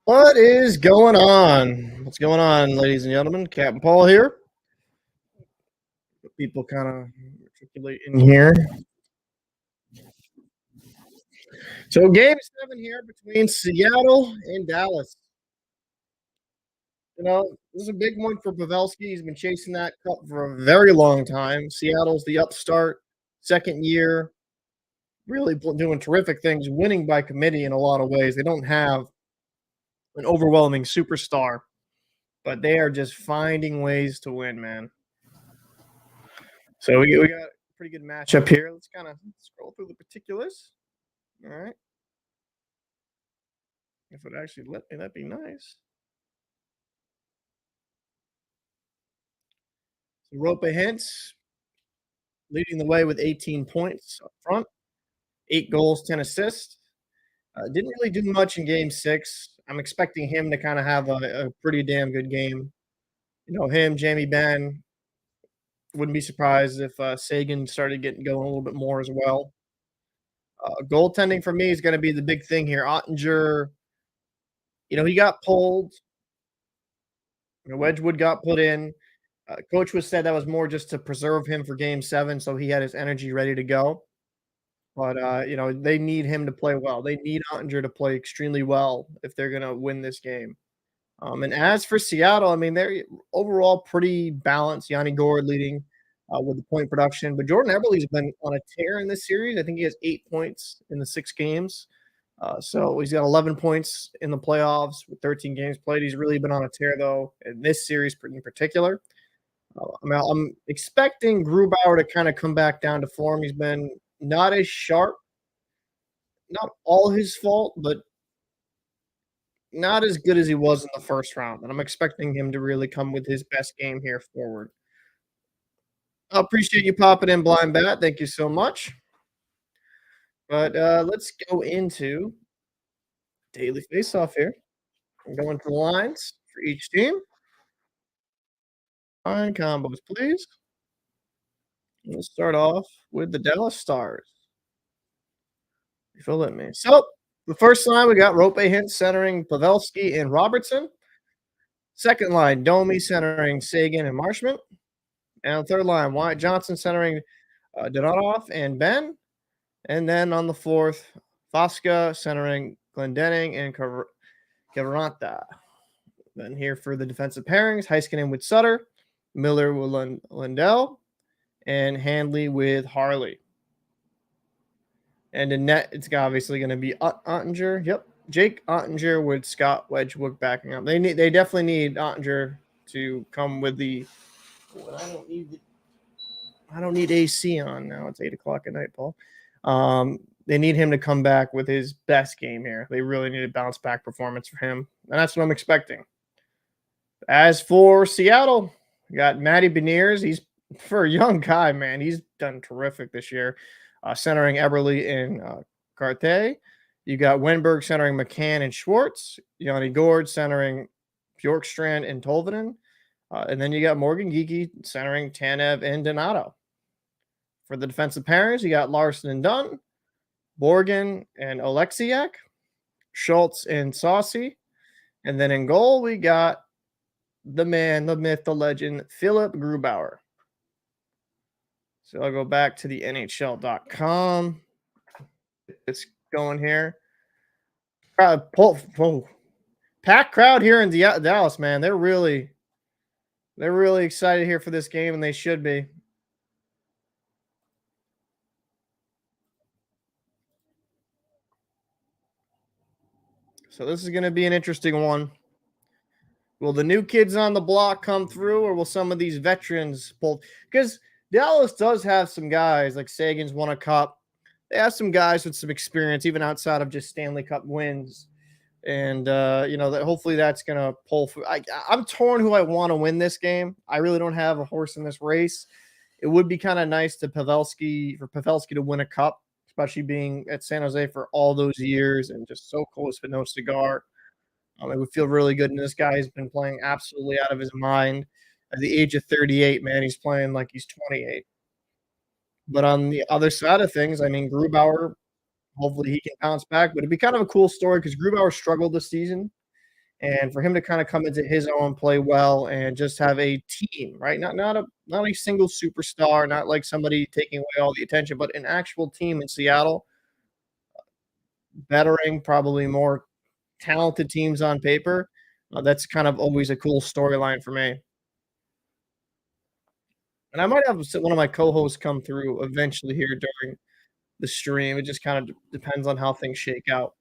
What is going on? What's going on, ladies and gentlemen? Captain Paul here. People kind of matriculate in here. So, game 7 here between Seattle and Dallas. This is a big one for Pavelski. He's been chasing that cup for a very long time. Seattle's the upstart, second year, really doing terrific things, winning by committee in a lot of ways. They don't have an overwhelming superstar, but they are just finding ways to win, man. So we got a pretty good matchup here. Let's kind of scroll through the particulars. All right. If it actually let me, that'd be nice. So Roope Hintz leading the way with 18 points up front, 8 goals, 10 assists. Didn't really do much in game 6. I'm expecting him to kind of have a pretty damn good game. Him, Jamie Benn. Wouldn't be surprised if Seguin started getting going a little bit more as well. Goaltending for me is going to be the big thing here. Oettinger, he got pulled. Wedgwood got put in. Coach was said that was more just to preserve him for game 7, so he had his energy ready to go. But, they need him to play well. They need Oettinger to play extremely well if they're going to win this game. And as for Seattle, I mean, they're overall pretty balanced. Yanni Gourde leading with the point production. But Jordan Eberle's been on a tear in this series. I think he has 8 points in the 6 games. So he's got 11 points in the playoffs with 13 games played. He's really been on a tear, though, in this series in particular. I'm expecting Grubauer to kind of come back down to form. He's been not as sharp. Not all his fault, but not as good as he was in the first round. And I'm expecting him to really come with his best game here forward. I appreciate you popping in, Blind Bat. Thank you so much. But let's go into daily face-off here. I'm going to the lines for each team. Line combos, please. We'll start off with the Dallas Stars. Philipp me. So the first line, we got Roope Hintz centering Pavelski and Robertson. Second line, Domi centering Seguin and Marshman. And third line, Wyatt Johnson centering Donatoff and benn. And then on the fourth, Fosca centering Glendening and Cavaranta. Then here for the defensive pairings, Heiskanen with Sutter, Miller with Lindell, and Handley with Harley. And in net, it's obviously going to be Oettinger. Yep, Jake Oettinger with Scott Wedgwood backing up. They definitely need Oettinger to come with the. I don't need AC on now. It's 8:00 at night, Paul. They need him to come back with his best game here. They really need a bounce back performance for him, and that's what I'm expecting. As for Seattle, we got Matty Beniers. He's for a young guy, man. He's done terrific this year. Centering Eberle and Carthay. You got Wenberg centering McCann and Schwartz. Yanni Gourde centering Bjorkstrand and Tolvanen. And then you got Morgan Geekie centering Tanev and Donato. For the defensive pairings, you got Larson and Dunn, Borgen and Oleksiak, Schultz and Saucy. And then in goal, we got the man, the myth, the legend, Philipp Grubauer. So I'll go back to the NHL.com. It's going here. Packed crowd here in Dallas, man. They're really excited here for this game, and they should be. So this is going to be an interesting one. Will the new kids on the block come through, or will some of these veterans pull? Because Dallas does have some guys, like Sagan's won a cup. They have some guys with some experience, even outside of just Stanley Cup wins. And, that hopefully that's going to pull through. I'm torn who I want to win this game. I really don't have a horse in this race. It would be kind of nice for Pavelski to win a cup, especially being at San Jose for all those years and just so close but no cigar. It would feel really good. And this guy has been playing absolutely out of his mind. At the age of 38, man, he's playing like he's 28. But on the other side of things, I mean, Grubauer, hopefully he can bounce back. But it'd be kind of a cool story because Grubauer struggled this season. and for him to kind of come into his own, play well, and just have a team, right? Not a single superstar, not like somebody taking away all the attention, but an actual team in Seattle, bettering probably more talented teams on paper. That's kind of always a cool storyline for me. And I might have one of my co-hosts come through eventually here during the stream. It just kind of depends on how things shake out.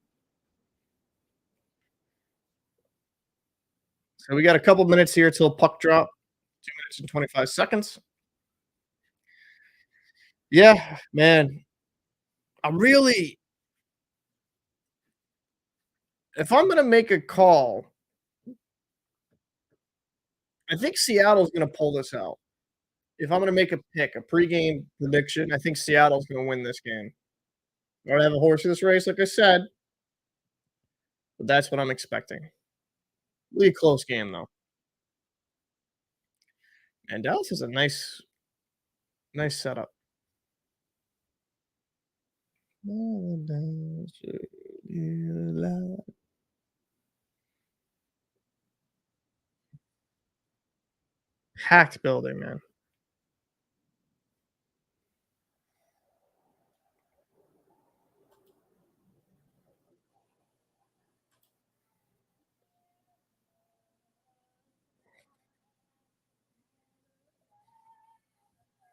So we got a couple minutes here till puck drop. 2 minutes and 25 seconds. Yeah, man. I'm really if I'm gonna make a call, I think Seattle's gonna pull this out. If I'm gonna make a pick, a pregame prediction, I think Seattle's gonna win this game. I don't have a horse in this race, like I said, but that's what I'm expecting. Really close game though. And Dallas is a nice setup. Packed building, man.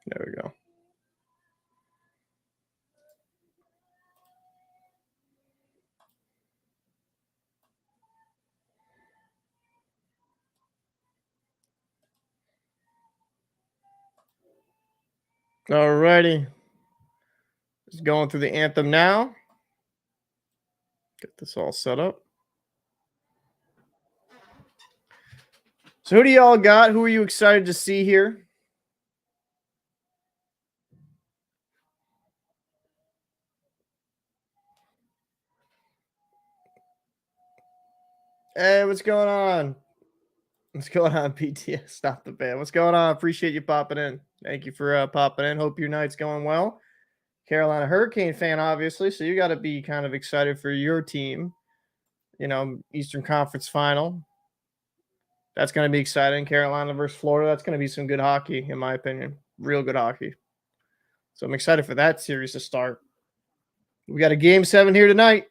There we go. Alrighty. Just going through the anthem now. Get this all set up. So who do y'all got? Who are you excited to see here? Hey, what's going on? What's going on, PTS? Stop the band. What's going on? Appreciate you popping in. Thank you for popping in. Hope your night's going well. Carolina Hurricane fan, obviously. So you got to be kind of excited for your team. Eastern Conference Final. That's going to be exciting. Carolina versus Florida. That's going to be some good hockey, in my opinion. Real good hockey. So I'm excited for that series to start. We got a game 7 here tonight.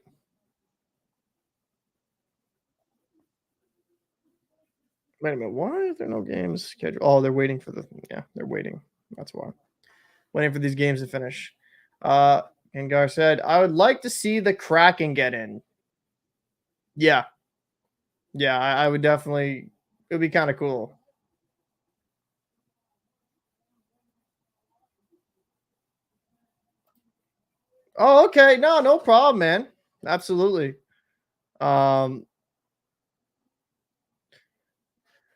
Wait a minute. Why is there no games scheduled? Oh, they're waiting for they're waiting. That's why. Waiting for these games to finish. Gengar said, I would like to see the Kraken get in. Yeah. Yeah, I would definitely. It would be kind of cool. Oh, okay. No problem, man. Absolutely. Um,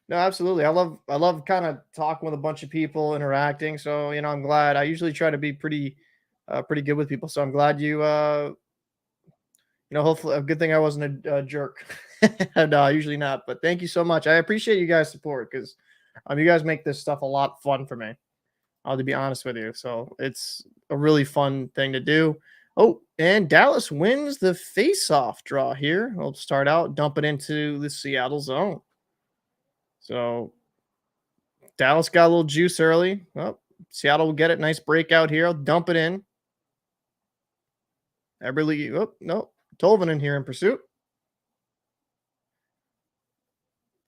no, absolutely. I love kind of talking with a bunch of people, interacting. So, I'm glad. I usually try to be pretty good with people. So I'm glad hopefully a good thing I wasn't a jerk. No, usually not. But thank you so much. I appreciate you guys' support because you guys make this stuff a lot fun for me. To be honest with you. So it's a really fun thing to do. Oh, and Dallas wins the face-off draw here. We'll start out, dump it into the Seattle zone. So Dallas got a little juice early. Oh, Seattle will get it. Nice breakout here. I'll dump it in. Eberle. Oh, no. Tolvanen here in pursuit.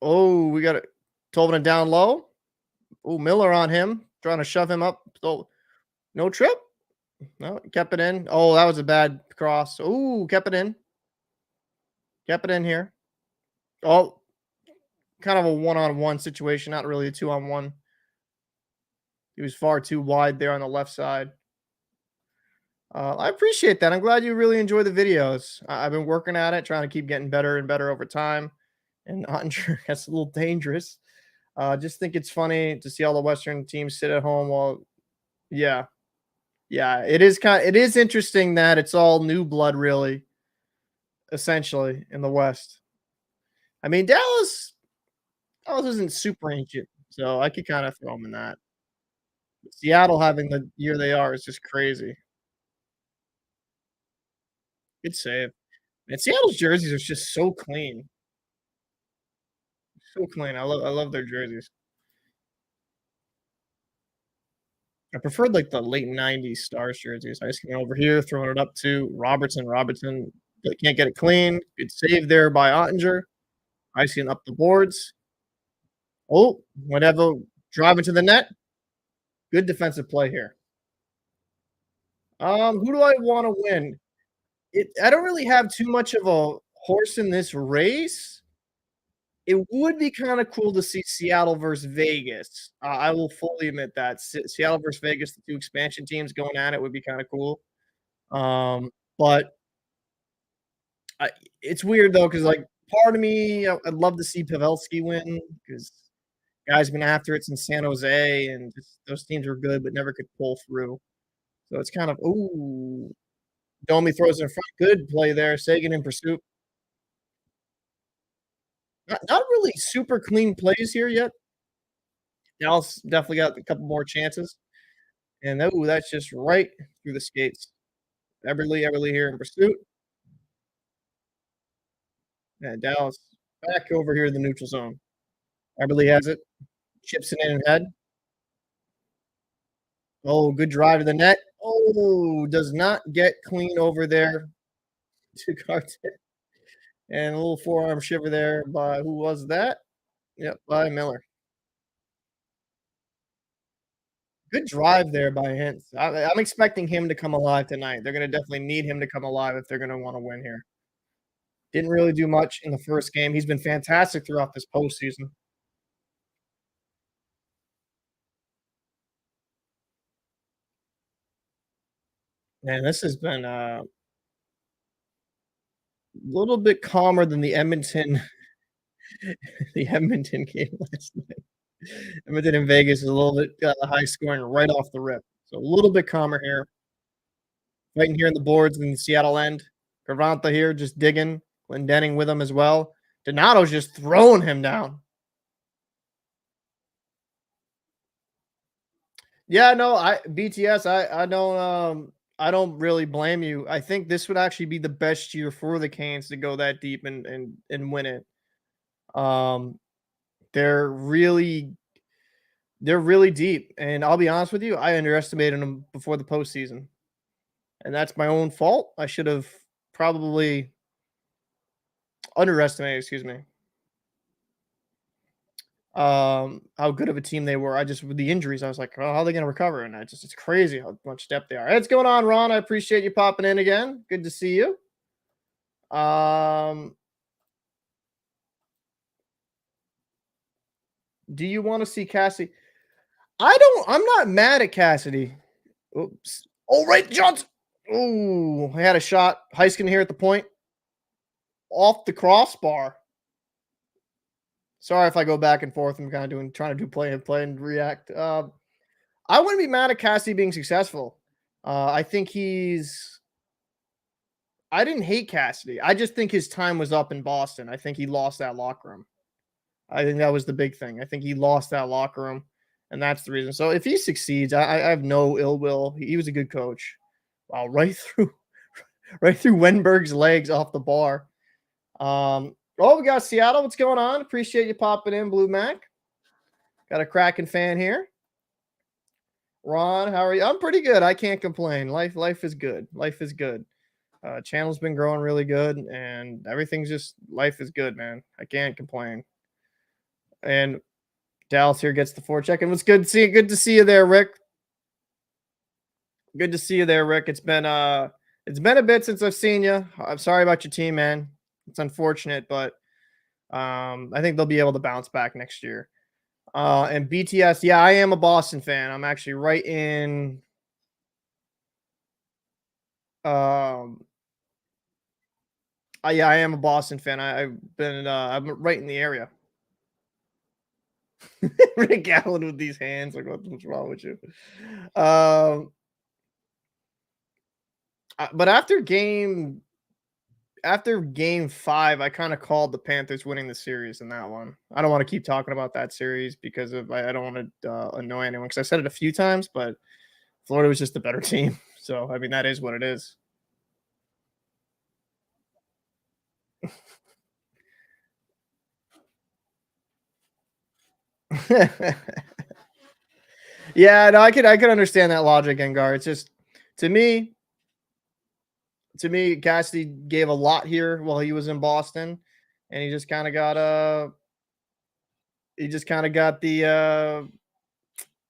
Oh, we got it. Tolvanen down low. Oh, Miller on him. Trying to shove him up. Oh, no trip. No, kept it in. Oh, that was a bad cross. Oh, kept it in. Kept it in here. Oh, kind of a one-on-one situation, not really a two-on-one. He was far too wide there on the left side. I appreciate that. I'm glad you really enjoy the videos. I've been working at it, trying to keep getting better and better over time. And Oettinger, that's a little dangerous. Just think it's funny to see all the Western teams sit at home while, yeah, yeah. It is interesting that it's all new blood, really, essentially in the West. I mean, Dallas isn't super ancient, so I could kind of throw them in that. Seattle having the year they are is just crazy. Good save. And Seattle's jerseys are just so clean. So clean. I love their jerseys. I preferred like the late '90s Stars jerseys. I just came over here, throwing it up to Robertson. Robertson, but can't get it clean. Good save there by Oettinger. Icing up the boards. Oh, whatever. Driving to the net. Good defensive play here. Who do I want to win? I don't really have too much of a horse in this race. It would be kind of cool to see Seattle versus Vegas. I will fully admit that Seattle versus Vegas, the two expansion teams going at it, would be kind of cool. But I, it's weird though, because like part of me, I'd love to see Pavelski win because guys been after it since San Jose, and just, those teams were good but never could pull through. So it's kind of Domi throws it in front. Good play there. Seguin in pursuit. Not really super clean plays here yet. Dallas definitely got a couple more chances. And that's just right through the skates. Eberle here in pursuit. And Dallas back over here in the neutral zone. Eberle has it. Chips it in head. Oh, good drive to the net. Oh, does not get clean over there to Carter. And a little forearm shiver there by who was that? Yep, by Miller. Good drive there by Hintz. I'm expecting him to come alive tonight. They're going to definitely need him to come alive if they're going to want to win here. Didn't really do much in the first game. He's been fantastic throughout this postseason. Man, this has been a little bit calmer than the Edmonton the Edmonton game last night. Edmonton and Vegas is a little bit high scoring right off the rip. So a little bit calmer here. Fighting here in the boards in the Seattle end. Gravanta here just digging. Glendening with him as well. Donato's just throwing him down. Yeah, no, BTS, I don't really blame you. I think this would actually be the best year for the Canes to go that deep and win it. Um they're really deep. And I'll be honest with you, I underestimated them before the postseason. And that's my own fault. I should have probably underestimated, excuse me, how good of a team they were. I just with the injuries, I was like, oh, how are they gonna recover? And it's crazy how much depth they are. Hey, what's going on, Ron? I appreciate you popping in again. Good to see you. Do you want to see Cassidy? I'm not mad at Cassidy. Oops. Oh, right, Johnson. Oh, I had a shot. Heiskin here at the point. Off the crossbar. Sorry if I go back and forth. I'm kind of trying to do play and react. I wouldn't be mad at Cassidy being successful. I think I didn't hate Cassidy. I just think his time was up in Boston. I think he lost that locker room. I think that was the big thing. I think he lost that locker room, and that's the reason. So if he succeeds, I have no ill will. He was a good coach. Wow, right through Wenberg's legs off the bar. We got Seattle. What's going on? Appreciate you popping in, Blue Mac. Got a Kraken fan here. Ron, how are you? I'm pretty good. I can't complain. Life is good. Life is good. Channel's been growing really good, and everything's just life is good, man. I can't complain. And Dallas here gets the forecheck, and it's good to see you. Good to see you there, Rick. Good to see you there, Rick. It's been a bit since I've seen you. I'm sorry about your team, man. It's unfortunate, but I think they'll be able to bounce back next year. And BTS, yeah, I am a Boston fan. I'm actually right in. Yeah, I am a Boston fan. I'm right in the area. Rick Allen with these hands, like what's wrong with you? But after game 5, I kind of called the Panthers winning the series in that one. I don't want to keep talking about that series because I don't want to annoy anyone because I said it a few times, but Florida was just a better team. So, I mean, that is what it is. Yeah, no, I could understand that logic, Engar. It's just to me, Cassidy gave a lot here while he was in Boston, and he just kind of got the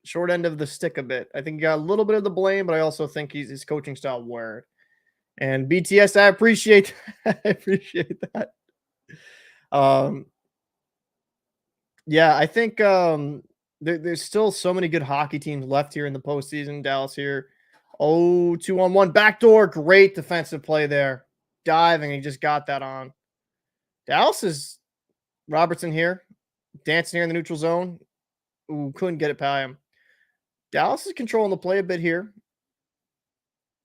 short end of the stick a bit. I think he got a little bit of the blame, but I also think his coaching style wore. And BTS, I appreciate I appreciate that. Um, yeah, I think there's still so many good hockey teams left here in the postseason. Dallas here. Oh, 2-on-1 backdoor. Great defensive play there. Diving. He just got that on. Dallas is Robertson here. Dancing here in the neutral zone. Ooh, couldn't get it by him. Dallas is controlling the play a bit here.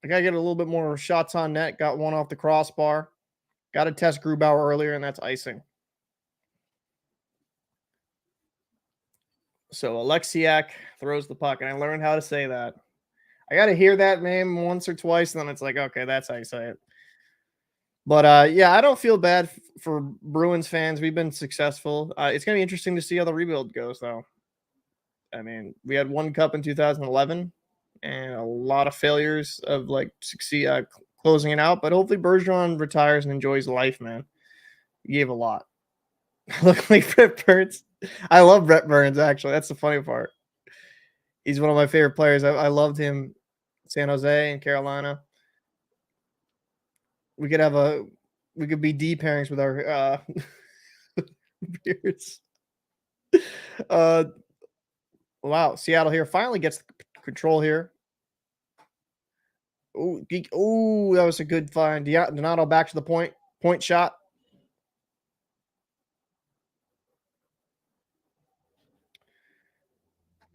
I got to get a little bit more shots on net. Got one off the crossbar. Got to test Grubauer earlier, and that's icing. So Oleksiak throws the puck, and I learned how to say that. I got to hear that name once or twice, and then it's like, okay, that's how you say it. But yeah, I don't feel bad for Bruins fans. We've been successful. It's gonna be interesting to see how the rebuild goes, though. I mean, we had one cup in 2011, and a lot of failures of like closing it out. But hopefully, Bergeron retires and enjoys life, man. He gave a lot. Look like Brett Burns. I love Brett Burns. Actually, that's the funny part. He's one of my favorite players. I loved him, San Jose and Carolina. We could be D pairings with our beards. Wow, Seattle here finally gets control here. Oh, that was a good find. Donato back to the point shot.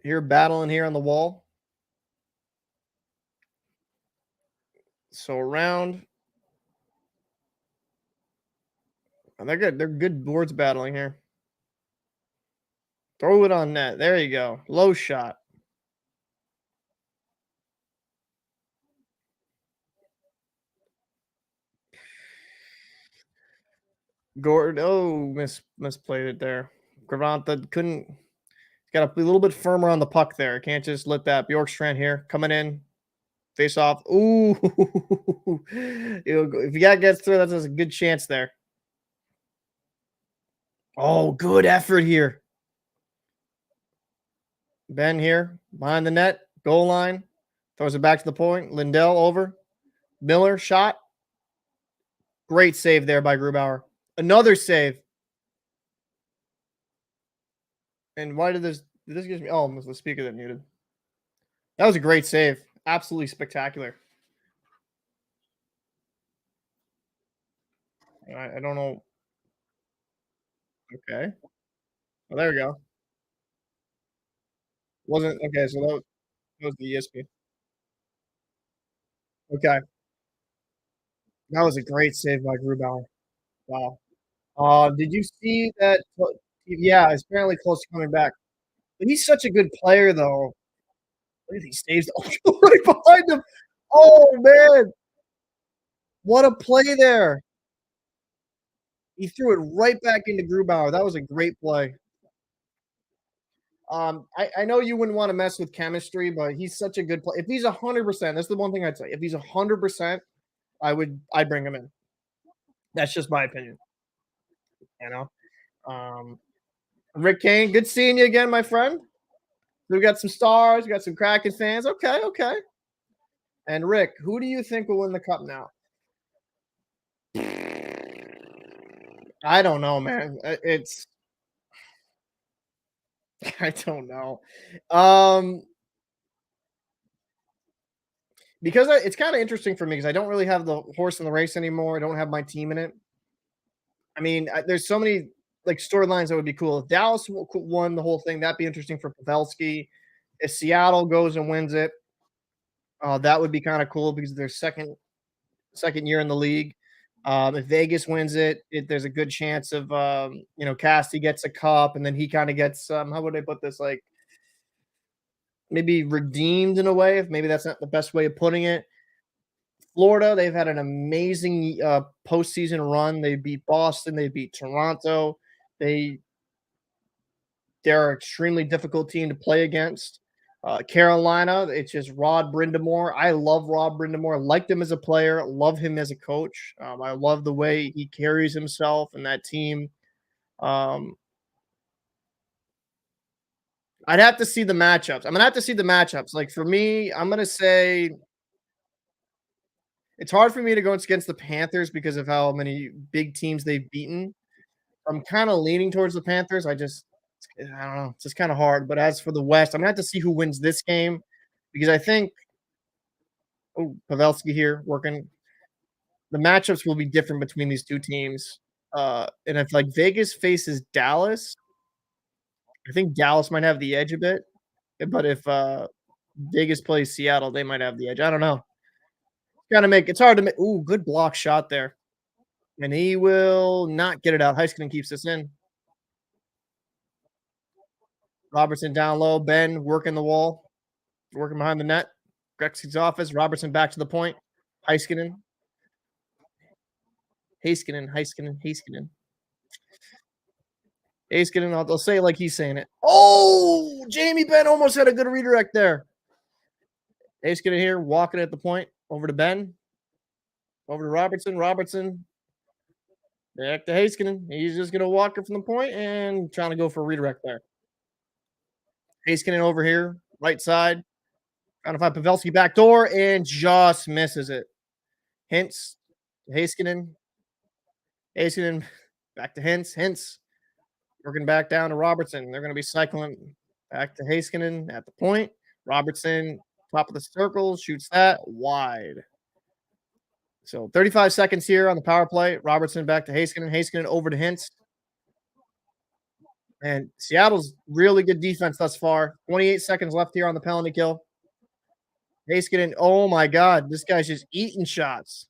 Here battling here on the wall. So around. And they're good. They're good boards battling here. Throw it on net. There you go. Low shot. Gord. Oh, misplayed it there. Gravanta couldn't. Got to be a little bit firmer on the puck there. Can't just let that Bjorkstrand here coming in. Face off. Ooh. If you got gets through, that's a good chance there. Oh, good effort here. Ben here behind the net, goal line, throws it back to the point. Lindell over. Miller shot. Great save there by Grubauer. Another save. And why did this gives me? Oh, it was the speaker that muted. That was a great save. Absolutely spectacular. I don't know. Okay. Well, there we go. Wasn't okay. So that was the ESP. Okay. That was a great save by Grubauer. Wow. Did you see that? Yeah, it's apparently close to coming back. But he's such a good player, though. Look at these saves. Oh, right behind him. Oh, man. What a play there. He threw it right back into Grubauer. That was a great play. I know you wouldn't want to mess with chemistry, but he's such a good player. If he's 100%, that's the one thing I'd say. If he's 100%, I'd bring him in. That's just my opinion. You know. Rick Kane, good seeing you again, my friend. We got some stars, we got some Kraken fans. Okay, okay. And Rick, who do you think will win the cup now? I don't know, man. It's I don't know. Um, because it's kind of interesting for me because I don't really have the horse in the race anymore. I don't have my team in it. I mean, there's so many like storylines that would be cool. If Dallas won the whole thing, that'd be interesting for Pavelski. If Seattle goes and wins it, that would be kind of cool because they're second year in the league. If Vegas wins there's a good chance of Casty gets a cup, and then he kind of gets how would I put this, like maybe redeemed in a way. If maybe that's not the best way of putting it. Florida, they've had an amazing postseason run. They beat Boston, they beat Toronto, they They're an extremely difficult team to play against. Carolina, it's just Rod Brindamore. I love Rod Brindamore. Liked him as a player. Love him as a coach. I love the way he carries himself and that team. Um, I'd have to see the matchups. I'm gonna have to see the matchups. Like for me, I'm gonna say it's hard for me to go against the Panthers because of how many big teams they've beaten. I'm kind of leaning towards the Panthers. I don't know. It's just kind of hard. But as for the West, I'm gonna have to see who wins this game because I think Pavelski here working. The matchups will be different between these two teams. And if like Vegas faces Dallas, I think Dallas might have the edge a bit. But if Vegas plays Seattle, they might have the edge. I don't know. Gotta make it's hard to make. Ooh, good block shot there. And he will not get it out. Heiskanen keeps this in. Robertson down low. Ben working the wall, working behind the net. Gretzky's office. Robertson back to the point. Heiskanen. Heiskanen. I'll say it like he's saying it. Oh, Jamie Benn almost had a good redirect there. Heiskanen here, walking at the point. Over to Ben. Over to Robertson. Robertson. Back to Heiskanen. He's just going to walk it from the point and trying to go for a redirect there. Heiskanen over here, right side. Trying to find Pavelski back door and just misses it. Hintz. Heiskanen. Heiskanen back to Hintz. Hintz working back down to Robertson. They're going to be cycling back to Heiskanen at the point. Robertson, top of the circle, shoots that wide. So 35 seconds here on the power play. Robertson back to Heiskanen. Heiskanen over to Hintz. And Seattle's really good defense thus far. 28 seconds left here on the penalty kill. Heiskanen, oh my God, this guy's just eating shots.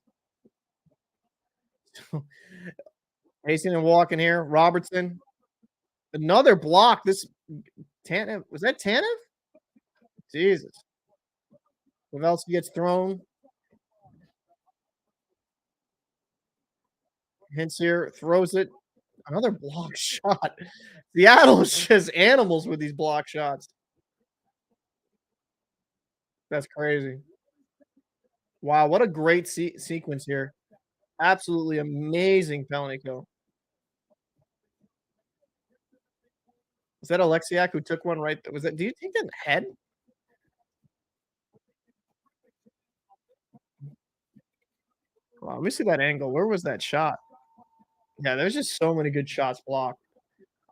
Heiskanen walking here. Robertson, another block. This Tanev, was that Tanev? Jesus. Pavelski gets thrown. Hintz here, throws it. Another block shot. Seattle's just animals with these block shots. That's crazy. Wow, what a great sequence here. Absolutely amazing penalty kill. Was that Oleksiak who took one right? Was that? Do you take that in the head? Wow, let me see that angle. Where was that shot? Yeah, there's just so many good shots blocked.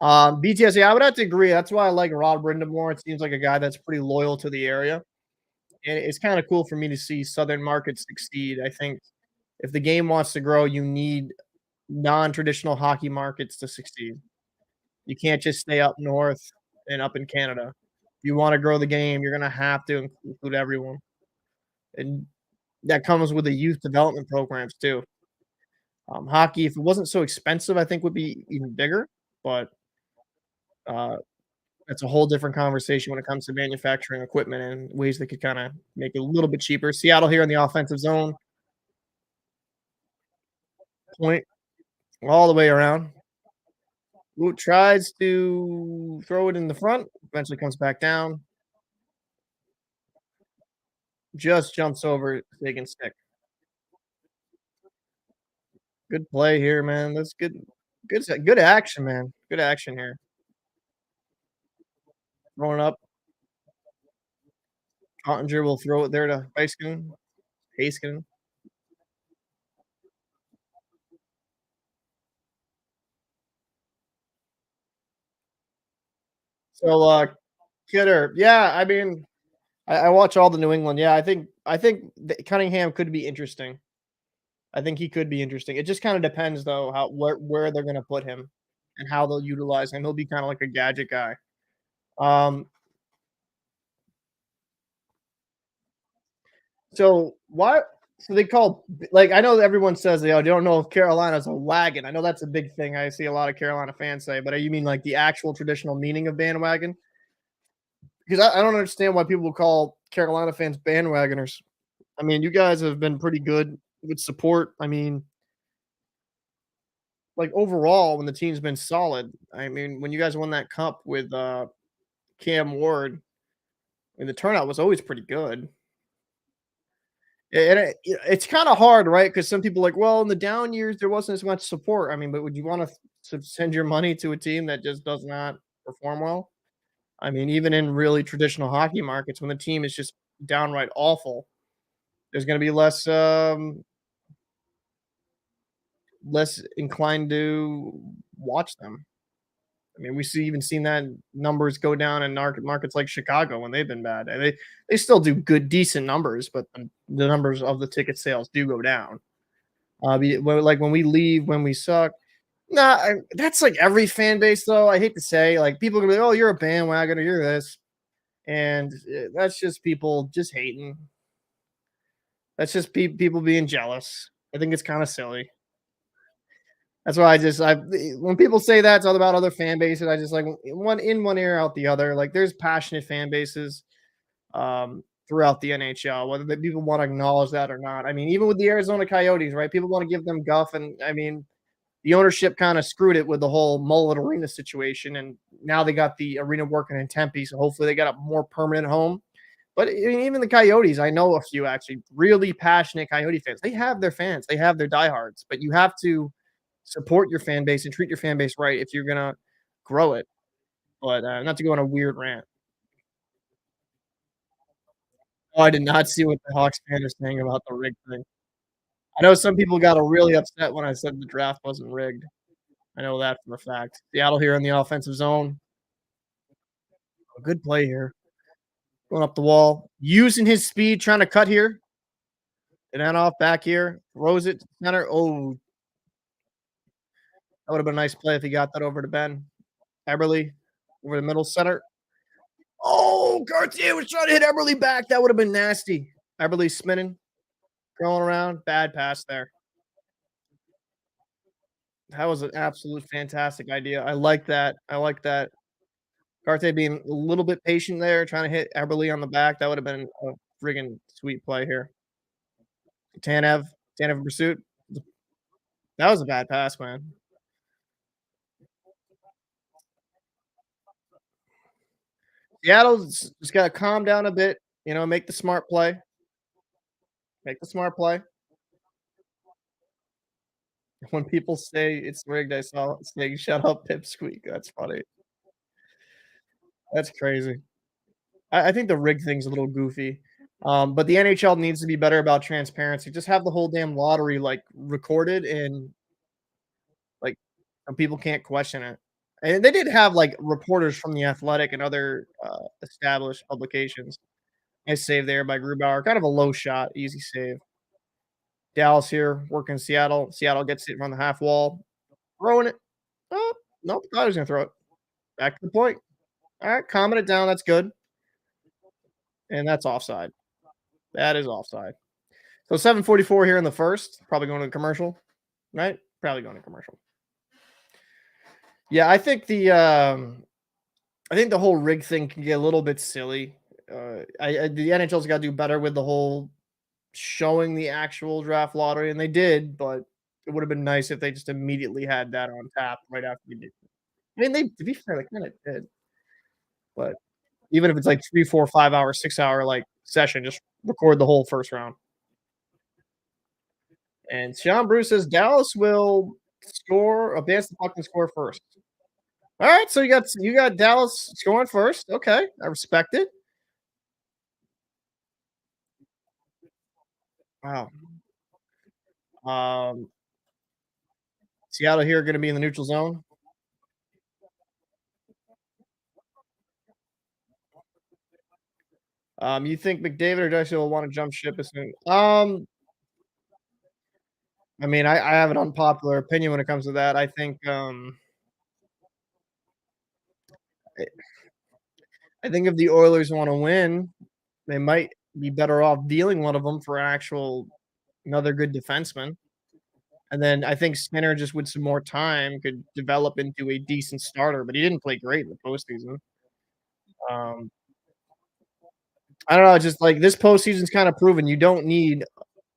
BTS, yeah, I would have to agree. That's why I like Rod Brindamore. It seems like a guy that's pretty loyal to the area. And it's kind of cool for me to see Southern markets succeed. I think if the game wants to grow, you need non-traditional hockey markets to succeed. You can't just stay up north and up in Canada. If you want to grow the game, you're going to have to include everyone. And that comes with the youth development programs too. Hockey, if it wasn't so expensive, I think would be even bigger. But uh, that's a whole different conversation when it comes to manufacturing equipment and ways they could kind of make it a little bit cheaper. Seattle here in the offensive zone, point all the way around. Who tries to throw it in the front, eventually comes back down. Just jumps over Sagan's stick. Good play here, man. That's good. Good action, man. Good action here. Throwing up. Oettinger will throw it there to Heiskanen. So, Kidder, yeah, I mean, I watch all the New England. Yeah, I think Cunningham could be interesting. I think he could be interesting. It just kind of depends though how where they're gonna put him and how they'll utilize him. He'll be kind of like a gadget guy. Um, so why? So they call like I know that everyone says they don't know if Carolina's a wagon. I know that's a big thing. I see a lot of Carolina fans say, but you mean like the actual traditional meaning of bandwagon? Because I don't understand why people call Carolina fans bandwagoners. I mean, you guys have been pretty good with support. I mean, like overall, when the team's been solid, I mean, when you guys won that cup with Cam Ward, I mean, the turnout was always pretty good. And it's kind of hard, right? Because some people are like, well, in the down years, there wasn't as much support. I mean, but would you want to send your money to a team that just does not perform well? I mean, even in really traditional hockey markets, when the team is just downright awful, there's going to be less inclined to watch them. I mean, we see even seen that numbers go down in markets like Chicago when they've been bad, and they still do good, decent numbers, but the numbers of the ticket sales do go down. Like when we leave, when we suck. Nah, that's like every fan base, though. I hate to say, like people are gonna be, like, oh, you're a bandwagon or you're this, and that's just people just hating. That's just people being jealous. I think it's kind of silly. That's why I when people say that it's all about other fan bases, I just like one in one ear out the other. Like there's passionate fan bases throughout the NHL, whether people want to acknowledge that or not. I mean, even with the Arizona Coyotes, right? People want to give them guff, and I mean, the ownership kind of screwed it with the whole Mullet Arena situation, and now they got the arena working in Tempe, so hopefully they got a more permanent home. But I mean, even the Coyotes, I know a few actually really passionate Coyote fans. They have their fans, they have their diehards, but you have to support your fan base and treat your fan base right if you're gonna grow it. But not to go on a weird rant. Oh, I did not see what the Hawks fan is saying about the rig thing. I know some people got really upset when I said the draft wasn't rigged. I know that for a fact. Seattle here in the offensive zone. A good play here. Going up the wall, using his speed, trying to cut here. And then off back here, throws it to center. Oh, that would have been a nice play if he got that over to benn. Eberle over the middle center. Oh, Cartier was trying to hit Eberle back. That would have been nasty. Eberle spinning, going around. Bad pass there. That was an absolute fantastic idea. I like that. I like that. Cartier being a little bit patient there, trying to hit Eberle on the back. That would have been a friggin' sweet play here. Tanev, Tanev in pursuit. That was a bad pass, man. Seattle's just got to calm down a bit. You know, make the smart play. Make the smart play. When people say it's rigged, I saw it saying, "Shut up, pipsqueak." That's funny. That's crazy. I think the rig thing's a little goofy. But the NHL needs to be better about transparency. Just have the whole damn lottery like recorded and like and people can't question it. And they did have like reporters from the Athletic and other established publications. Nice save there by Grubauer. Kind of a low shot, easy save. Dallas here working Seattle. Seattle gets it from the half wall, throwing it. Oh, nope, thought he was gonna throw it. Back to the point. All right, calming it down. That's good. And that's offside. That is offside. So 7:44 here in the first. Probably going to commercial, right? Probably going to commercial. Yeah, I think the whole rig thing can get a little bit silly. The NHL's got to do better with the whole showing the actual draft lottery, and they did, but it would have been nice if they just immediately had that on tap right after you did. I mean, they to be fair, they kind of did, but even if it's like 3, 4, 5 hour, 6 hour like session, just record the whole first round. And Sean Bruce says Dallas will score, advance the puck and score first. All right, so you got Dallas scoring first. Okay, I respect it. Wow. Um, Seattle here going to be in the neutral zone. You think McDavid or Dyson will want to jump ship as soon? I mean, I have an unpopular opinion when it comes to that. I think I I think if the Oilers want to win, they might be better off dealing one of them for an actual another good defenseman. And then I think Skinner just with some more time could develop into a decent starter, but he didn't play great in the postseason. Um, I don't know, just like this postseason's kind of proven you don't need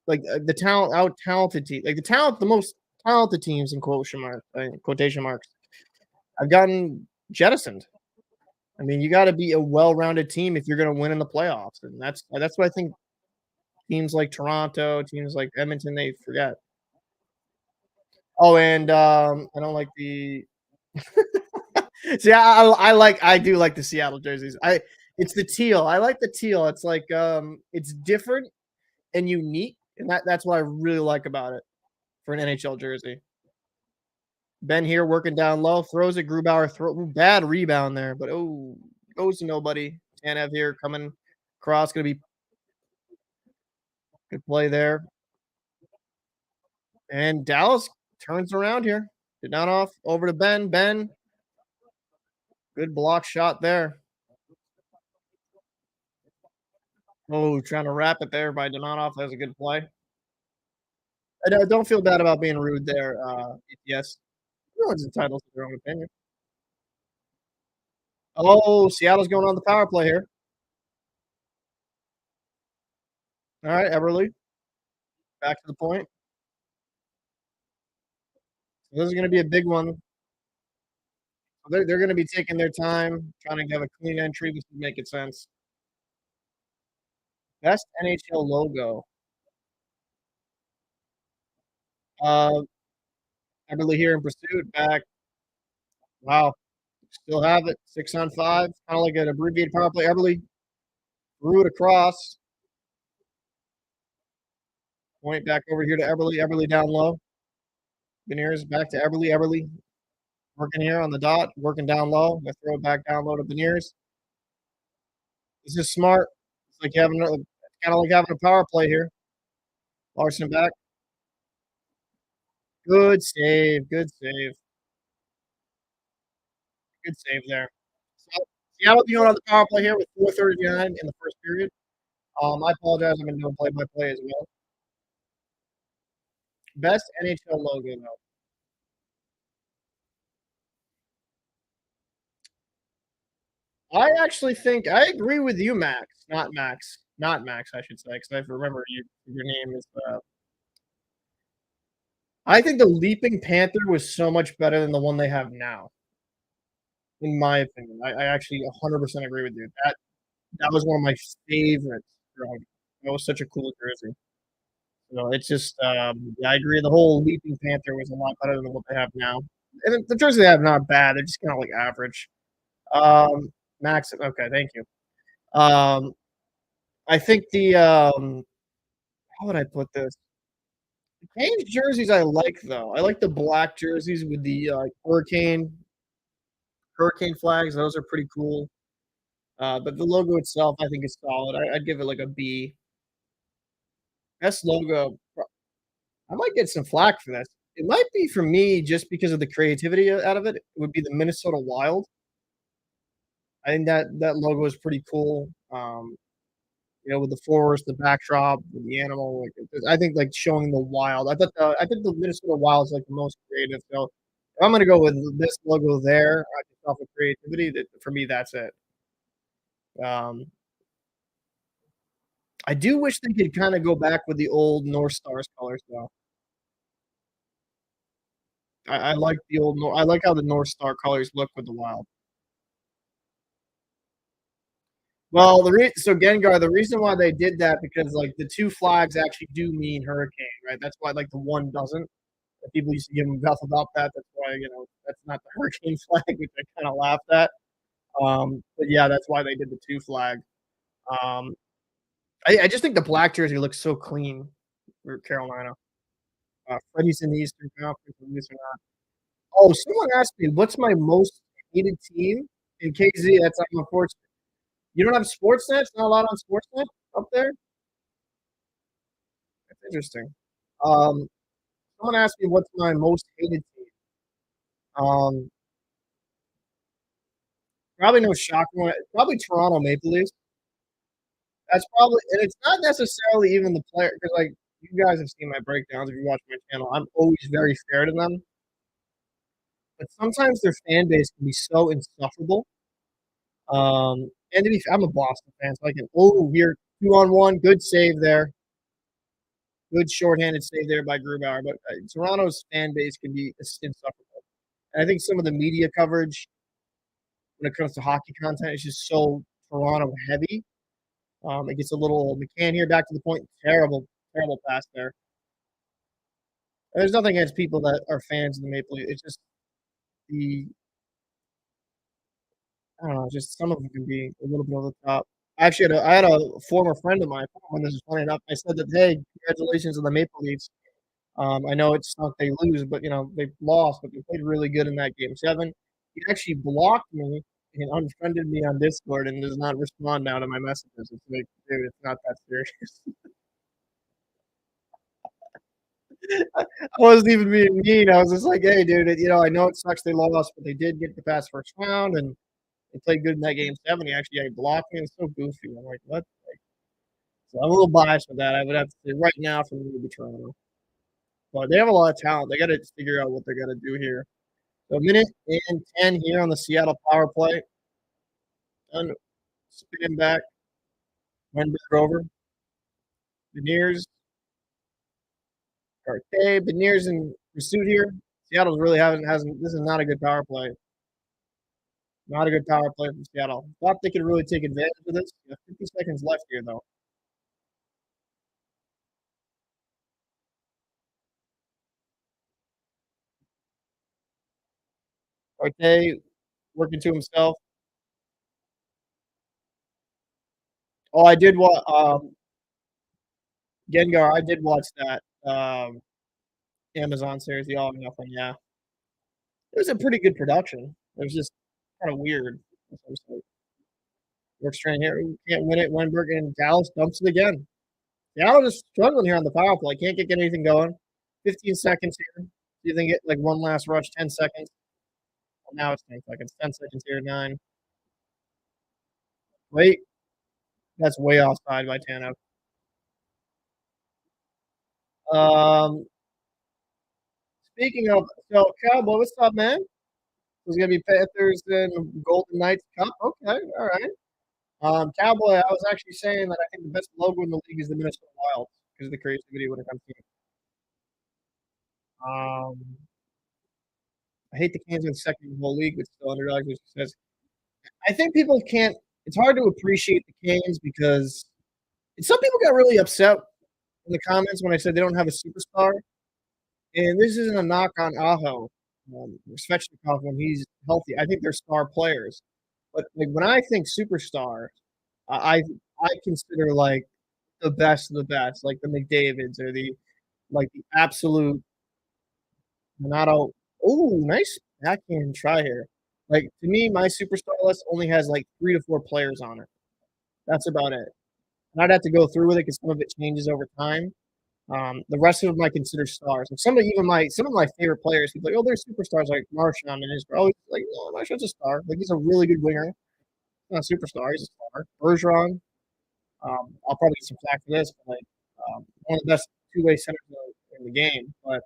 like the talent out talented team, like the talent, the most talented teams in quotation marks have gotten jettisoned. I mean, you got to be a well-rounded team if you're going to win in the playoffs, and that's what I think teams like Toronto, teams like Edmonton, they forget. Oh, and I don't like the see. I do like the Seattle jerseys. It's the teal. I like the teal. It's like it's different and unique, and that's what I really like about it for an NHL jersey. Ben here working down low, throws it. Grubauer bad rebound there, but oh, goes to nobody. Tanev here coming across, gonna be good play there. And Dallas turns around here. Get down off over to Ben. Ben, good block shot there. Oh, trying to wrap it there by Donatoff. That was a good play. I don't feel bad about being rude there, ETS. Everyone's entitled to their own opinion. Oh, Seattle's going on the power play here. All right, Eberle, back to the point. So this is going to be a big one. They're going to be taking their time, trying to have a clean entry. This would make it sense. Best NHL logo. Uh, Eberle here in pursuit. Back. Wow. Still have it. 6-on-5. Kind of like an abbreviated power play. Eberle threw it across. Point back over here to Eberle. Eberle down low. Beniers back to Eberle. Eberle working here on the dot. Working down low. Gonna throw it back down low to Beniers. This is smart. It's like having kind of like having a power play here. Larson back. Good save. Good save. Good save there. So, Seattle being on the power play here with 4:39 in the first period. I apologize. I've been doing play-by-play as well. Best NHL logo, though. I actually think I agree with you, Max. Not Max, I should say, because I remember your name is. I think the Leaping Panther was so much better than the one they have now, in my opinion. I actually 100% agree with you. That was one of my favorites growing up. That was such a cool jersey. So it's just, yeah, I agree. The whole Leaping Panther was a lot better than what they have now. And the jerseys they have not bad. They're just kind of like average. Max, okay, thank you. Um, I think how would I put this? The Canes jerseys I like though. I like the black jerseys with the hurricane flags. Those are pretty cool. But the logo itself, I think, is solid. I'd give it like a B. Best logo. I might get some flack for this. It might be for me just because of the creativity out of it. It would be the Minnesota Wild. I think that logo is pretty cool. With the forest, the backdrop, with the animal, like I think like showing the wild. I think the Minnesota Wild is like the most creative. So if I'm gonna go with this logo there, just off of creativity. That for me, that's it. Um, I do wish they could kind of go back with the old North Stars colors though. I like the old. I like how the North Star colors look with the Wild. Well, so Gengar, the reason why they did that because like the two flags actually do mean hurricane, right? That's why like the one doesn't. People used to give them guff about that. That's why that's not the hurricane flag, which I kind of laughed at. But yeah, that's why they did the two flag. Um, I just think the black jersey looks so clean for Carolina. Freddie's in the Eastern Conference, believe it or not. Oh, someone asked me, "What's my most hated team?" In KZ, that's unfortunate. You don't have Sportsnet? It's not allowed on Sportsnet up there? That's interesting. Um, Someone asked me what's my most hated team. Um, Probably no shocker one. Probably Toronto Maple Leafs. That's probably, and it's not necessarily even the player because like you guys have seen my breakdowns if you watch my channel. I'm always very fair to them, but sometimes their fan base can be so insufferable. And I'm a Boston fan, so I can. Oh, here 2-on-1, good save there. Good shorthanded save there by Grubauer, but Toronto's fan base can be insufferable. And I think some of the media coverage when it comes to hockey content is just so Toronto heavy. It gets a little McCann here back to the point. Terrible, terrible pass there. And there's nothing against people that are fans of the Maple Leafs. It's just the I don't know, just some of them can be a little bit over the top. Actually, I had a former friend of mine, when this is funny enough, I said that, "Hey, congratulations on the Maple Leafs. I know it stunk they lose, but, they lost, but they played really good in that game 7." He actually blocked me and unfriended me on Discord and does not respond now to my messages. It's like, dude, it's not that serious. I wasn't even being mean. I was just like, "Hey, dude, I know it sucks they lost, but they did get the past first round, and they played good in that game 7." He actually blocked me. It's so goofy. I'm like, "What?" So I'm a little biased with that. I would have to say right now for me to be Toronto. But they have a lot of talent. They gotta figure out what they're gonna do here. So a minute and 10 here on the Seattle power play. Dunn spinning back, Wenberg over. Beniers, Cartier, Beniers in pursuit here. Seattle's really hasn't this is not a good power play. Not a good power play from Seattle. Thought they could really take advantage of this. 50 seconds left here though. Cartier working to himself. Oh, I did watch Gengar, I did watch that Amazon series, The All or Nothing, yeah. It was a pretty good production. It was just kinda weird. Bjorkstrand here, can't win it. Wenberg and Dallas dumps it again. Dallas is struggling here on the power play. Can't get anything going. 15 seconds here. Do you think it like one last rush? 10 seconds. Well, now it's 10 seconds. 10 seconds here. 9. Wait, that's way offside by Tanev. Um, speaking of, so Cowboy, what's up, man? There's gonna be Panthers and Golden Knights Cup. Okay, all right. Cowboy, I was actually saying that I think the best logo in the league is the Minnesota Wild because of the creativity when it comes to it. I hate the Canes in second in the whole league, but still underdogs, which says I think people can't. It's hard to appreciate the Canes because some people got really upset in the comments when I said they don't have a superstar. And this isn't a knock on Aho, or Svechnikov when he's healthy. I think they're star players. But like when I think superstar, I consider like the best of the best, like the McDavids or the absolute Donato. Oh, nice backhand try here. Like to me, my superstar list only has like 3 to 4 players on it. That's about it. And I'd have to go through with it because some of it changes over time. The rest of them I consider stars. And some of my favorite players, people like, oh, they're superstars like Marchand and his always like, oh, Marchand's a star. Like he's a really good winger. He's not a superstar, he's a star. Bergeron, I'll probably get some flack for this, but like one of the best two-way centers in the game. But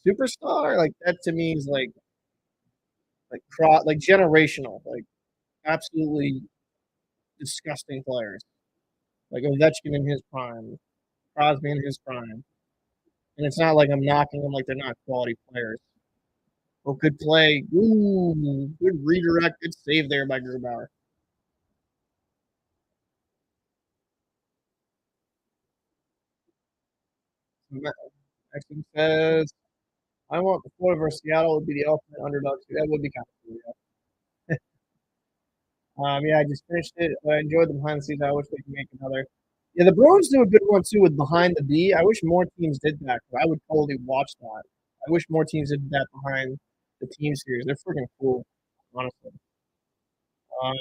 superstar, like that to me is like generational, like absolutely disgusting players. Like Ovechkin in his prime, Crosby in his prime. And it's not like I'm knocking them like they're not quality players. Oh, good play. Ooh, good redirect. Good save there by Grubauer. Maxim says, I want the Florida versus Seattle would be the ultimate underdog. That would be kind of cool, yeah. Yeah, I just finished it. I enjoyed the behind the scenes. I wish they could make another. Yeah, the Bruins do a good one too with behind the B. I wish more teams did that. I would totally watch that. I wish more teams did that behind the team series. They're freaking cool, honestly. Um,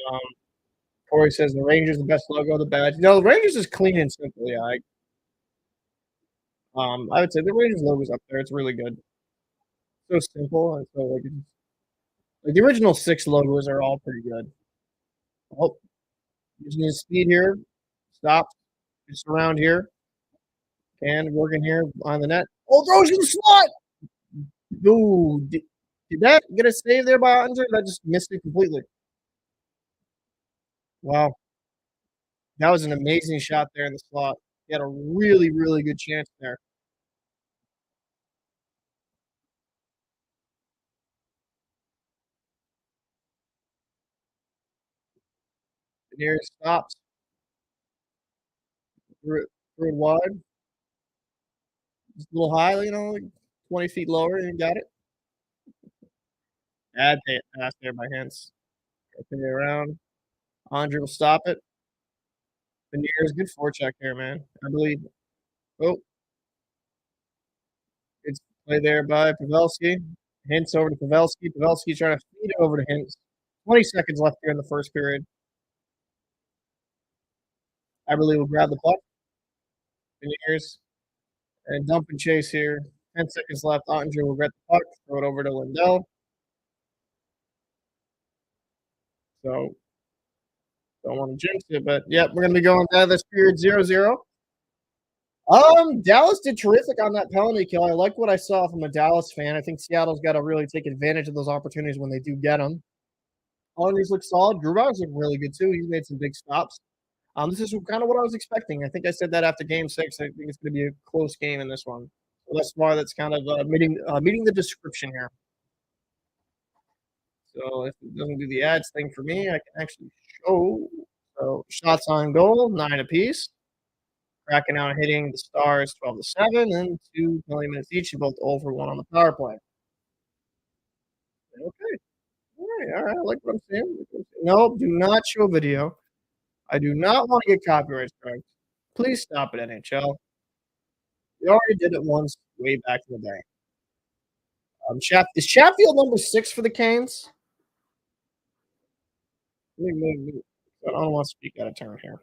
Corey says the Rangers the best logo, the badge. No, the Rangers is clean and simple. Yeah, I would say the Rangers logo's up there. It's really good. So simple and so like the original 6 logos are all pretty good. Oh, using his speed here. Stop. Just around here. And working here on the net. Oh, throws in the slot. Ooh, did that get a save there by Oettinger? That just missed it completely. Wow. That was an amazing shot there in the slot. He had a really, really good chance there. Beniers stops, threw it wide, just a little high, 20 feet lower, and got it. Bad pass there by Hintz. Spin it around. Andre will stop it. Beniers, good forecheck there, man. I believe. Oh, good play there by Pavelski. Hintz over to Pavelski. Pavelski trying to feed it over to Hintz. 20 seconds left here in the first period. Eberle will grab the puck. Beniers and dump and chase here. 10 seconds left. Oettinger will get the puck. Throw it over to Lindell. So don't want to jinx it, but yep, we're gonna be going down this period 0-0. Dallas did terrific on that penalty kill. I like what I saw from a Dallas fan. I think Seattle's got to really take advantage of those opportunities when they do get them. These look solid. Grubauer's look really good too. He's made some big stops. This is kind of what I was expecting. I think I said that after Game 6. I think it's going to be a close game in this one. So that's why that's kind of meeting the description here. So if it doesn't do the ads thing for me, I can actually show. So shots on goal, 9 apiece. Kraken out hitting the Stars 12-7 and 2 penalty minutes each, and both 0 for 1 on the power play. Okay. All right. I like what I'm saying. No, do not show video. I do not want to get copyright strikes. Please stop it, NHL. You already did it once way back in the day. Is Chatfield number 6 for the Canes? I don't want to speak out of turn here.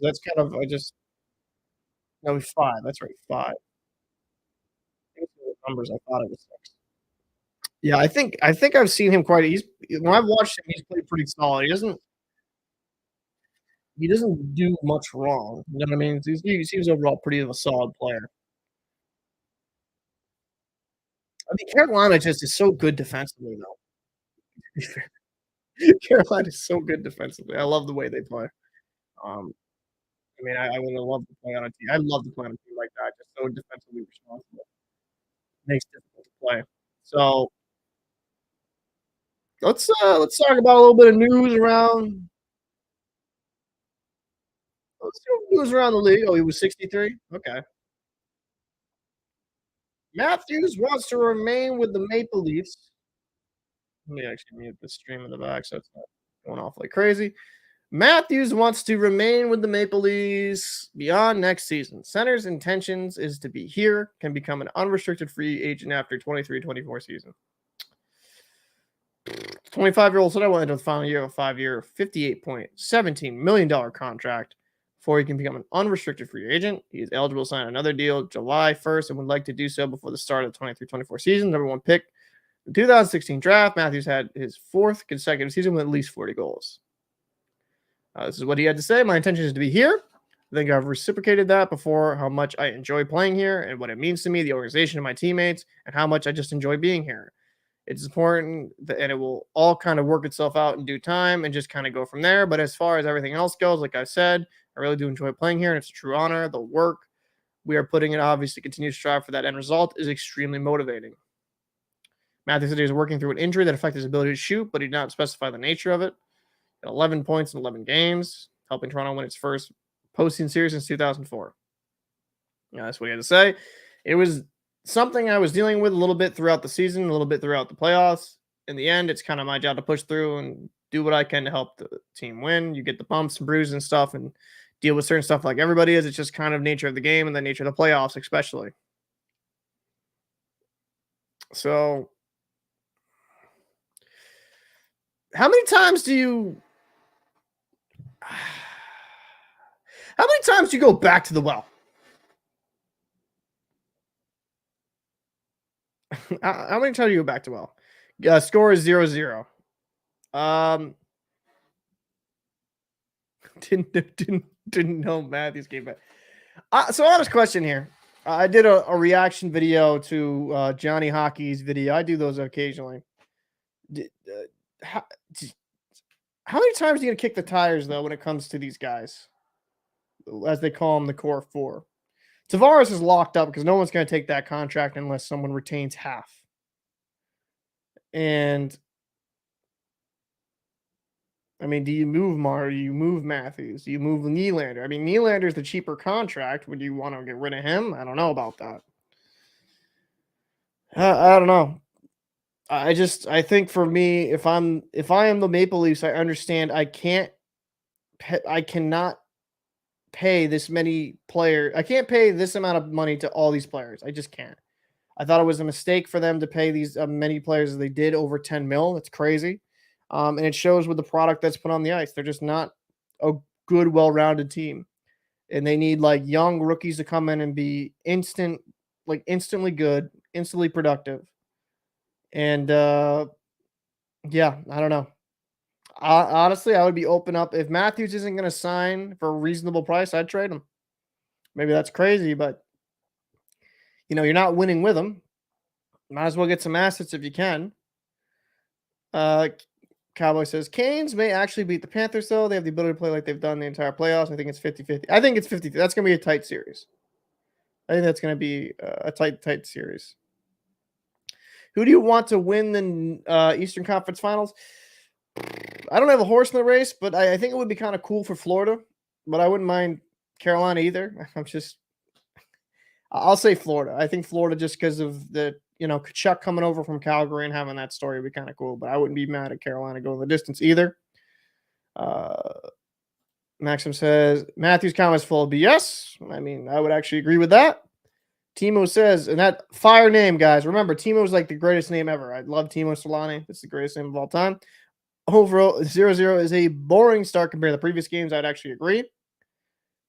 That's kind of no, he's 5. That's right, 5. Numbers. I thought it was 6. Yeah, I think I've seen him quite. When I've watched him, he's played pretty solid. He doesn't do much wrong. You know what I mean? He seems overall pretty of a solid player. I mean, Carolina just is so good defensively, though. Carolina is so good defensively. I love the way they play. Um, I mean, I would love to play on a team. I love to play on a team like that. Just so defensively responsible. Makes it difficult to play. So let's talk about a little bit of news around. Let's see what news around the league. Oh, he was 63. Okay. Matthews wants to remain with the Maple Leafs. Let me actually mute the stream in the back so it's not going off like crazy. Matthews wants to remain with the Maple Leafs beyond next season. Center's intentions is to be here, can become an unrestricted free agent after 23-24 season. 25-year-old said I went into the final year of a 5-year, $58.17 million contract before he can become an unrestricted free agent. He is eligible to sign another deal July 1st and would like to do so before the start of the 23-24 season. Number 1 pick. The 2016 draft, Matthews had his 4th consecutive season with at least 40 goals. This is what he had to say. My intention is to be here. I think I've reciprocated that before, how much I enjoy playing here and what it means to me, the organization and my teammates, and how much I just enjoy being here. It's important and it will all kind of work itself out in due time and just kind of go from there. But as far as everything else goes, like I said, I really do enjoy playing here, and it's a true honor. The work we are putting in, obviously, continue to strive for that end result is extremely motivating. Matthews said he was working through an injury that affected his ability to shoot, but he did not specify the nature of it. 11 points in 11 games, helping Toronto win its first postseason series since 2004. Yeah, that's what he had to say. It was something I was dealing with a little bit throughout the season, a little bit throughout the playoffs. In the end, it's kind of my job to push through and do what I can to help the team win. You get the bumps and bruises and stuff and deal with certain stuff like everybody is. It's just kind of nature of the game and the nature of the playoffs, especially. So, how many times do you go back to the well? How many times do you go back to well? Score is 0-0. Didn't know Matthews came back. So honest question here. I did a reaction video to Johnny Hockey's video. I do those occasionally. How many times do you kick the tires, though, when it comes to these guys? As they call them, the core 4. Tavares is locked up because no one's going to take that contract unless someone retains half. And I mean, do you move Mar? Do you move Matthews? Do you move Nylander? I mean, Nylander's the cheaper contract. Would you want to get rid of him? I don't know about that. I don't know. I think for me, if I am the Maple Leafs, I understand I cannot pay this many players. I can't pay this amount of money to all these players. I just can't. I thought it was a mistake for them to pay these many players as they did, over 10 mil. That's crazy. And it shows with the product that's put on the ice. They're just not a good, well-rounded team. And they need like young rookies to come in and be instantly good, instantly productive. And yeah, I don't know. Honestly, I would be open up if Matthews isn't going to sign for a reasonable price. I'd trade him. Maybe that's crazy, but you're not winning with him. Might as well get some assets if you can. Cowboy says Canes may actually beat the Panthers, though. They have the ability to play like they've done the entire playoffs. I think it's 50-50. I think it's 50. That's going to be a tight series. I think that's going to be a tight series. Who do you want to win the Eastern Conference Finals? I don't have a horse in the race, but I think it would be kind of cool for Florida. But I wouldn't mind Carolina either. I'll say Florida. I think Florida, just because of the Kachuk coming over from Calgary and having that story, would be kind of cool. But I wouldn't be mad at Carolina going the distance either. Maxim says Matthews' comments full of BS. I mean, I would actually agree with that. Timo says, and that fire name, guys. Remember, Timo's like the greatest name ever. I love Timo Solani. It's the greatest name of all time. Overall, 0-0 is a boring start compared to the previous games. I'd actually agree.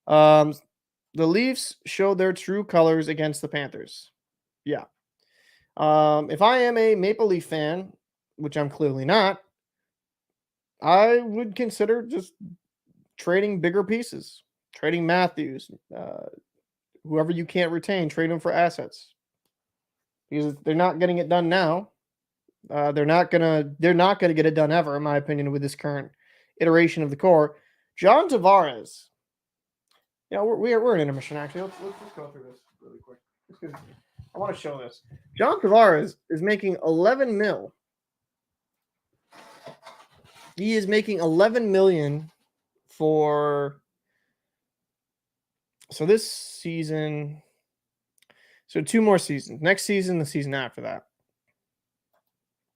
The Leafs showed their true colors against the Panthers. Yeah. If I am a Maple Leaf fan, which I'm clearly not, I would consider just trading bigger pieces, trading Matthews, whoever you can't retain, trade them for assets, because they're not getting it done now. They're not gonna get it done ever, in my opinion, with this current iteration of the core. John Tavares. We're in intermission, actually. Let's go through this really quick. I want to show this. John Tavares is making 11 mil. He is making 11 million for this season. So 2 more seasons. Next season, the season after that.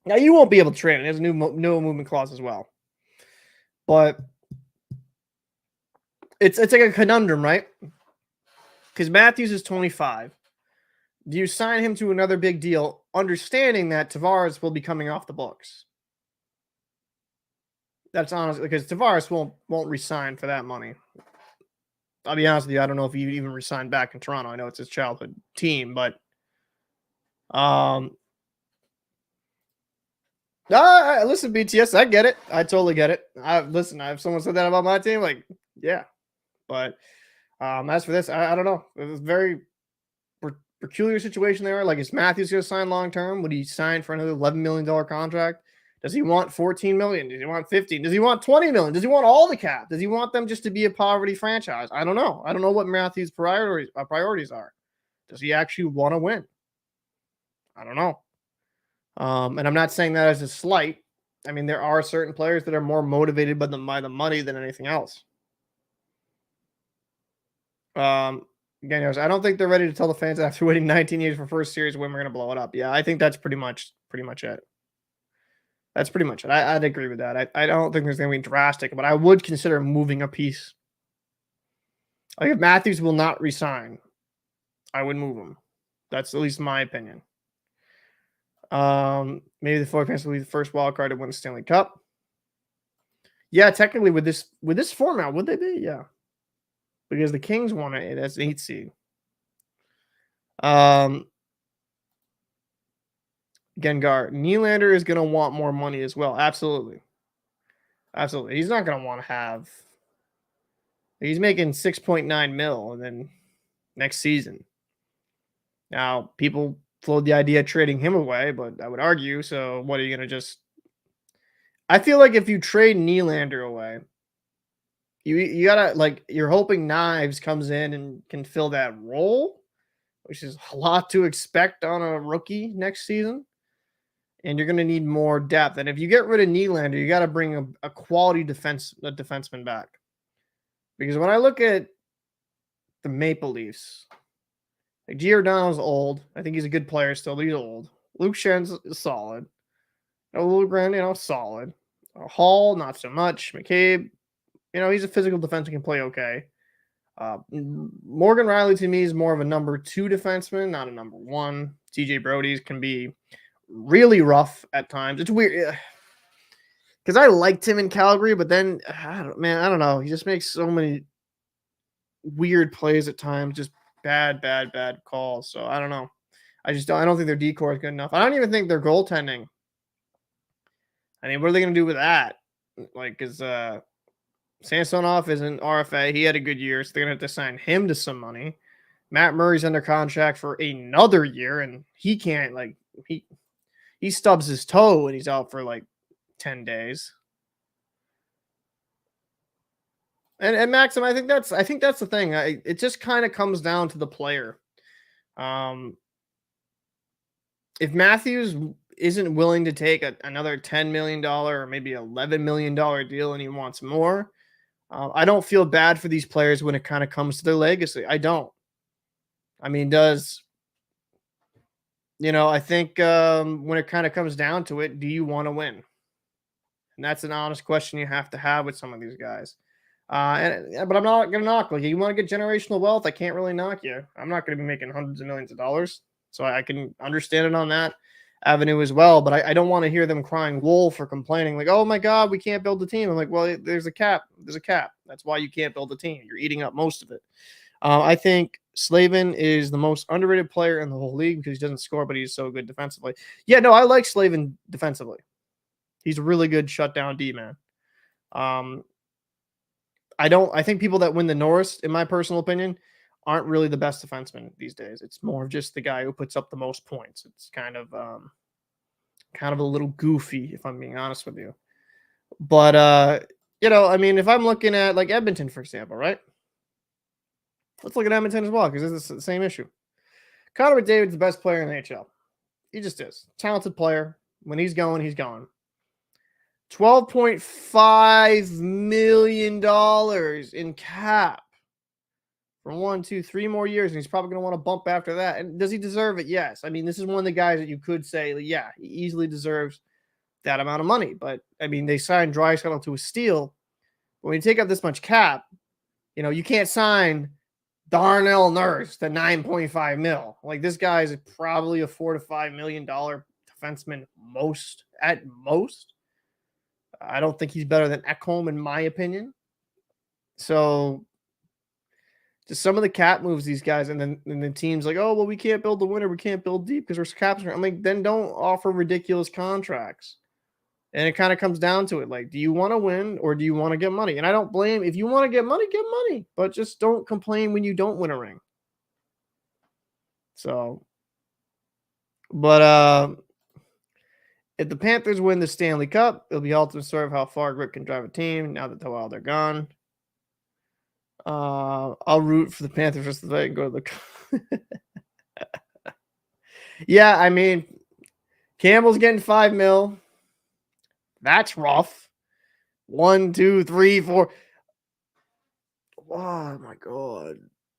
Now you won't be able to trade it. There's a no movement clause as well. But it's like a conundrum, right? Because Matthews is 25. Do you sign him to another big deal, understanding that Tavares will be coming off the books? That's honestly, because Tavares won't resign for that money. I'll be honest with you, I don't know if he even resigned back in Toronto. I know it's his childhood team, but listen, BTS, I get it. I totally get it. If someone said that about my team, like, yeah. But as for this, I don't know. It was a very peculiar situation there. Like, is Matthews going to sign long term? Would he sign for another $11 million contract? Does he want $14 million? Does he want $15? Does he want $20 million? Does he want all the cap? Does he want them just to be a poverty franchise? I don't know. I don't know what Matthews' priorities are. Does he actually want to win? I don't know. And I'm not saying that as a slight. I mean, there are certain players that are more motivated by the money than anything else. Again, I don't think they're ready to tell the fans after waiting 19 years for first series when we're going to blow it up. Yeah, I think that's pretty much it. That's pretty much it. I'd agree with that. I don't think there's going to be drastic, but I would consider moving a piece. Like, if Matthews will not resign, I would move him. That's at least my opinion. Maybe the Forecast will be the first wild card to win the Stanley Cup. Yeah, technically with this format, would they be? Yeah, because the Kings won it as 8th seed. Gengar, Nylander is going to want more money as well. Absolutely. He's not going to want to have. He's making 6.9 mil and then next season. Now, people floated the idea of trading him away, but I would argue, so what are you going to just... I feel like if you trade Nylander away, you got to, like, you're hoping Knives comes in and can fill that role, which is a lot to expect on a rookie next season. and you're going to need more depth. And if you get rid of Nylander, you got to bring a quality defenseman back. Because when I look at the Maple Leafs, like Giordano's old. I think he's a good player still, but he's old. Luke Schen's solid. Liljegren, solid. Hall, not so much. McCabe, he's a physical defenseman, can play okay. Morgan Riley to me is more of a number 2 defenseman, not a number 1. TJ Brody's can be really rough at times. It's weird because I liked him in Calgary, but then I don't know. He just makes so many weird plays at times, just bad calls. So I don't know. I don't think their decor is good enough. I don't even think their goaltending. I mean, what are they going to do with that? Like, because Samsonov is an RFA. He had a good year, so they're going to have to sign him to some money. Matt Murray's under contract for another year, and he can't, he stubs his toe and he's out for 10 days. And Maxim, I think that's the thing. It just kind of comes down to the player. If Matthews isn't willing to take another $10 million or maybe $11 million deal and he wants more, I don't feel bad for these players when it kind of comes to their legacy. I don't. I mean, I think when it kind of comes down to it, do you want to win? And that's an honest question you have to have with some of these guys. But I'm not going to knock. You want to get generational wealth, I can't really knock you. I'm not going to be making hundreds of millions of dollars. So I can understand it on that avenue as well. But I don't want to hear them crying wolf or complaining oh my God, we can't build a team. I'm like, well, there's a cap. There's a cap. That's why you can't build a team. You're eating up most of it. I think Slavin is the most underrated player in the whole league because he doesn't score, but he's so good defensively. Yeah, no, I like Slavin defensively. He's a really good shutdown D man. I think people that win the Norris, in my personal opinion, aren't really the best defensemen these days. It's more of just the guy who puts up the most points. It's kind of a little goofy, if I'm being honest with you. But if I'm looking at Edmonton, for example, right? Let's look at Edmonton as well, because it's the same issue. Connor McDavid's the best player in the NHL. He just is. Talented player. When he's going, he's gone. $12.5 million in cap for 1, 2, 3 more years, and he's probably going to want to bump after that. And does he deserve it? Yes. I mean, this is one of the guys that you could say, yeah, he easily deserves that amount of money. But, I mean, they signed Draisaitl to a steal. But when you take up this much cap, you can't sign Darnell Nurse to $9.5 million. This guy is probably a $4 to $5 million defenseman at most. I don't think he's better than Ekholm, in my opinion. So, just some of the cap moves these guys, and then the team's like, oh, well, we can't build the winner. We can't build deep because we're caps. I'm like, then don't offer ridiculous contracts. And it kind of comes down to it. Do you want to win or do you want to get money? And I don't blame. If you want to get money. But just don't complain when you don't win a ring. So, but if the Panthers win the Stanley Cup, it'll be ultimate story of how far Grit can drive a team now that they're gone. I'll root for the Panthers rest of the night and go to the Yeah, I mean, Campbell's getting $5 million. That's rough. 1, 2, 3, 4. Oh my God.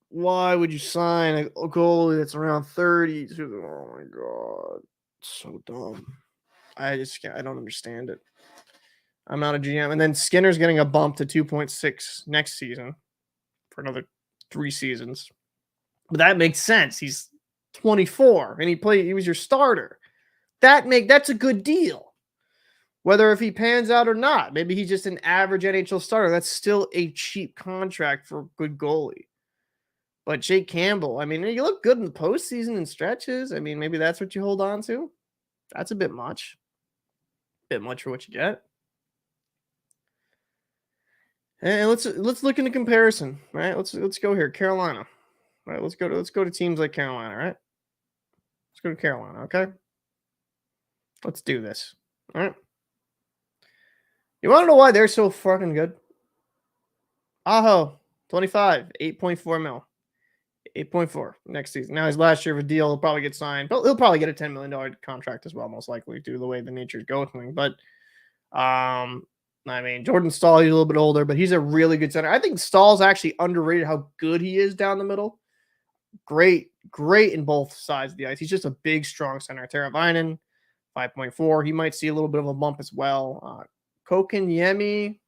Why would you sign a goalie that's around 30? Oh my God. So dumb. I don't understand it. I'm not a GM. And then Skinner's getting a bump to 2.6 next season for another 3 seasons. But that makes sense. He's 24 and he was your starter. That's a good deal. Whether if he pans out or not, maybe he's just an average NHL starter. That's still a cheap contract for a good goalie. But Jake Campbell, I mean, you look good in the postseason and stretches. I mean, maybe that's what you hold on to. That's a bit much. Bit much for what you get. And let's look into comparison, right? Let's go here. Carolina. All right, let's go to teams like Carolina, right? Let's go to Carolina, okay? Let's do this. All right. You want to know why they're so fucking good? Aho, 25, $8.4 million. 8.4 next season. Now his last year of a deal, he'll probably get signed, but he'll probably get a $10 million contract as well, most likely, due to the way the nature is going. But I mean, Jordan Staal, he's a little bit older, but he's a really good center. I think Stahl's actually underrated how good he is down the middle. Great in both sides of the ice. He's just a big, strong center. Teravainen, 5.4. He might see a little bit of a bump as well. Kokeniemi,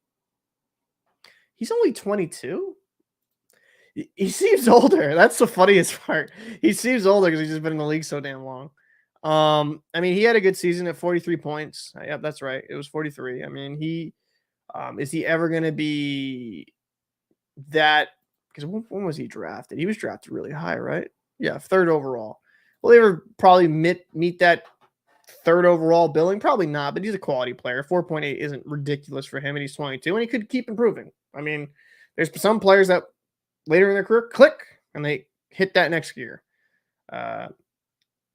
he's only 22. He seems older. That's the funniest part. He seems older because he's just been in the league so damn long. I mean, he had a good season at 43 points. Yep, that's right. It was 43. I mean, is he ever going to be that? Because when was he drafted? He was drafted really high, right? Yeah, 3rd overall. Will he ever probably meet that 3rd overall billing? Probably not, but he's a quality player. 4.8 isn't ridiculous for him, and he's 22, and he could keep improving. I mean, there's some players that later in their career click, and they hit that next year.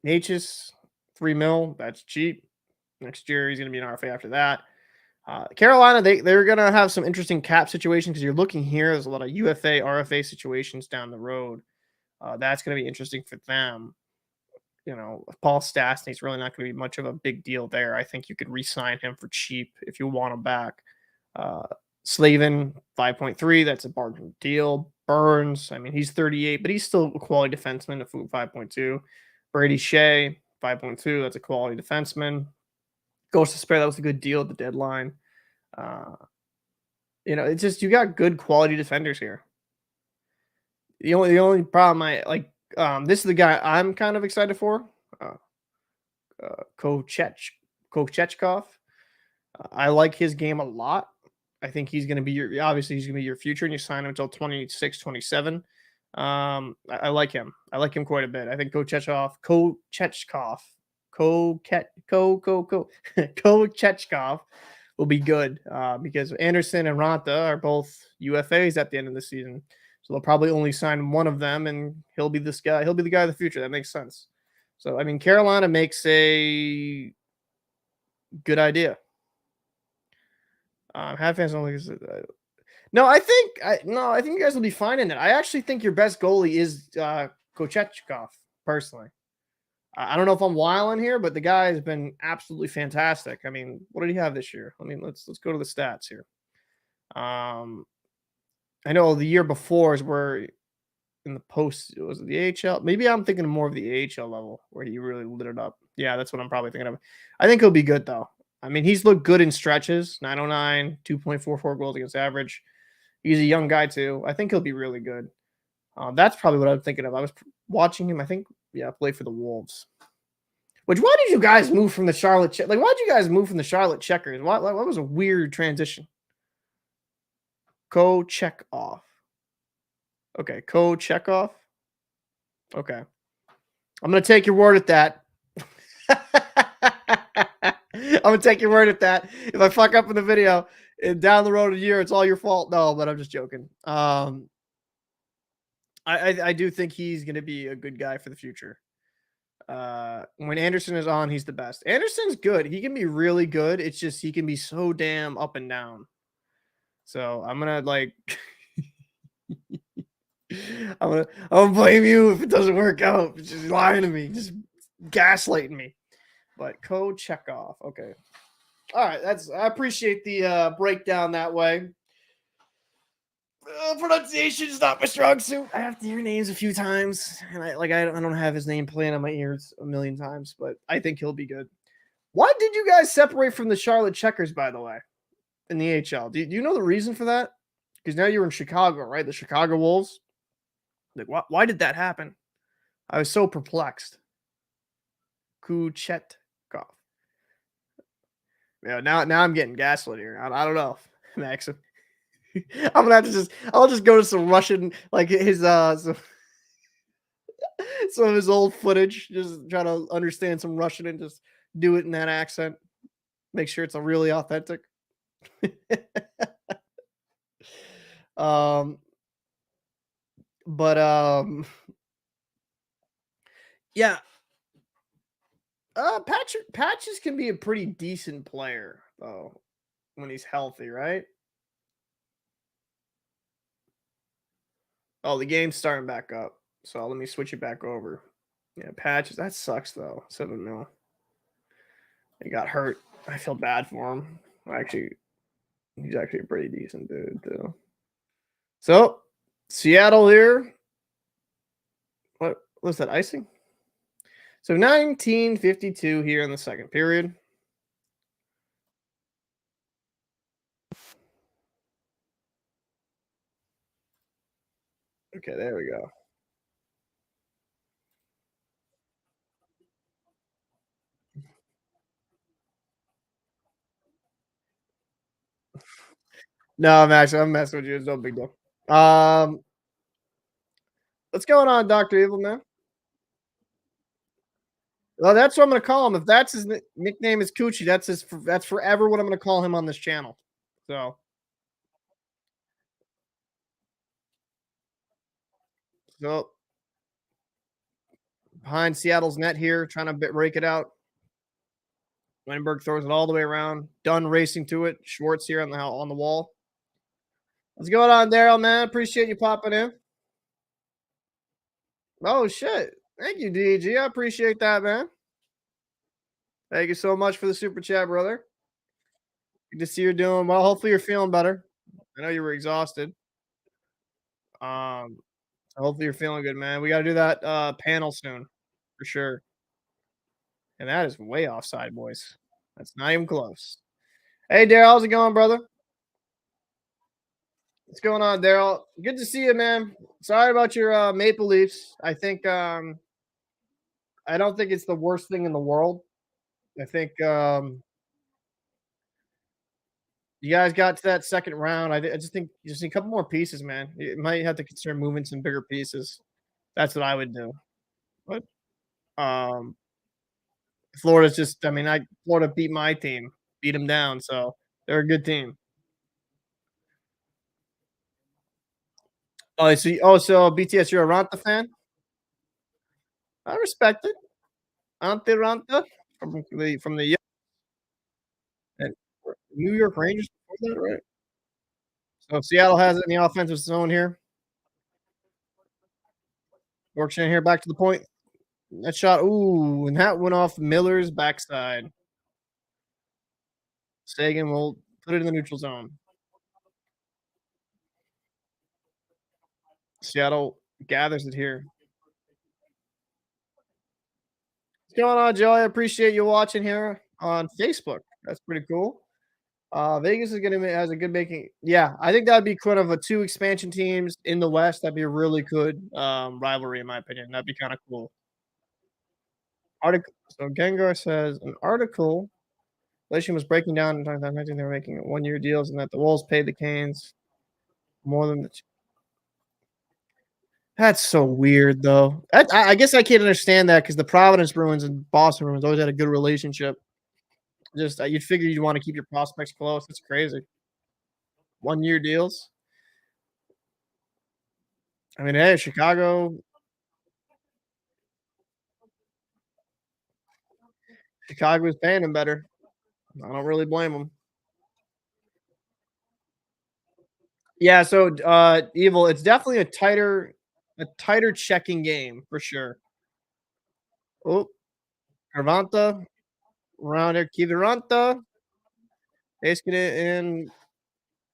Natchez, $3 million. That's cheap. Next year, he's going to be an RFA after that. Carolina, they're going to have some interesting cap situations because you're looking here. There's a lot of UFA, RFA situations down the road. That's going to be interesting for them. You know, Paul Stastny's really not going to be much of a big deal there. I think you could re-sign him for cheap if you want him back. Slavin, 5.3. That's a bargain deal. Burns, I mean, he's 38, but he's still a quality defenseman at 5.2. Brady Shea, 5.2. That's a quality defenseman. Goes to spare. That was a good deal at the deadline. You know, it's just you got good quality defenders here. The only problem this is the guy I'm kind of excited for. Kochechkov. I like his game a lot. I think he's going to be your future, and you sign him until 26, 27. I like him. I like him quite a bit. I think Kochechkov will be good because Anderson and Ranta are both UFAs at the end of the season. So they'll probably only sign one of them, and he'll be this guy. He'll be the guy of the future. That makes sense. So, I mean, Carolina makes a good idea. Have fans don't like No, I think you guys will be fine in it. I actually think your best goalie is Kochechkov, personally. I don't know if I'm wilding here, but the guy has been absolutely fantastic. I mean, what did he have this year? I mean, let's go to the stats here. I know the year before is where in the post, was it the AHL? Maybe I'm thinking more of the AHL level where he really lit it up. Yeah, that's what I'm probably thinking of. I think he'll be good, though. I mean, he's looked good in stretches. 909, 2.44 goals against average. He's a young guy, too. I think he'll be really good. That's probably what I'm thinking of. I was watching him, I think, play for the Wolves. Why did you guys move from the Charlotte? Why did you guys move from the Charlotte Checkers? What was a weird transition? Kochekov. Okay, Kochekov. Okay. I'm going to take your word at that. I'm going to take your word at that. If I fuck up in the video and down the road a year, it's all your fault. No, but I'm just joking. I do think he's going to be a good guy for the future. When Anderson is on, he's the best. Anderson's good. He can be really good. It's just he can be so damn up and down. So I'm gonna I'm gonna blame you if it doesn't work out. It's just lying to me, just gaslighting me. But Kochekov, okay. All right, I appreciate the breakdown that way. Pronunciation is not my strong suit. I have to hear names a few times, and I don't have his name playing on my ears a million times, but I think he'll be good. Why did you guys separate from the Charlotte Checkers, by the way, in the AHL? Do you know the reason for that? Because now you're in Chicago, right? The Chicago Wolves. Why did that happen? I was so perplexed. Kochetkov. Yeah, now I'm getting gaslit here. I don't know, Max. I'm gonna have to I'll just go to some Russian, like his some of his old footage, just try to understand some Russian and just do it in that accent. Make sure it's a really authentic. Yeah. Patches can be a pretty decent player though when he's healthy, right? Oh, the game's starting back up. So let me switch it back over. Yeah, Patches. That sucks though. 7-0. He got hurt. I feel bad for him. Actually, he's actually a pretty decent dude too. So Seattle here. What was that icing? So 1952 here in the second period. Okay, there we go. No, I'm messing with you. It's no big deal. What's going on, Doctor Evil Man? Well, that's what I'm gonna call him. If that's his nickname is Coochie, that's forever what I'm gonna call him on this channel. So behind Seattle's net here, trying to break it out. Weinberg throws it all the way around. Dunn racing to it. Schwartz here on the wall. What's going on, Daryl? Man, appreciate you popping in. Oh shit! Thank you, DG. I appreciate that, man. Thank you so much for the super chat, brother. Good to see you're doing well. Hopefully, you're feeling better. I know you were exhausted. Um, hopefully, you're feeling good, man. We got to do that panel soon for sure. And that is way offside, boys. That's not even close. Hey, Daryl, how's it going, brother? What's going on, Daryl? Good to see you, man. Sorry about your Maple Leafs. I don't think it's the worst thing in the world. I think you guys got to that second round. I just think you just need a couple more pieces, man. You might have to consider moving some bigger pieces. That's what I would do. But um, Florida's just, I mean, Florida beat my team, beat them down, so they're a good team. So BTS, you're a Ranta fan? I respect it. Ante Ranta from the and New York Rangers before that, right? So Seattle has it in the offensive zone here. Bjorkstrand here back to the point. That shot, ooh, and that went off Miller's backside. Seguin will put it in the neutral zone. Seattle gathers it here. What's going on, Joe? I appreciate you watching here on Facebook. That's pretty cool. Vegas is gonna has a good making. Yeah, I think that'd be kind of a two expansion teams in the West. That'd be a really good rivalry, in my opinion. That'd be kind of cool. Article. So Gengar says an article. Relation was breaking down and talking about they were making 1-year deals and that the Wolves paid the Canes more than the. That's so weird, though. I guess I can't understand that because the Providence Bruins and Boston Bruins always had a good relationship. Just you'd figure you'd want to keep your prospects close. It's crazy. 1-year deals. I mean, hey, Chicago is paying him better. I don't really blame them. Yeah, so Evil, it's definitely a tighter checking game for sure. Oh, Carvanta around there, Kiviranta. Pasting it in,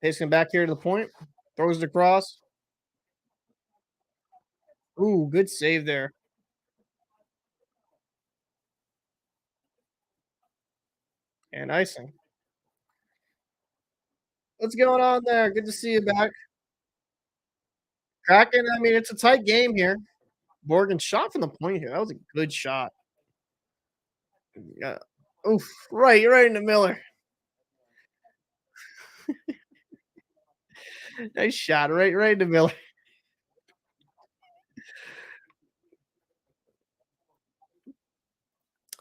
pasting it back here to the point. Throws it across. Ooh, good save there. And icing. What's going on there? Good to see you back. Kraken, I mean, it's a tight game here. Morgan shot from the point here. That was a good shot. Yeah. Oof, right into Miller. Nice shot, right into Miller.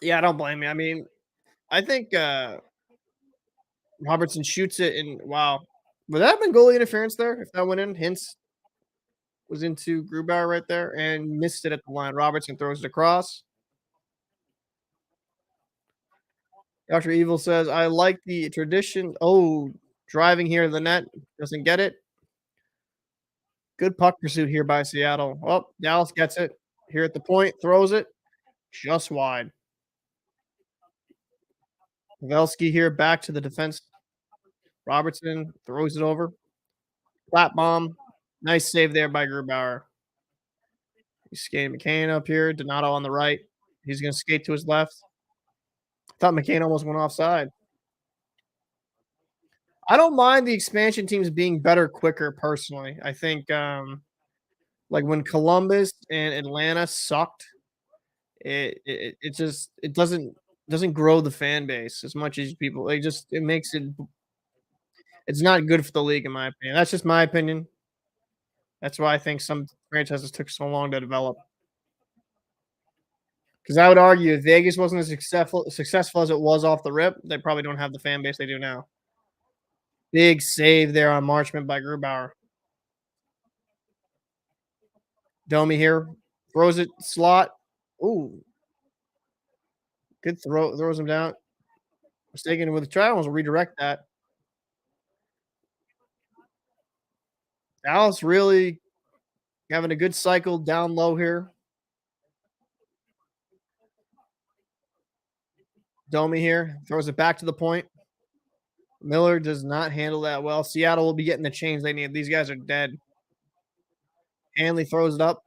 Yeah, I don't blame you. I mean, I think Robertson shoots it and wow. Would that have been goalie interference there if that went in? Hintz was into Grubauer right there and missed it at the line. Robertson throws it across. Dr. Evil says, I like the tradition. Oh, driving here in the net. Doesn't get it. Good puck pursuit here by Seattle. Oh, Dallas gets it here at the point, throws it just wide. Pavelski here back to the defense. Robertson throws it over. Flat bomb. Nice save there by Grubauer. He's skating McCann up here. Donato on the right. He's going to skate to his left. Thought McCann almost went offside. I don't mind the expansion teams being better quicker personally. I think like when Columbus and Atlanta sucked, it just it doesn't grow the fan base as much as people. It makes it it's not good for the league in my opinion. That's just my opinion. That's why I think some franchises took so long to develop. Because I would argue if Vegas wasn't as successful as it was off the rip, they probably don't have the fan base they do now. Big save there on Marchment by Grubauer. Domi here throws it slot. Ooh, good throw. Throws him down. Mistaken with the travels. Will redirect that. Dallas really having a good cycle down low here. Domi here throws it back to the point. Miller does not handle that well. Seattle will be getting the change they need. These guys are dead. Hanley throws it up.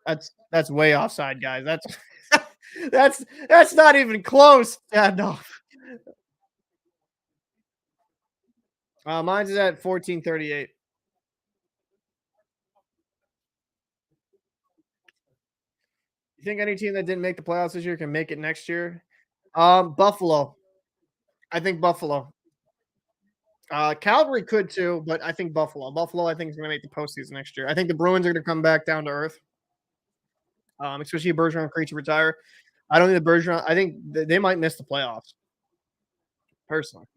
That's way offside, guys. That's that's not even close. Yeah, no. Mine's is at 14:38. You think any team that didn't make the playoffs this year can make it next year? Buffalo. I think Buffalo. Calgary could too, but I think Buffalo. Buffalo, I think, is going to make the postseason next year. I think the Bruins are going to come back down to earth. Especially if Bergeron and Krejci retire. I don't think the Bergeron. I think they might miss the playoffs. Personally,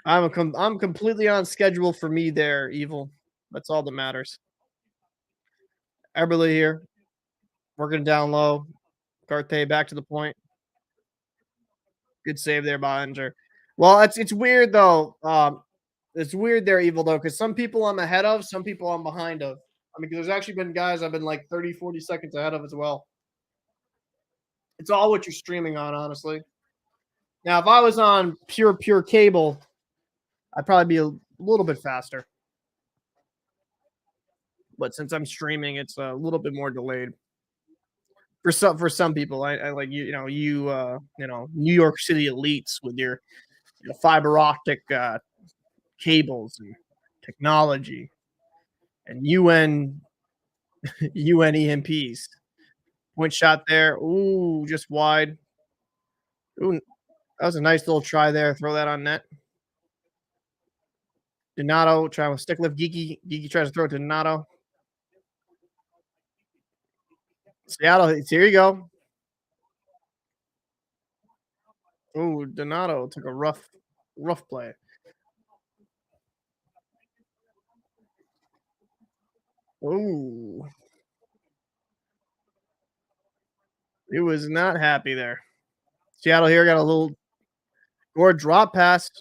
I'm completely on schedule for me there. Evil. That's all that matters. Eberle here, working down low. Carthay back to the point. Good save there by Oettinger. Well, it's weird though. It's weird there, Evil, though, because some people I'm ahead of, some people I'm behind of. I mean, 'cause there's actually been guys I've been like 30, 40 seconds ahead of as well. It's all what you're streaming on, honestly. Now, if I was on pure cable, I'd probably be a little bit faster. But since I'm streaming, it's a little bit more delayed. For some people, I like New York City elites with your fiber optic cables and technology and UN EMPs. Point shot there. Ooh, just wide. Ooh, that was a nice little try there. Throw that on net. Donato trying with stick lift. Geeky. Geeky tries to throw it to Donato. Seattle, here you go. Ooh, Donato took a rough play. Ooh, he was not happy there. Seattle here got a little or drop pass.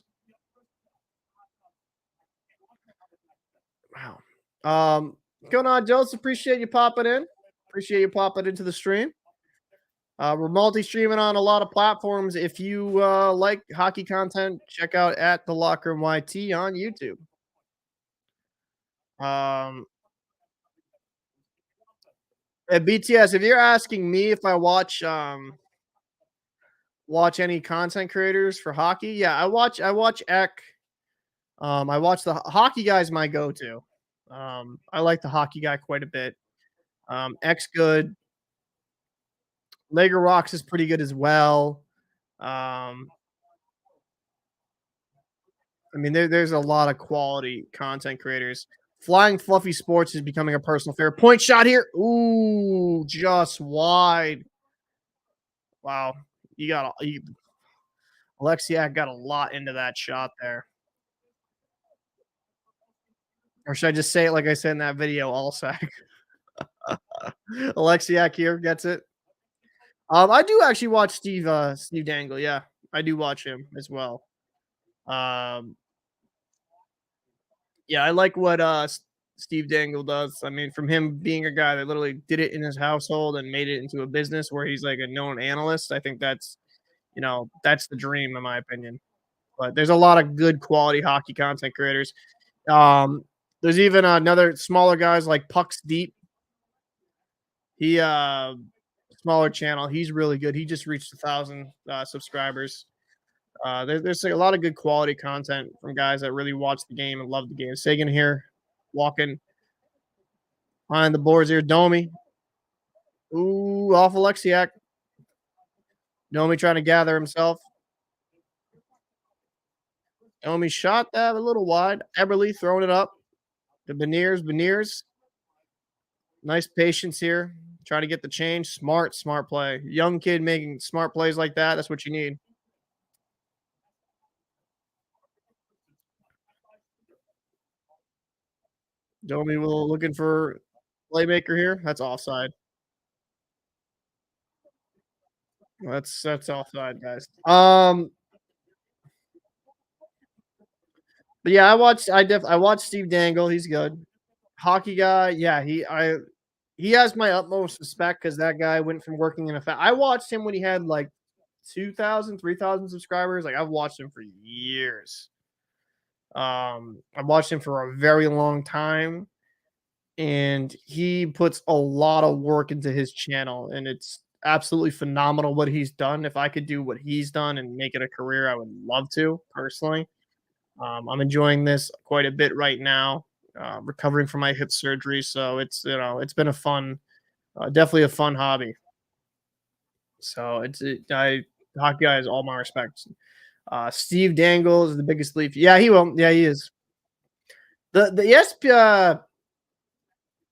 Wow. Going on, Joseph. Appreciate you popping in. Appreciate you popping into the stream. We're multi-streaming on a lot of platforms. If you like hockey content, check out at TheLockerRoomYT on YouTube. At BTS, if you're asking me if I watch any content creators for hockey, yeah, I watch Eck. I watch the hockey guy's my go-to. I like the hockey guy quite a bit. Eck's good. Lager Rocks is pretty good as well. I mean, there's a lot of quality content creators. Flying Fluffy Sports is becoming a personal favorite. Point shot here. Ooh, just wide. Wow. Oleksiak got a lot into that shot there. Or should I just say it like I said in that video, all sack? Oleksiak here gets it. I do actually watch Steve Dangle. Yeah, I do watch him as well. Um, yeah, I like what Steve Dangle does. I mean, from him being a guy that literally did it in his household and made it into a business where he's like a known analyst, I think that's the dream in my opinion. But there's a lot of good quality hockey content creators. Um, there's even another smaller guys like Pucks Deep. He smaller channel. He's really good. He just reached 1,000 subscribers. There's a lot of good quality content from guys that really watch the game and love the game. Sagan here, walking behind the boards here. Domi, ooh, off Oleksiak. Domi trying to gather himself. Domi shot that a little wide. Eberle throwing it up. The Beniers. Nice patience here. Try to get the change. Smart play. Young kid making smart plays like that. That's what you need. Domi will looking for playmaker here. That's offside. That's offside, guys. But yeah, I watched Steve Dangle. He's good. Hockey guy. Yeah, he has my utmost respect because that guy went from working in a I watched him when he had like 2,000, 3,000 subscribers. Like I've watched him for years. I've watched him for a very long time, and he puts a lot of work into his channel, and it's absolutely phenomenal what he's done. If I could do what he's done and make it a career, I would love to personally. I'm enjoying this quite a bit right now, recovering from my hip surgery. So it's been a fun, definitely a fun hobby. So hockey guy is all my respects. Steve Dangle is the biggest leaf. Yeah, he will. Yeah, he is. The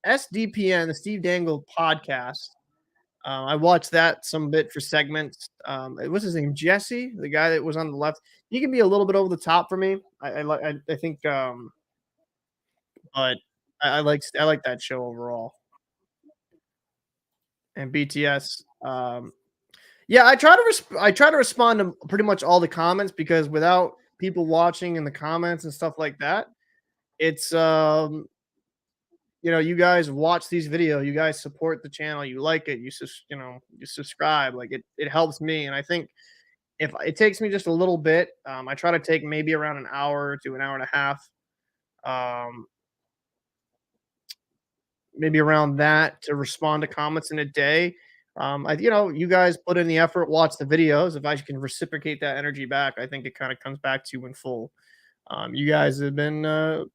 SDPN, the Steve Dangle podcast. I watched that some bit for segments. What's his name? Jesse, the guy that was on the left. He can be a little bit over the top for me. I think, but I like that show overall. And BTS. Yeah, I try to respond to pretty much all the comments because without people watching in the comments and stuff like that, it's you guys watch these videos, you guys support the channel, you like it, you subscribe, like it helps me. And I think if it takes me just a little bit, I try to take maybe around an hour to an hour and a half, um, maybe around that to respond to comments in a day. You guys put in the effort, watch the videos. If I can reciprocate that energy back, I think it kind of comes back to you in full. You guys have been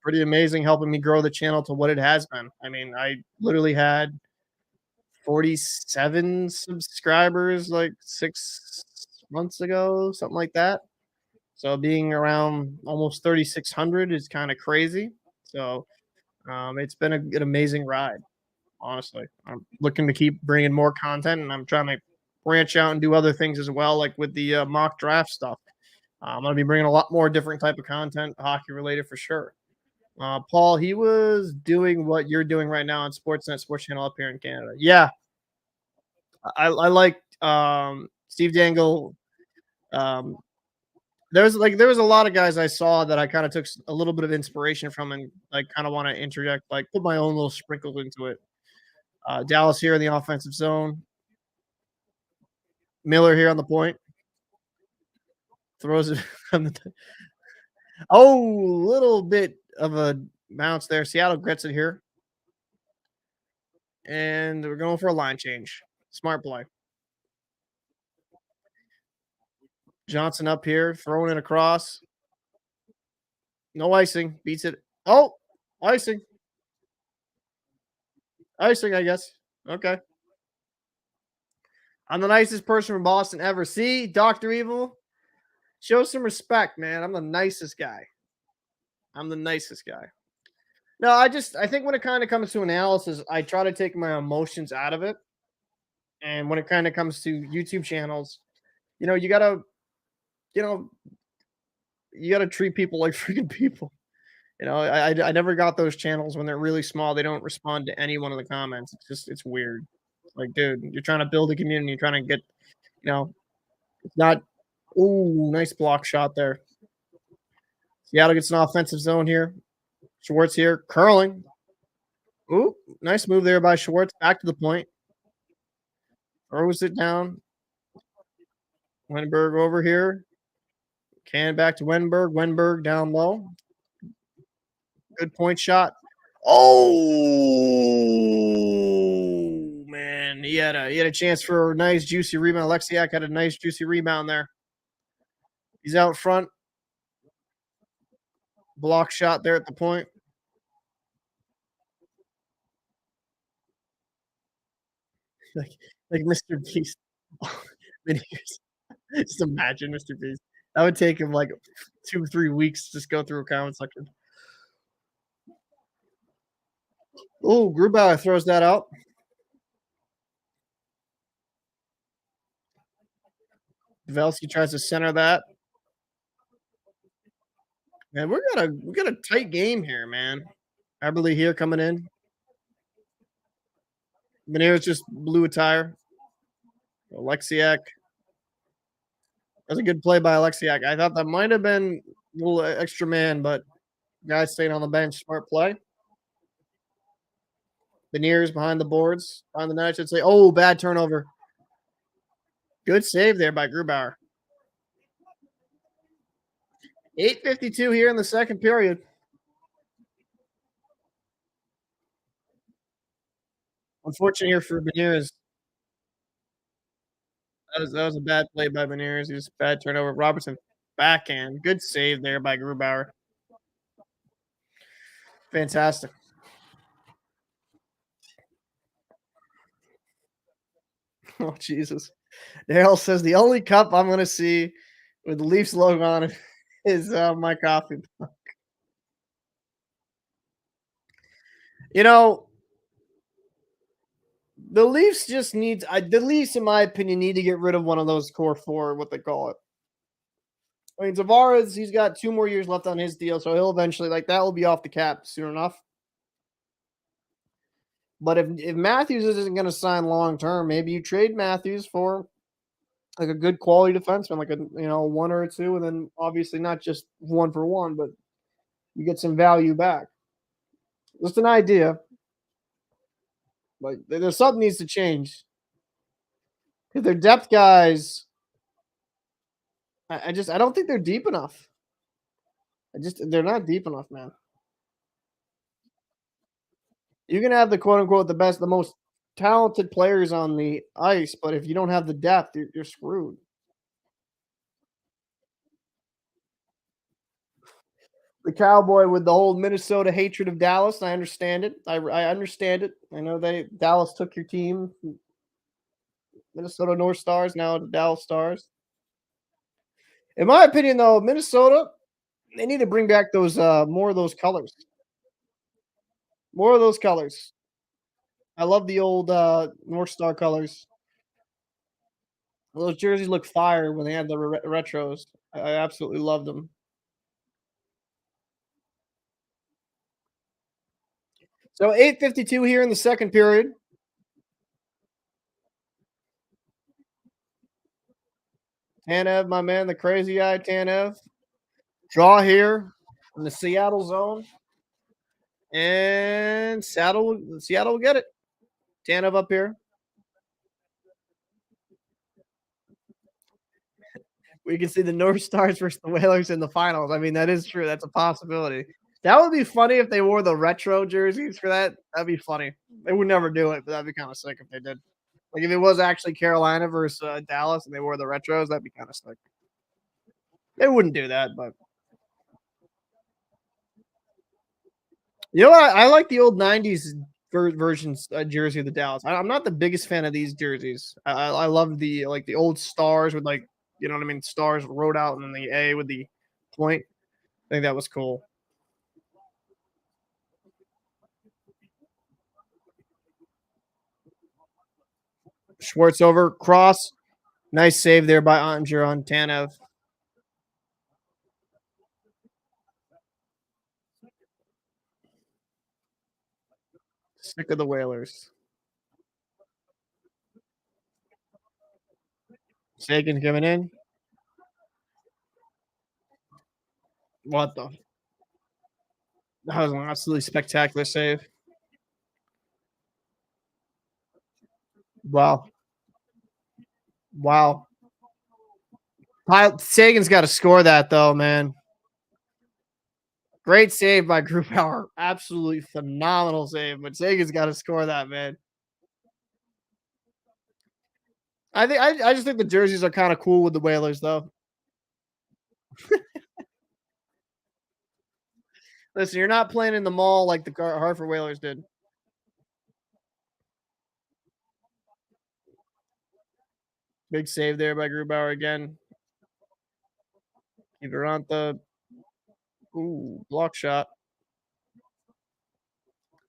pretty amazing helping me grow the channel to what it has been. I mean, I literally had 47 subscribers like 6 months ago, something like that. So being around almost 3,600 is kind of crazy. So it's been an amazing ride, honestly. I'm looking to keep bringing more content, and I'm trying to branch out and do other things as well, like with the mock draft stuff. I'm gonna be bringing a lot more different type of content, hockey related for sure. Paul, he was doing what you're doing right now on Sportsnet Sports Channel up here in Canada. Yeah, I like Steve Dangle. Um, there was a lot of guys I saw that I kind of took a little bit of inspiration from, and like kind of want to interject, like put my own little sprinkles into it. Dallas here in the offensive zone. Miller here on the point. Throws it from the little bit of a bounce there. Seattle gets it here. And we're going for a line change. Smart play. Johnson up here, throwing it across. No icing. Beats it. Oh, icing. Icing, I guess. Okay. I'm the nicest person from Boston ever. See, Dr. Evil, show some respect, man. I'm the nicest guy. I'm the nicest guy. No, I think when it kind of comes to analysis, I try to take my emotions out of it. And when it kind of comes to YouTube channels, you know, you gotta, you know, you gotta treat people like freaking people. I never got those channels when they're really small. They don't respond to any one of the comments. It's weird. Like, dude, you're trying to build a community. You're trying to get, you know, it's not. Ooh, nice block shot there. Seattle gets an offensive zone here. Schwartz here, curling. Ooh, nice move there by Schwartz. Back to the point. Throws it down. Wenberg over here. Can back to Wenberg. Wenberg down low. Good point shot. Oh man, he had a chance for a nice juicy rebound. Oleksiak had a nice juicy rebound there. He's out front. Block shot there at the point. Like like Mr. Beast. Beniers. Just imagine Mr. Beast. That would take him like 2 or 3 weeks to just go through a comment section. Oh, Grubauer throws that out. Pavelski tries to center that. Man, we got a tight game here, man. Eberle here coming in. Beniers just blew a tire. Oleksiak. That's a good play by Oleksiak. I thought that might have been a little extra man, but guy staying on the bench. Smart play. Beniers behind the boards. On the net, I should say. Oh, bad turnover. Good save there by Grubauer. 8:52 here in the second period. Unfortunate here for Beniers. That was a bad play by Beniers. It was a bad turnover. Robertson backhand. Good save there by Grubauer. Fantastic. Oh Jesus. Daryl says the only cup I'm gonna see with the Leafs logo on it is my coffee. You know, the Leafs just need the Leafs, in my opinion, need to get rid of one of those core four, what they call it. I mean, Tavares, he's got 2 more years left on his deal, so he'll eventually like that will be off the cap soon enough. But if Matthews isn't going to sign long term, maybe you trade Matthews for like a good quality defenseman, like a one or a two, and then obviously not just one for one, but you get some value back. Just an idea. Like there's something needs to change. If they're depth guys, I don't think they're deep enough. They're not deep enough, man. You can have the quote unquote the best, the most talented players on the ice, but if you don't have the depth, you're screwed. The cowboy with the whole Minnesota hatred of Dallas. I understand it. I understand it. I know Dallas took your team, Minnesota North Stars, now the Dallas Stars. In my opinion, though, Minnesota they need to bring back those more of those colors. More of those colors. I love the old North Star colors. Those jerseys look fire when they had the retros. I absolutely loved them. So 8:52 here in the second period. Tanev, my man, the crazy eye Tanev. Draw here in the Seattle zone. And Seattle will get it. Tanev up here. We can see the North Stars versus the Whalers in the finals. I mean, that is true. That's a possibility. That would be funny if they wore the retro jerseys for that. That'd be funny. They would never do it, but that'd be kind of sick if they did. Like if it was actually Carolina versus Dallas and they wore the retros, that'd be kind of sick. They wouldn't do that, but you know what? I like the old '90s versions jersey of the Dallas. I'm not the biggest fan of these jerseys. I love the old stars with you know what I mean, stars wrote out and then the A with the point. I think that was cool. Schwartz over cross. Nice save there by Oettinger on Tanev. Sick of the Whalers. Seguin coming in. What the? That was an absolutely spectacular save. Wow. Wow. Sagan's got to score that, though, man. Great save by Grubauer. Absolutely phenomenal save, but Sagan's got to score that, man. I just think the jerseys are kind of cool with the Whalers, though. Listen, you're not playing in the mall like the Hartford Whalers did. Big save there by Grubauer again. Ivaranta. Ooh, block shot.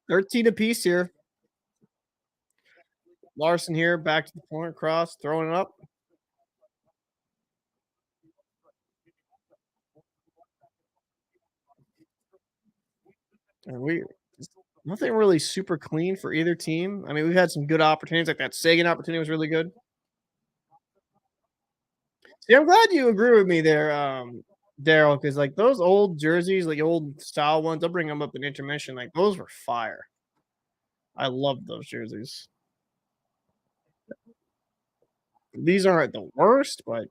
13 apiece here. Larson here, back to the point, cross, throwing it up. And nothing really super clean for either team. I mean, we've had some good opportunities, like that Seguin opportunity was really good. See, I'm glad you agree with me there, Daryl, because like those old jerseys, like old style ones, I'll bring them up in intermission. Like those were fire. I loved those jerseys. These aren't the worst, but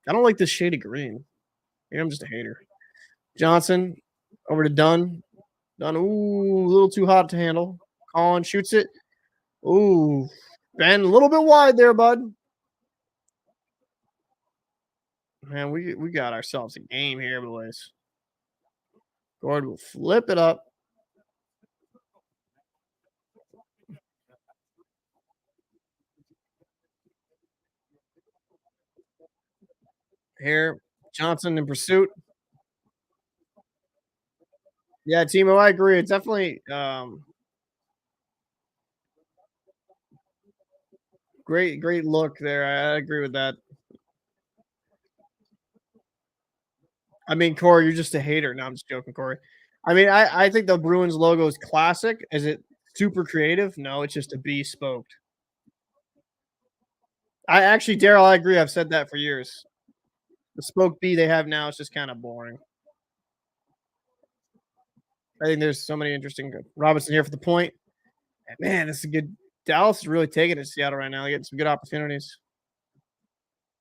I don't like this shade of green. Maybe I'm just a hater. Johnson over to Dunn. Dunn, ooh, a little too hot to handle. Colin shoots it. Ooh, Ben, a little bit wide there, bud. Man, we got ourselves a game here, boys. Gord will flip it up. Here, Johnson in pursuit. Yeah, Timo, I agree. It's definitely great look there. I agree with that. I mean, Corey, you're just a hater. No, I'm just joking, Corey. I mean, I think the Bruins logo is classic. Is it super creative? No, it's just a bespoke. I actually, Daryl, I agree. I've said that for years. The spoke B they have now is just kind of boring. I think there's so many interesting. Robertson here for the point. And man, this is good. Dallas is really taking it to Seattle right now. They're getting some good opportunities.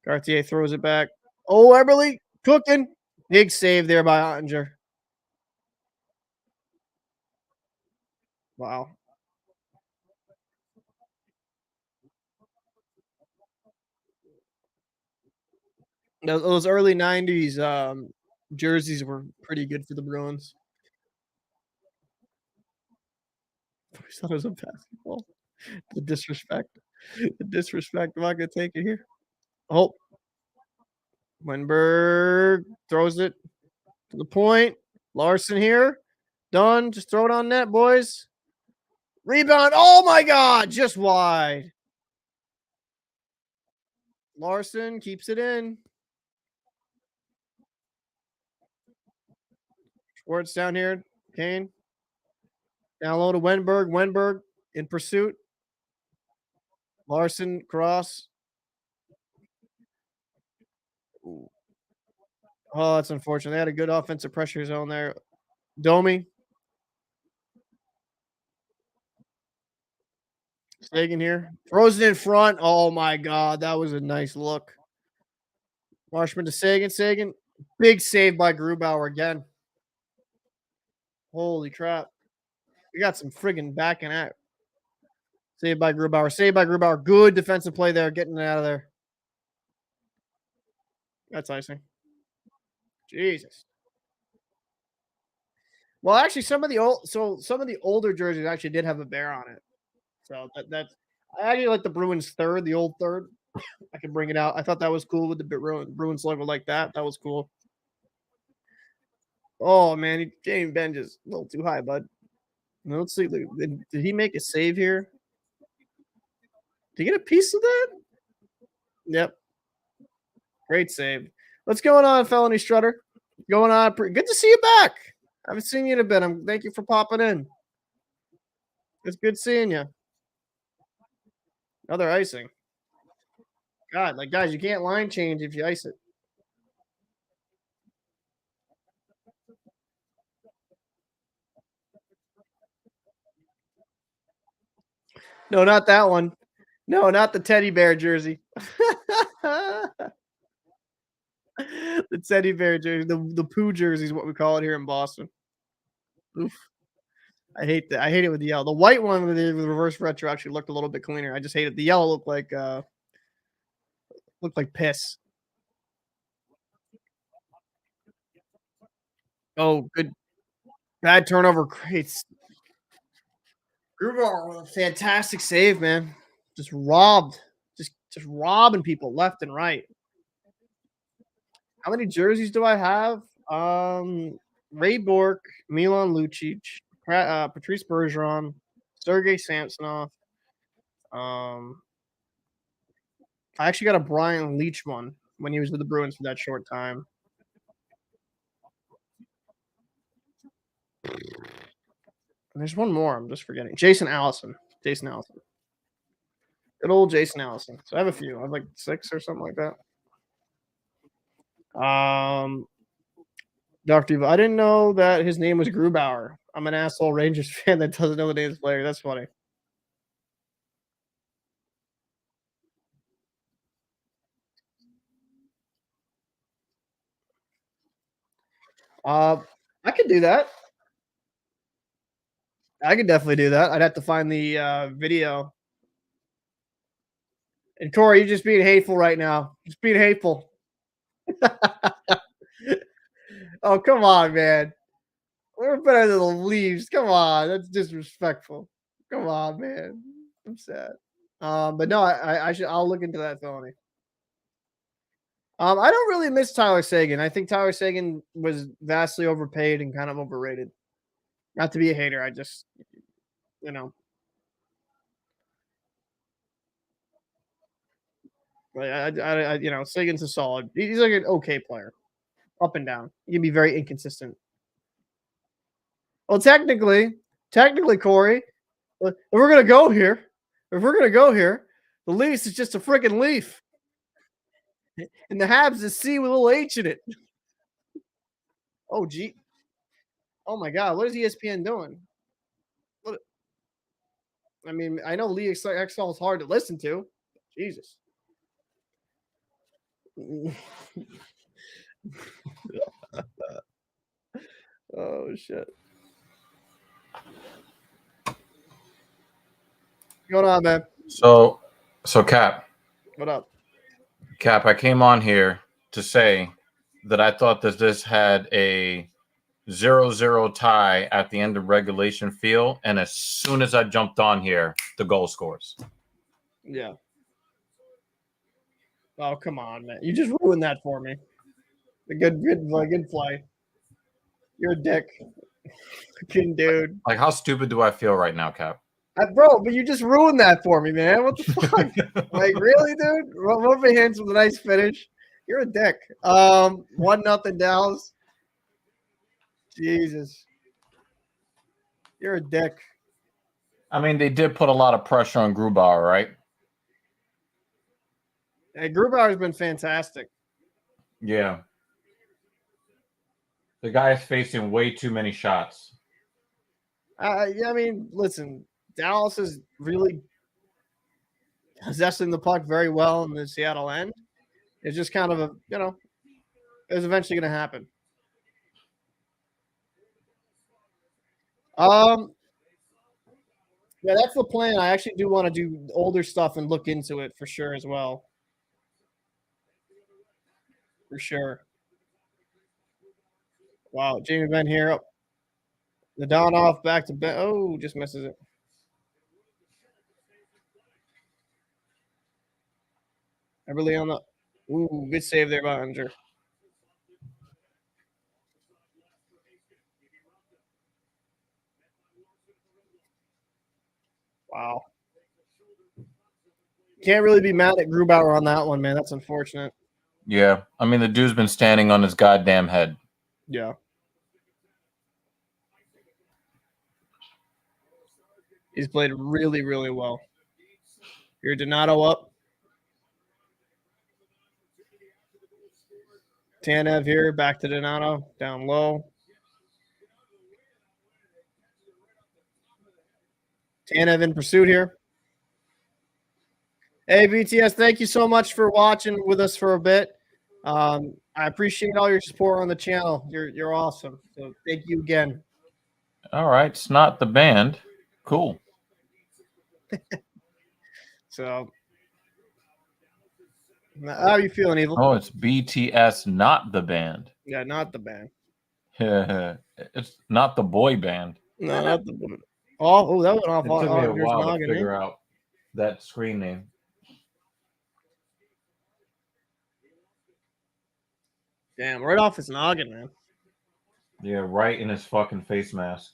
Cartier throws it back. Oh, eberle cooking. Big save there by Oettinger. Wow. Those early 90s jerseys were pretty good for the Bruins. I thought it was a basketball. The disrespect. The disrespect. I'm not going to take it here. Oh. Wenberg throws it to the point. Larson here. Done. Just throw it on net, boys. Rebound. Oh, my God. Just wide. Larson keeps it in. Schwartz down here. Kane. Down low to Wenberg. Wenberg in pursuit. Larson cross. Ooh. Oh, that's unfortunate. They had a good offensive pressure zone there. Domi. Sagan here. Throws it in front. Oh, my God. That was a nice look. Marshman to Sagan. Sagan. Big save by Grubauer again. Holy crap. We got some friggin' backing out. Saved by Grubauer. Saved by Grubauer. Good defensive play there. Getting it out of there. That's icing. Jesus. Well, actually, some of the older jerseys actually did have a bear on it. So that's I actually like the Bruins third, the old third. I can bring it out. I thought that was cool with the Bruins logo like that. That was cool. Oh man, James Ben just a little too high, bud. Let's see. Did he make a save here? Did he get a piece of that? Yep. Great save. What's going on, Felony Strutter? Going on? Good to see you back. I haven't seen you in a bit. Thank you for popping in. It's good seeing you. Another icing. God, like guys, you can't line change if you ice it. No, not that one. No, not the teddy bear jersey. The teddy bear jersey, the poo jersey is what we call it here in Boston. Oof. I hate that. I hate it with the yellow. The white one with the reverse retro actually looked a little bit cleaner. I just hate it. The yellow looked like piss. Oh, good. Bad turnover creates. Grubauer with a fantastic save, man. Just robbed. Just robbing people left and right. How many jerseys do I have? Ray Bork, Milan Lucic, Patrice Bergeron, Sergei Samsonov. I actually got a Brian Leach one when he was with the Bruins for that short time. And there's one more I'm just forgetting. Jason Allison. Jason Allison. Good old Jason Allison. So I have a few. I have like 6 or something like that. Dr. Evil. I didn't know that his name was Grubauer. I'm an asshole Rangers fan that doesn't know the name of the player. That's funny. I could do that. I could definitely do that. I'd have to find the video. And Corey, you're just being hateful right now. Just being hateful. Oh, come on, man. We're better than the Leafs. Come on. That's disrespectful. Come on, man. I'm sad. But no, I'll look into that felony. I don't really miss Tyler Seguin. I think Tyler Seguin was vastly overpaid and kind of overrated. Not to be a hater, I just, you know, Seguin's a solid. He's like an okay player, up and down. He can be very inconsistent. Well, technically, Corey, if we're gonna go here, the Leafs is just a freaking leaf, and the Habs is C with a little H in it. Oh, gee. Oh my God, what is ESPN doing? What? I mean, I know Lee XL is hard to listen to. Jesus. Oh shit. What's going on, man? So Cap. What up? Cap, I came on here to say that I thought that this had a 0-0 tie at the end of regulation feel, and as soon as I jumped on here, the goal scores. Yeah. Oh, come on, man. You just ruined that for me. The good play. You're a dick. Fucking dude. Like, how stupid do I feel right now, Cap? Bro, but you just ruined that for me, man. What the fuck? Like, really, dude? Roope Hintz with a nice finish. You're a dick. 1-0 Dallas. Jesus. You're a dick. I mean, they did put a lot of pressure on Grubauer, right? Hey, Grubauer's been fantastic. Yeah. The guy is facing way too many shots. Yeah, I mean, listen, Dallas is really possessing the puck very well in the Seattle end. It's just kind of a, it's eventually going to happen. Yeah, that's the plan. I actually do want to do older stuff and look into it for sure as well. For sure. Wow, Jamie Benn here. Oh, the down off back to Ben. Oh, just misses it. Eberle on the. Ooh, good save there by Oettinger. Wow. Can't really be mad at Grubauer on that one, man. That's unfortunate. Yeah. I mean, the dude's been standing on his goddamn head. Yeah. He's played really, really well. Here, Donato up. Tanev here, back to Donato, down low. Tanev in pursuit here. Hey, BTS, thank you so much for watching with us for a bit. I appreciate all your support on the channel. You're awesome. So thank you again. All right, it's not the band. Cool. So, how are you feeling, Evil? Oh, it's BTS, not the band. Yeah, not the band. It's not the boy band. No, not the band. Oh, that went off. It took me a while to figure out that screen name. Damn, right off his noggin, man. Yeah, right in his fucking face mask.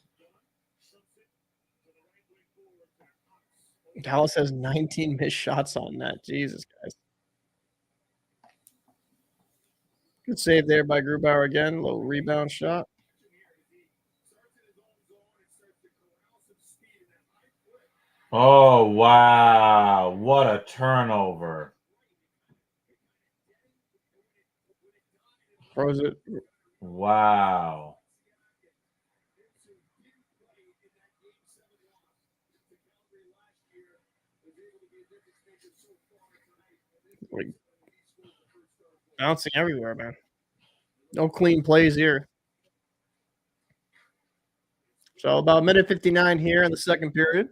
Dallas has 19 missed shots on net. Jesus, guys. Good save there by Grubauer again. Little rebound shot. Oh, wow. What a turnover. Throws it. Wow. Like, bouncing everywhere, man. No clean plays here. So about minute 59 here in the second period.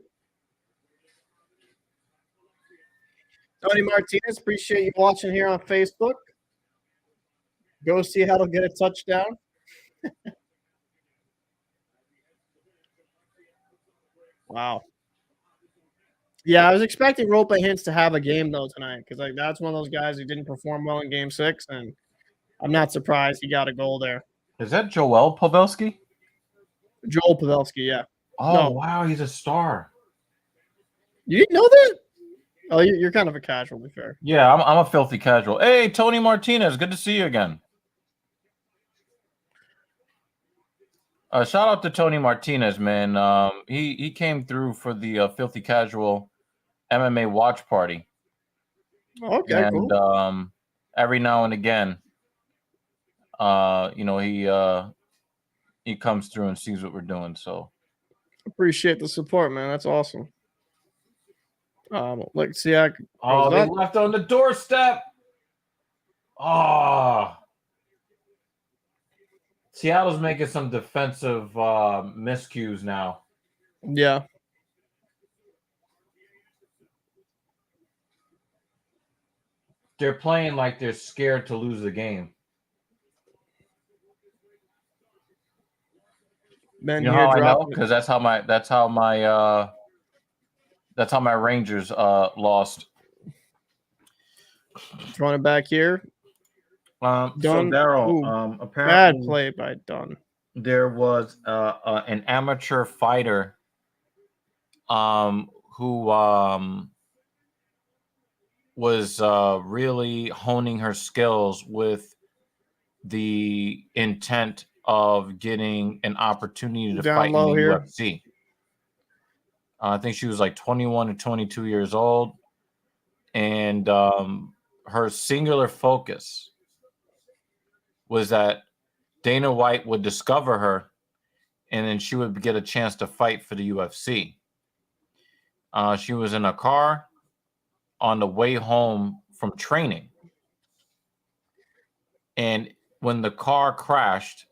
Tony Martinez, appreciate you watching here on Facebook. Go Seattle get a touchdown. Wow. Yeah, I was expecting Roope Hintz to have a game though tonight because like that's one of those guys who didn't perform well in Game 6, and I'm not surprised he got a goal there. Is that Joel Pavelski? Joel Pavelski, yeah. Oh, No. wow, he's a star. You didn't know that? Oh, you're kind of a casual, to be fair. Yeah, I'm a filthy casual. Hey, Tony Martinez, good to see you again. Shout out to Tony Martinez, man. He came through for the filthy casual MMA watch party. Okay, and cool. Every now and again, you know, he comes through and sees what we're doing. So appreciate the support, man. That's awesome. Oleksiak. Oh, they left on the doorstep. Oh, Seattle's making some defensive miscues now. Yeah. They're playing like they're scared to lose the game. Ben, you know how I know? Because that's how my Rangers lost. Throwing it back here. So Daryl, apparently bad play by Dunn. There was an amateur fighter who was really honing her skills with the intent of getting an opportunity to fight in the UFC. I think she was like 21 or 22 years old, and her singular focus was that Dana White would discover her, and then she would get a chance to fight for the UFC. She was in a car on the way home from training, and when the car crashed,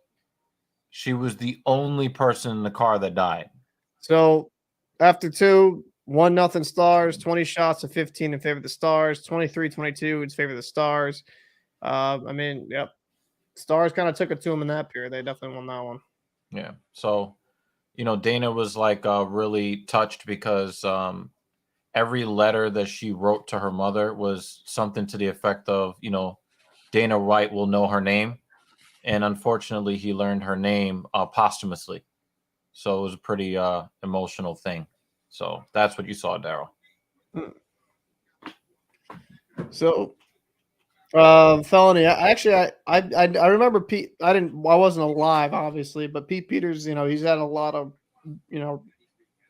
she was the only person in the car that died. So after 1-0 Stars, 20 shots to 15 in favor of the Stars, 23-22 in favor of the Stars. I mean, yep. Stars kind of took it to them in that period. They definitely won that one. Yeah. So, you know, Dana was like really touched because every letter that she wrote to her mother was something to the effect of, you know, Dana White will know her name. And unfortunately, he learned her name posthumously. So it was a pretty emotional thing. So that's what you saw, Daryl. So, felony. I remember Pete. I wasn't alive, obviously, but Pete Peters, you know, he's had a lot of, you know,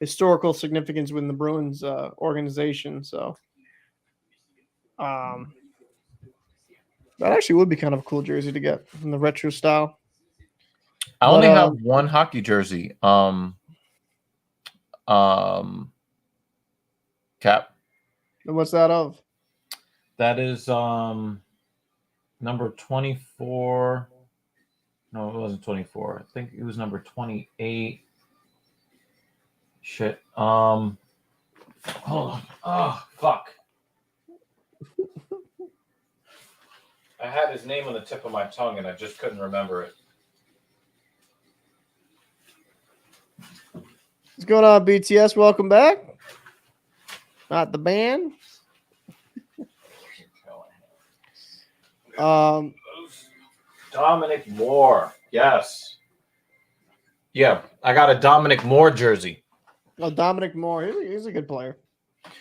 historical significance within the Bruins organization. So, that actually would be kind of a cool jersey to get in the retro style. I only have one hockey jersey. Cap. And what's that of? That is number 24. No, it wasn't 24. I think it was number 28. Shit. Hold on. Oh, fuck. I had his name on the tip of my tongue and I just couldn't remember it. What's going on, BTS? Welcome back. Not the band. Dominic Moore. Yes. Yeah, I got a Dominic Moore jersey. Oh, Dominic Moore. He's a good player.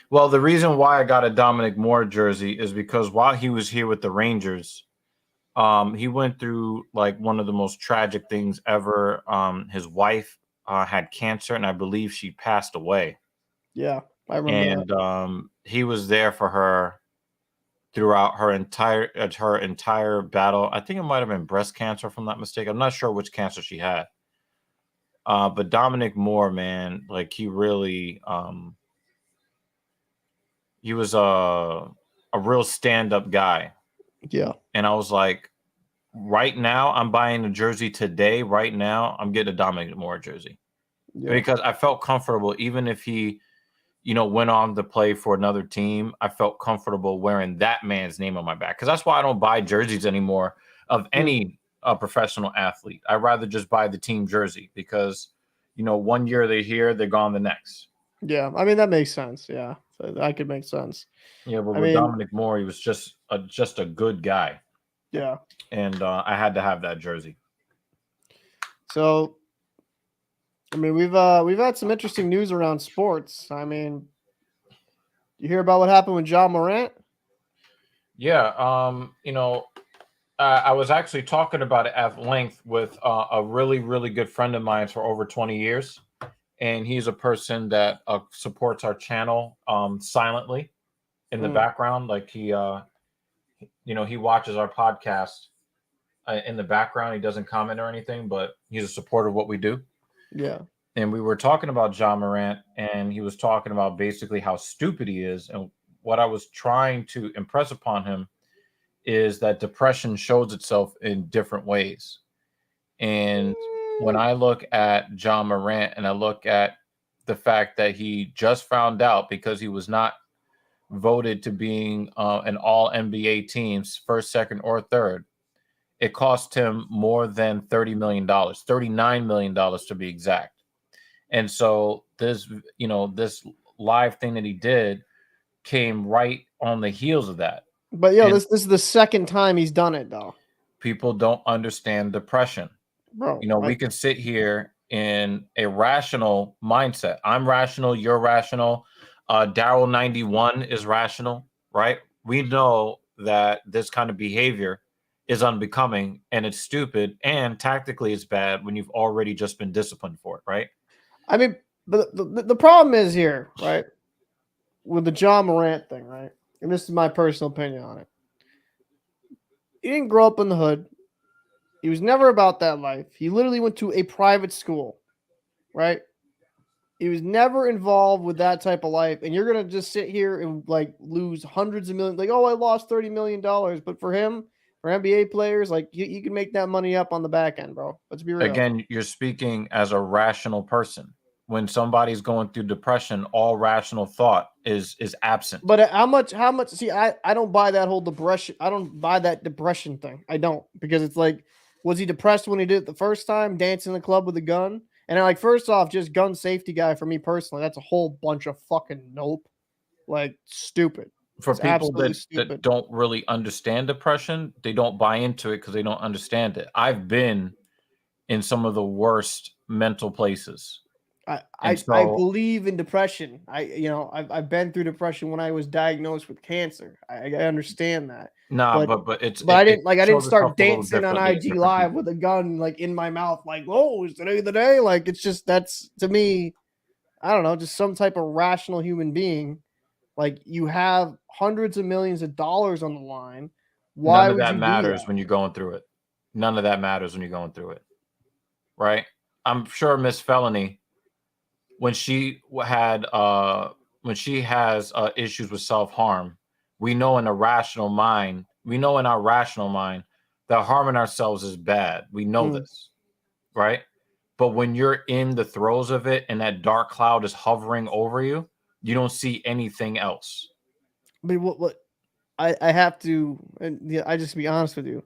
Well, the reason why I got a Dominic Moore jersey is because while he was here with the Rangers, he went through like one of the most tragic things ever. His wife had cancer, and I believe she passed away. Yeah, I remember. And he was there for her throughout her entire battle. I think it might have been breast cancer, if I'm not mistaken. I'm not sure which cancer she had. But Dominic Moore, man, like he really, he was a real stand-up guy. Yeah. And I was like, right now, I'm buying a jersey today. Right now, I'm getting a Dominic Moore jersey because I felt comfortable, even if he, went on to play for another team. I felt comfortable wearing that man's name on my back because that's why I don't buy jerseys anymore of any professional athlete. I'd rather just buy the team jersey because, 1 year they're here, they're gone the next. Yeah, I mean that makes sense. Yeah, that could make sense. Yeah, but with Dominic Moore, he was just a good guy. Yeah, and I had to have that jersey. So, I mean, we've had some interesting news around sports. I mean, you hear about what happened with John Morant? Yeah, I was actually talking about it at length with a really, really good friend of mine for over 20 years. And he's a person that supports our channel silently in the background. Like he watches our podcast in the background. He doesn't comment or anything, but he's a supporter of what we do. Yeah. And we were talking about John Morant, and he was talking about basically how stupid he is. And what I was trying to impress upon him is that depression shows itself in different ways. And when I look at John Morant and I look at the fact that he just found out because he was not voted to being an all NBA team's first, second, or third, it cost him more than $30 million, $39 million to be exact. And so this live thing that he did came right on the heels of that. But this is the second time he's done it, though. People don't understand depression. Bro, we can sit here in a rational mindset. I'm rational. You're rational. Daryl 91 is rational, right? We know that this kind of behavior is unbecoming and it's stupid and tactically it's bad when you've already just been disciplined for it, right? I mean, the problem is here, right, with the John Morant thing, right? And this is my personal opinion on it. He didn't grow up in the hood. He was never about that life. He literally went to a private school, right? He was never involved with that type of life. And you're going to just sit here and like lose hundreds of millions. Like, oh, I lost $30 million. But for him, for NBA players, like you can make that money up on the back end, bro. Let's be real. Again, you're speaking as a rational person. When somebody's going through depression, all rational thought is absent. But how much? See, I don't buy that whole depression. I don't buy that depression thing. I don't, because it's like, was he depressed when he did it the first time, dancing in the club with a gun? And like, first off, just gun safety guy for me personally, that's a whole bunch of fucking nope. Like, stupid. For people that don't really understand depression, they don't buy into it because they don't understand it. I've been in some of the worst mental places. I believe in depression. I've been through depression when I was diagnosed with cancer. I understand that. No, but I didn't start dancing on IG Live with a gun like in my mouth, like, "Oh, is today the day?" Like, it's just, that's, to me, I don't know, just some type of rational human being. Like, you have hundreds of millions of dollars on the line. Why None of would that you do matters that? when you're going through it. None of that matters when you're going through it. Right? I'm sure Miss Felony, when she has issues with self-harm, we know in our rational mind that harming ourselves is bad. We know this, right? But when you're in the throes of it and that dark cloud is hovering over you, you don't see anything else. I mean, what I have to, and yeah, I just be honest with you.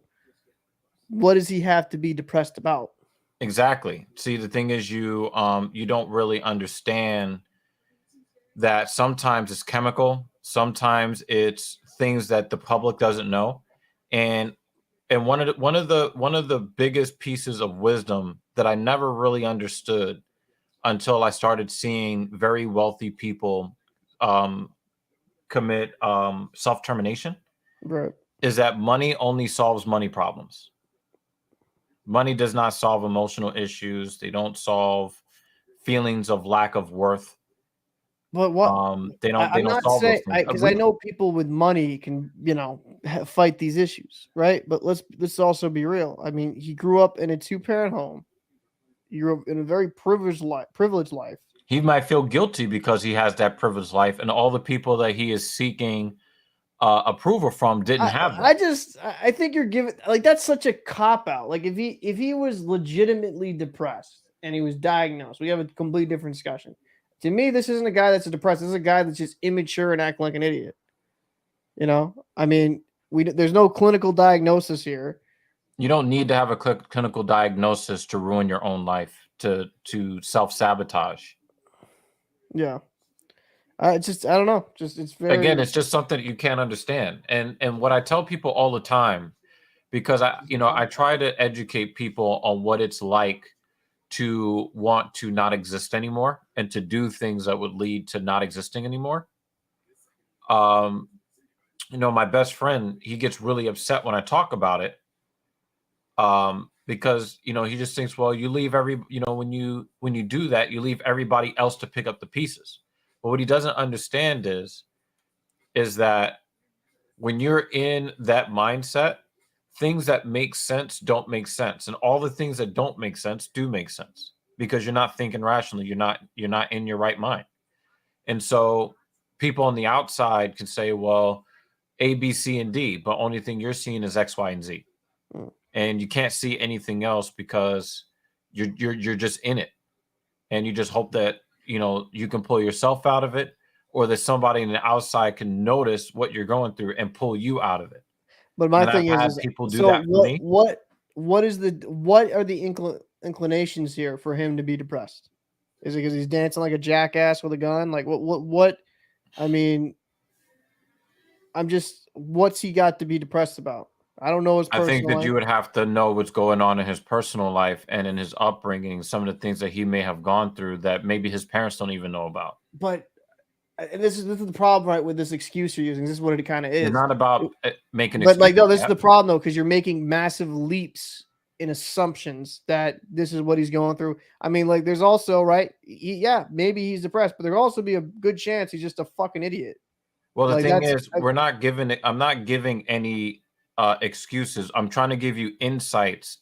What does he have to be depressed about? Exactly. See, the thing is, you don't really understand that sometimes it's chemical, sometimes it's things that the public doesn't know, and one of the biggest pieces of wisdom that I never really understood until I started seeing very wealthy people commit self-termination Right. is that money only solves money problems. Money does not solve emotional issues. They don't solve feelings of lack of worth. But what They I'm don't not solve those saying, things. because I know people with money can, fight these issues, right? But let's also be real. I mean, he grew up in a 2-parent home. He grew up in a very privileged life. He might feel guilty because he has that privileged life, and all the people that he is seeking approval from didn't have that. I think you're giving, like, that's such a cop out. Like, if he was legitimately depressed and he was diagnosed, we have a completely different discussion. To me, this isn't a guy that's depressed. This is a guy that's just immature and acting like an idiot. I mean, there's no clinical diagnosis here. You don't need to have a clinical diagnosis to ruin your own life, to self-sabotage. Yeah. I don't know. It's very, Again, it's just something that you can't understand. And what I tell people all the time, because I try to educate people on what it's like to want to not exist anymore and to do things that would lead to not existing anymore. My best friend, he gets really upset when I talk about it. Because he just thinks, well, you leave when you do that, you leave everybody else to pick up the pieces. But what he doesn't understand is that when you're in that mindset, things that make sense don't make sense, and all the things that don't make sense do make sense because you're not thinking rationally. You're not in your right mind. And so people on the outside can say, well, A, B, C, and D, but only thing you're seeing is X, Y, and Z. And you can't see anything else because you're just in it, and you just hope that you can pull yourself out of it, or that somebody on the outside can notice what you're going through and pull you out of it. but my And thing I've had is people do so that for me. what are the inclinations here for him to be depressed? Is it because he's dancing like a jackass with a gun? Like, what? I mean, what's he got to be depressed about? I don't know his I think personal that life. you would have to know what's going on in his personal life and in his upbringing, some of the things that he may have gone through that maybe his parents don't even know about. But and this is the problem, right? With this excuse you're using, this is what it kind of is. It's not about making But excuses. no, this is the problem though, because you're making massive leaps in assumptions that this is what he's going through. I mean, like, there's also, right? Maybe he's depressed, but there'll also be a good chance he's just a fucking idiot. Well, the thing is, I'm not giving any excuses. I'm trying to give you insights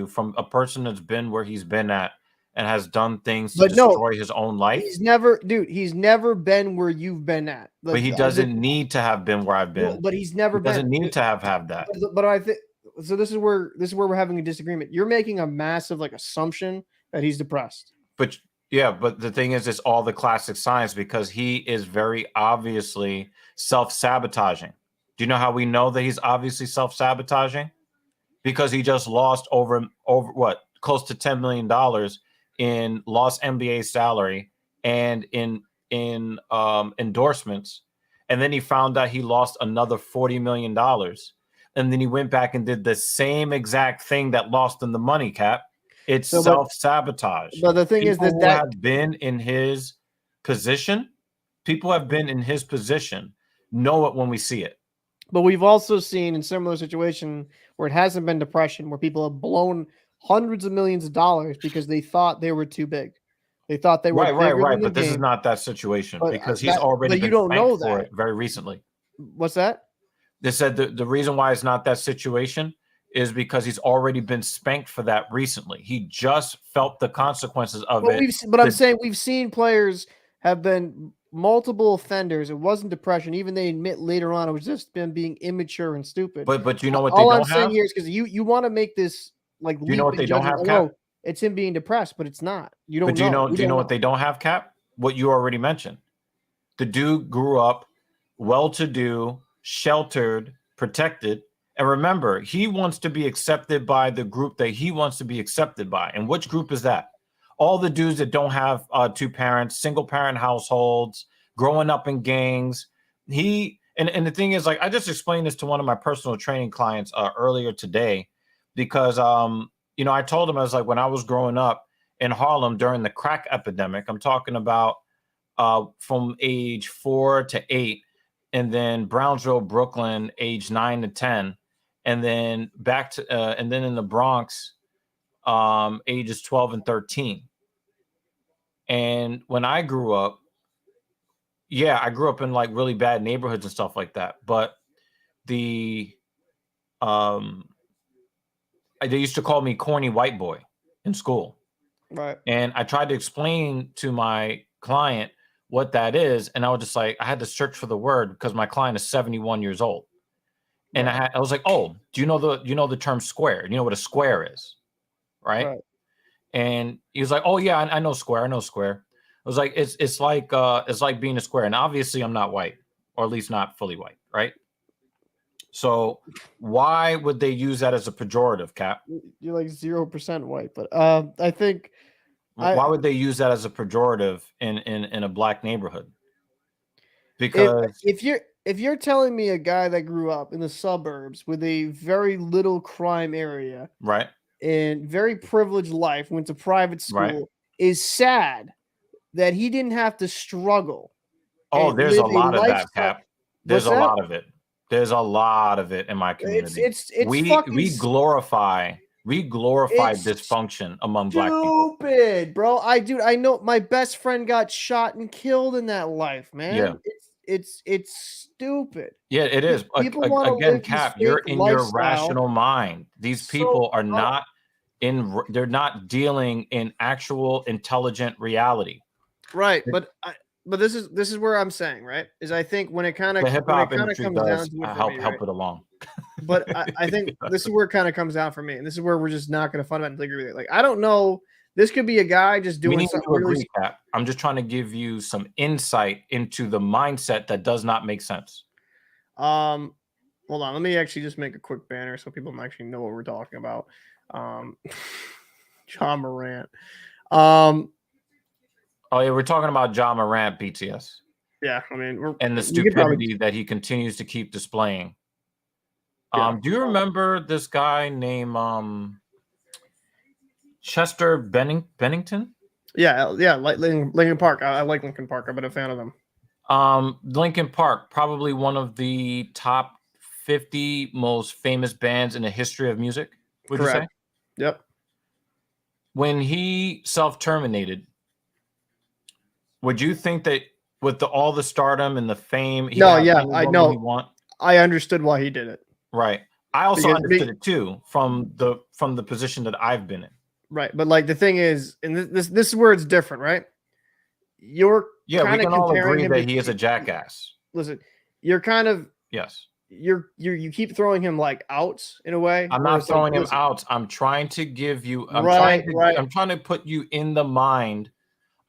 from a person that's been where he's been at and has done things to destroy his own life. He's never been where you've been at. But he doesn't need to have been where I've been. But he's never been. Doesn't need to have that. But I think so. This is where we're having a disagreement. You're making a massive assumption that he's depressed. But the thing is, it's all the classic signs because he is very obviously self-sabotaging. Do you know how we know that he's obviously self-sabotaging? Because he just lost over what, close to $10 million in lost NBA salary and in endorsements, and then he found out he lost another $40 million, and then he went back and did the same exact thing that lost him the money, Cap. It's self-sabotage. But the thing is that have been in his position, know it when we see it. But we've also seen in similar situation where it hasn't been depression, where people have blown hundreds of millions of dollars because they thought they were too big. They thought they were bigger than the But this is game. not that situation But, because he's already you been don't know spanked for that. it very recently. What's that? They said the reason why it's not that situation is because he's already been spanked for that recently. He just felt the consequences of it. I'm saying we've seen players have been multiple offenders. It wasn't depression. Even they admit later on it was just them being immature and stupid. But you know what all they I'm don't saying have? here is because you want to make this like Do you know what they don't have, Cap? Oh, it's him being depressed, but it's not. You don't know. Do you know what they don't have, Cap? What you already mentioned. The dude grew up well-to-do, sheltered, protected. And remember, he wants to be accepted by the group that he wants to be accepted by. And which group is that? All the dudes that don't have two parents, single parent households, growing up in gangs. And the thing is, like, I just explained this to one of my personal training clients earlier today because, I told him, I was like, when I was growing up in Harlem during the crack epidemic, I'm talking about from age 4 to 8, and then Brownsville, Brooklyn, age 9 to 10, and then back to and then in the Bronx, ages 12 and 13. And when I grew up, I grew up in like really bad neighborhoods and stuff like that. But they used to call me corny white boy in school. Right. And I tried to explain to my client what that is. And I was just like, I had to search for the word because my client is 71 years old. And I was like, oh, do you know the term square? You know what a square is? Right. And he was like, oh yeah, I know square. I know square. I was like, it's like being a square. And obviously I'm not white, or at least not fully white. Right. So why would they use that as a pejorative, Cap? You're like 0% white, but I think why would they use that as a pejorative in a black neighborhood? Because if you're telling me a guy that grew up in the suburbs with a very little crime area, right, and very privileged life, went to private school, is sad that he didn't have to struggle. Oh, there's a lot of that, Cap. There's a lot of it. There's a lot of it in my community. We glorify dysfunction among black people. Stupid, bro. I know my best friend got shot and killed in that life, man. Yeah. It's stupid. Yeah, it is. Again, Cap, you're in your rational mind. These people are not they're not dealing in actual intelligent reality. Right, but this is where I'm saying, right? Is I think when it kind of hip hop industry does help it along. But I think this is where it kind of comes down for me, and this is where we're just not going to fundamentally agree. Like, I don't know. This could be a guy just doing something really. Cap. I'm just trying to give you some insight into the mindset that does not make sense. Hold on. Let me actually just make a quick banner so people actually know what we're talking about. John Morant. Oh yeah, we're talking about John Morant, BTS. Yeah, I mean, and the stupidity that he continues to keep displaying. Do you remember this guy named Chester Bennington? Yeah, like Linkin Park. I like Linkin Park. I've been a fan of them. Linkin Park, probably one of the top 50 most famous bands in the history of music. Would you say? Yep. When he self-terminated, would you think that with all the stardom and the fame, I know. I understood why he did it. Right. I also understood it too from the position that I've been in. Right, but like the thing is, and this is where it's different, right? We can all agree that he is a jackass. Listen, you're kind of yes. You keep throwing him like outs in a way. I'm not throwing him outs. I'm trying to give you. I'm trying to put you in the mind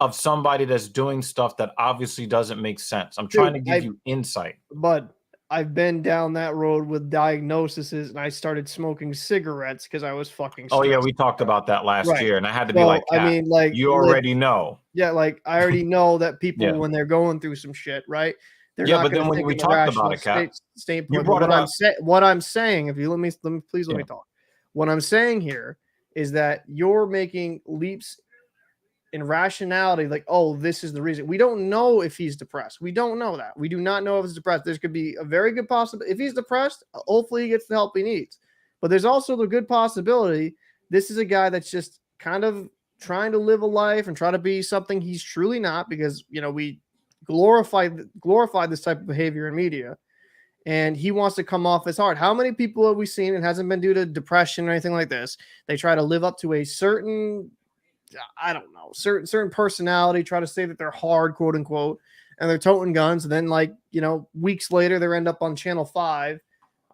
of somebody that's doing stuff that obviously doesn't make sense. I'm trying to give you insight. But I've been down that road with diagnoses, and I started smoking cigarettes because I was fucking stressed. Oh yeah, we talked about that last year, and I had to be like, I mean, like you already know. Yeah, like I already know that people when they're going through some shit, right? They're not but then when we talked about it, Cap, you brought it up. What I'm saying, if you let me please let me talk. What I'm saying here is that you're making leaps in rationality, like, oh, this is the reason. We don't know if he's depressed. We don't know that. We do not know if he's depressed. There could be a very good possibility. If he's depressed, hopefully he gets the help he needs. But there's also the good possibility this is a guy that's just kind of trying to live a life and try to be something he's truly not, because we glorify this type of behavior in media, and he wants to come off as hard. How many people have we seen? It hasn't been due to depression or anything like this. They try to live up to a certain, I don't know, certain personality, try to say that they're hard, quote unquote, and they're toting guns, and then weeks later they end up on Channel 5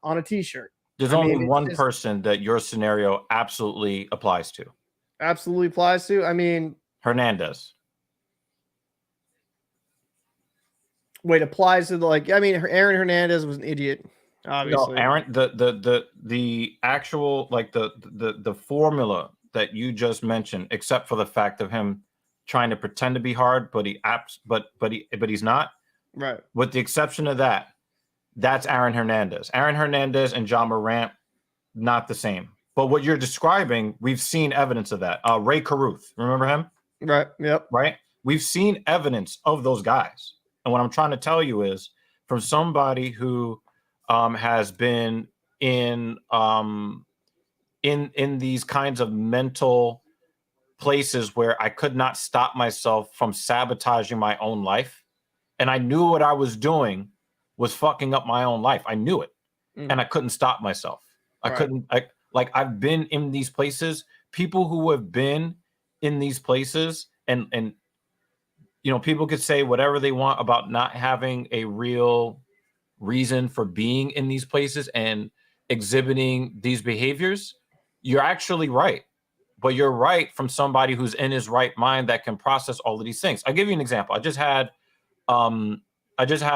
on a t-shirt. There's only one person that your scenario absolutely applies to. Absolutely applies to? I mean, Hernandez. Wait, applies to Aaron Hernandez was an idiot, obviously. No, Aaron, the actual, like the formula that you just mentioned, except for the fact of him trying to pretend to be hard, but he's not. Right. With the exception of that, that's Aaron Hernandez. Aaron Hernandez and John Morant, not the same. But what you're describing, we've seen evidence of that. Ray Caruth, remember him? Right. Yep. Right. We've seen evidence of those guys. And what I'm trying to tell you is, from somebody who has been in these kinds of mental places where I could not stop myself from sabotaging my own life, and I knew what I was doing was fucking up my own life. I knew it, and I couldn't stop myself. I couldn't. I've been in these places. People who have been in these places, and people could say whatever they want about not having a real reason for being in these places and exhibiting these behaviors. You're actually right, but you're right from somebody who's in his right mind that can process all of these things. I'll give you an example. I just had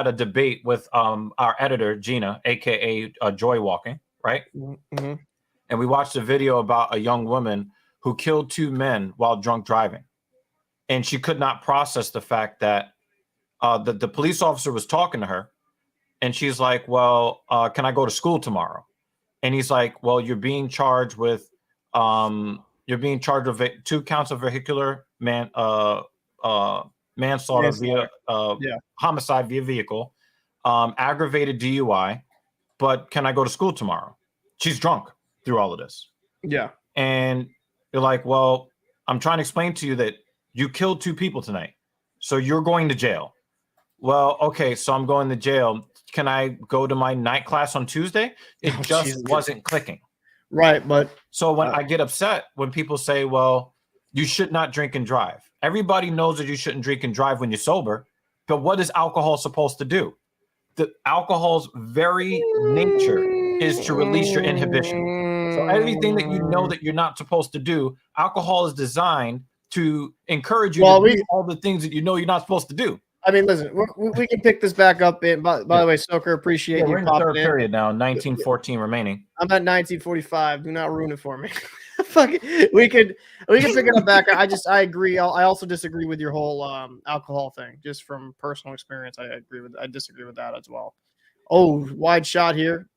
a debate with our editor, Gina, aka Joy Walking, right? Mm-hmm. And we watched a video about a young woman who killed 2 men while drunk driving. And she could not process the fact that the police officer was talking to her, and she's like, well, can I go to school tomorrow? And he's like, well, you're being charged with 2 counts of vehicular manslaughter via homicide via vehicle, aggravated DUI, but can I go to school tomorrow? She's drunk through all of this. Yeah. And you're like, well, I'm trying to explain to you that you killed 2 people tonight, so you're going to jail. Well, okay, so I'm going to jail. Can I go to my night class on Tuesday? It just wasn't clicking. Right, but so when I get upset when people say, well, you should not drink and drive. Everybody knows that you shouldn't drink and drive when you're sober, but what is alcohol supposed to do? The alcohol's very nature is to release your inhibition. So everything that you know that you're not supposed to do, alcohol is designed to encourage you to do all the things that you know you're not supposed to do. I mean, listen, we can pick this back up. By the way, Stoker, appreciate you. We're in the third period now, 1914 remaining. I'm at 1945. Do not ruin it for me. Fuck it. We can pick it up back. I agree. I also disagree with your whole alcohol thing. Just from personal experience, I disagree with that as well. Oh, wide shot here.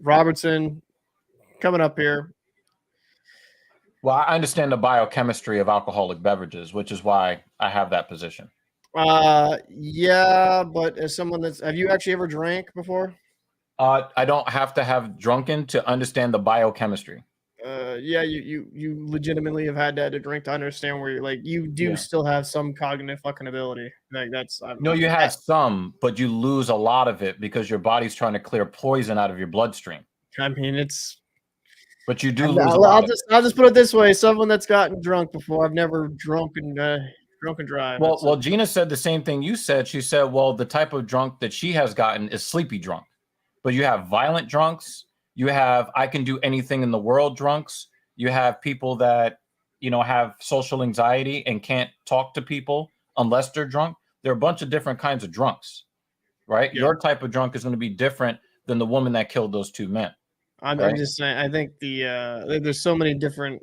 Robertson coming up here. Well, I understand the biochemistry of alcoholic beverages, which is why I have that position. Yeah, but as someone have you actually ever drank before? I don't have to have drunken to understand the biochemistry. Yeah, you legitimately have had to drink to understand where you do still have some cognitive fucking ability. You have some, but you lose a lot of it because your body's trying to clear poison out of your bloodstream. I mean, but you do lose. I'll just put it this way: someone that's gotten drunk before, I've never drunk and drive. Well, Gina said the same thing you said. She said, well, the type of drunk that she has gotten is sleepy drunk. But you have violent drunks. You have I can do anything in the world drunks. You have people that, have social anxiety and can't talk to people unless they're drunk. There are a bunch of different kinds of drunks, right? Yeah. Your type of drunk is going to be different than the woman that killed those 2 men. I'm just saying, I think there's so many different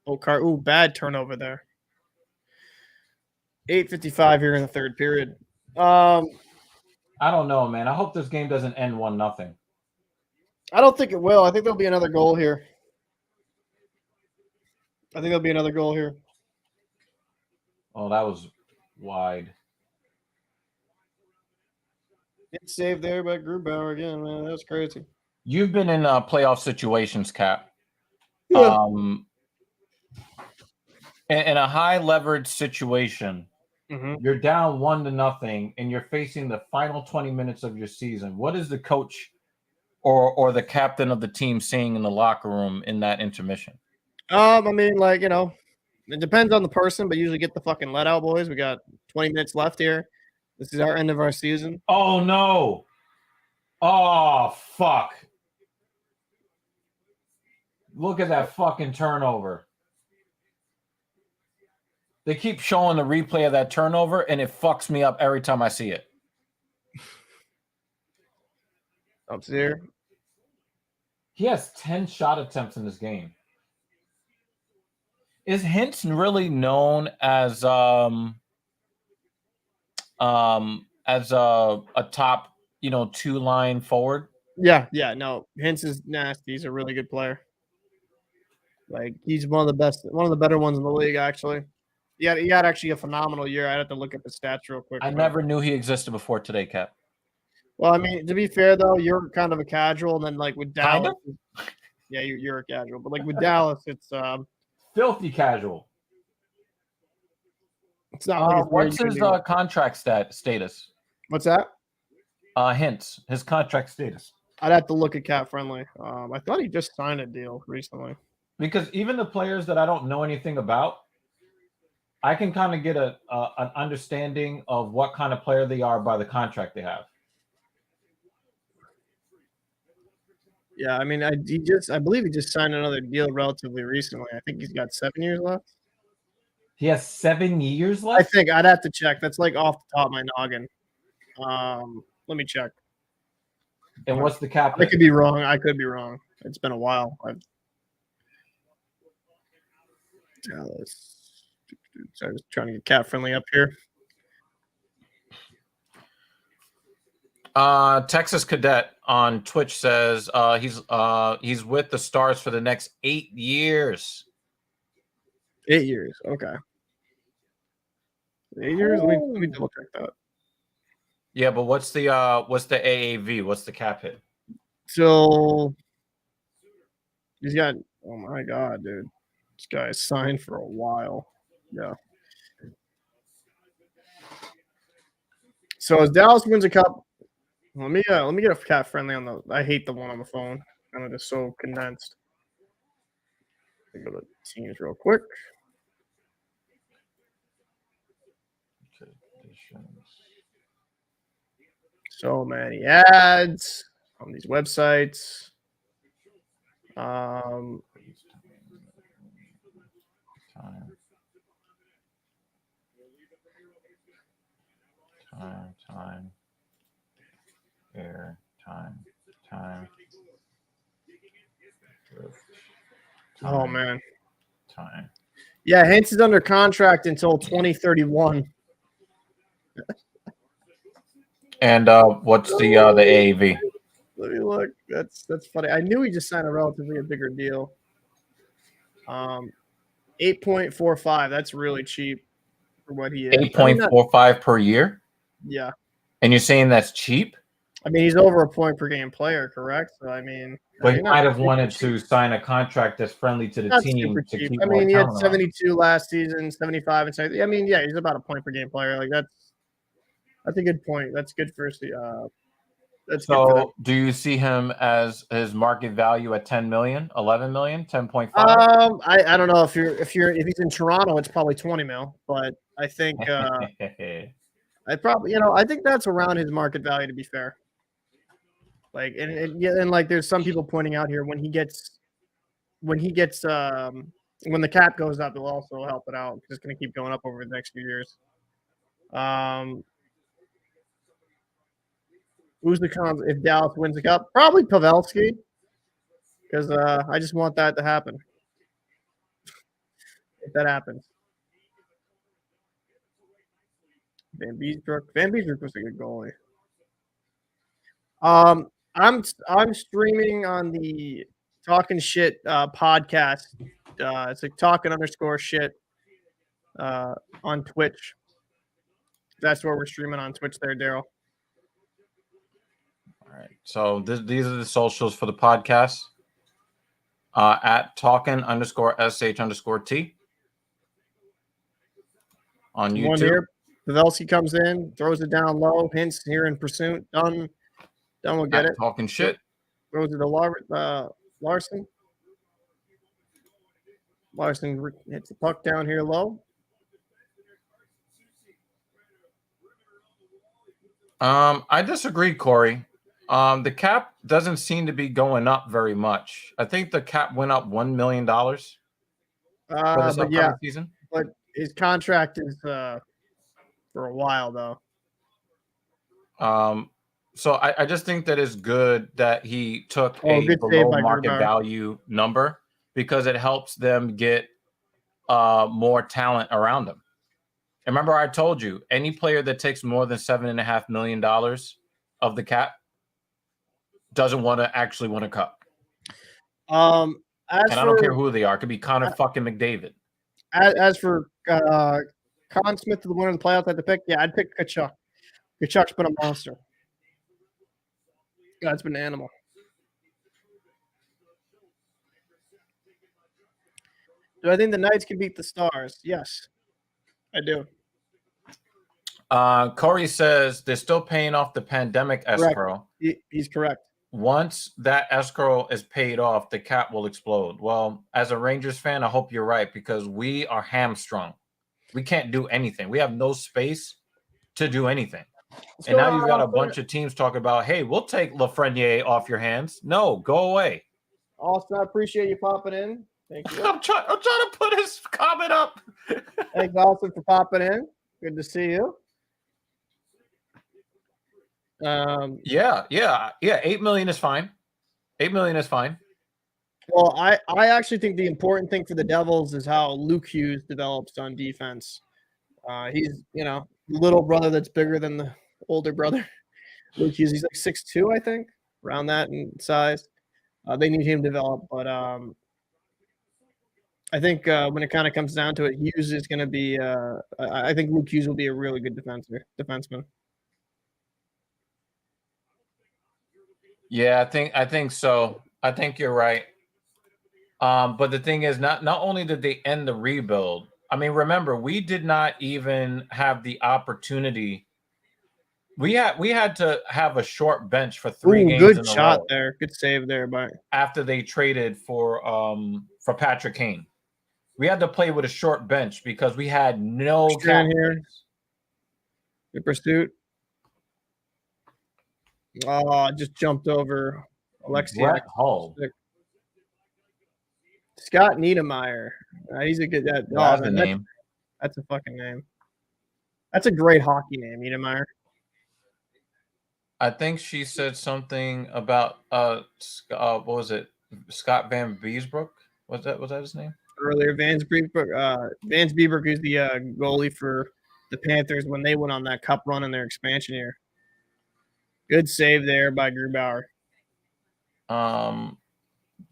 bad turnover there. 8:55 here in the third period. I don't know, man. I hope this game doesn't end 1-0. I don't think it will. I think there'll be another goal here. Oh, that was wide. It's saved there by Grubauer again, man. That was crazy. You've been in playoff situations, Cap. Yeah. In a high leverage situation, you're down 1-0, and you're facing the final 20 minutes of your season. What is the coach or the captain of the team saying in the locker room in that intermission? I mean, like, you know, it depends on the person, but usually get the fucking let out, boys. We got 20 minutes left here. This is our end of our season. Oh no! Oh fuck! Look at that fucking turnover. They keep showing the replay of that turnover, and it fucks me up every time I see it. Up here. He has 10 shot attempts in this game. Is Hintz really known as a top, 2-line forward? Yeah. No, Hintz is nasty. He's a really good player. Like, he's one of the better ones in the league, actually. He had actually a phenomenal year. I'd have to look at the stats real quick. I never knew he existed before today, Cap. Well, I mean, to be fair though, you're kind of a casual, and then like with Dallas, yeah, you're a casual, but like with Dallas, it's filthy casual. It's not like what's his contract status? What's that? Hintz, his contract status. I'd have to look at Cap Friendly. I thought he just signed a deal recently. Because even the players that I don't know anything about, I can kind of get an understanding of what kind of player they are by the contract they have. Yeah, I mean, I believe he just signed another deal relatively recently. I think he's got 7 years left. He has 7 years left? I think I'd have to check. That's like off the top of my noggin. Let me check. And what's the cap? I could be wrong. It's been a while. Dallas. So I was trying to get Cap Friendly up here. Texas Cadet on Twitch says he's with the Stars for the next 8 years. 8 years, okay. 8 years. Let me double check that. Yeah, but what's the AAV? What's the cap hit? So he's got. Oh my god, dude! This guy's signed for a while. Yeah. So as Dallas wins a cup, let me get a Cap Friendly on the. I hate the one on the phone. Kind of just so condensed. Let me go to teams real quick. So many ads on these websites. Time. Air. Time. Oh man. Time. Yeah, Hintz is under contract until 2031. And what's the AAV? Let me look. That's funny. I knew he just signed a bigger deal. 8.45. That's really cheap for what he is. 8.45 per year? Yeah. And you're saying that's cheap? I mean, he's over a point per game player, correct? So I mean, but he might have wanted to sign a contract that's friendly to the team. To keep I mean, he had 72 last season, 75 and 70. I mean, yeah, he's about a point per game player. Like that's a good point. That's good for that's so do you see him as his market value at 10 million, 11 million, 10.5? I don't know if he's in Toronto, it's probably 20 mil, but I think I think that's around his market value, to be fair. Like and like there's some people pointing out here when the cap goes up, it'll also help it out. It's going to keep going up over the next few years. Who's the cons if Dallas wins the cup? Probably Pavelski, because I just want that to happen. If that happens. Van Beesbrook was a good goalie. I'm streaming on the Talking Shit podcast. It's like talking_shit on Twitch. That's where we're streaming on Twitch there, Daryl. All right. So these are the socials for the podcast. At talking_sh_t. on One YouTube. here. Pavelski comes in, throws it down low. Hintz here in pursuit. Dunn will get it. Talking shit. Throws it to Larson. Larson hits the puck down here low. I disagree, Corey. The cap doesn't seem to be going up very much. I think the cap went up $1 million for this upcoming season. But his contract is for a while though. So I just think that it's good that he took a good below save by market Grubauer. value number because it helps them get more talent around them. And remember, I told you, any player that takes more than $7.5 million of the cap doesn't actually win a cup. And I don't care who they are. It could be Connor fucking McDavid. As for Conn Smith to the winner of the playoffs, I had to pick. Yeah, I'd pick Tkachuk. Tkachuk's been a monster. God's been an animal. Do I think the Knights can beat the Stars? Yes, I do. Corey says they're still paying off the pandemic escrow. He's correct. Once that escrow is paid off, the cap will explode. Well, as a Rangers fan, I hope you're right because we are hamstrung. We can't do anything. We have no space to do anything. And now you've got a bunch of teams talking about, hey, we'll take Lafreniere off your hands. No, go away. Austin, I appreciate you popping in. Thank you. I'm trying to put his comment up. Thanks, Austin, for popping in. Good to see you. Yeah. 8 million is fine. 8 million is fine. Well, I actually think the important thing for the Devils is how Luke Hughes develops on defense. He's, little brother that's bigger than the older brother. Luke Hughes, he's like 6'2", I think, around that in size. They need him to develop, but I think when it kind of comes down to it, Hughes is going to be. I think Luke Hughes will be a really good defenseman. Yeah, I think so. I think you're right. But the thing is, not only did they end the rebuild. I mean, remember, we did not even have the opportunity. We had to have a short bench for 3 games. Good in shot a row there. Good save there, but after they traded for Patrick Kane, we had to play with a short bench because we had no cap here. Good pursuit. Oh, just jumped over Oleksiak. Scott Niedermeyer. He's a good. That's the name. That's a fucking name. That's a great hockey name, Niedermeyer. I think she said something about what was it? Scott Van Beesbrook? Was that his name? Earlier, Vance Bieberk, who's the goalie for the Panthers when they went on that cup run in their expansion year. Good save there by Grubauer.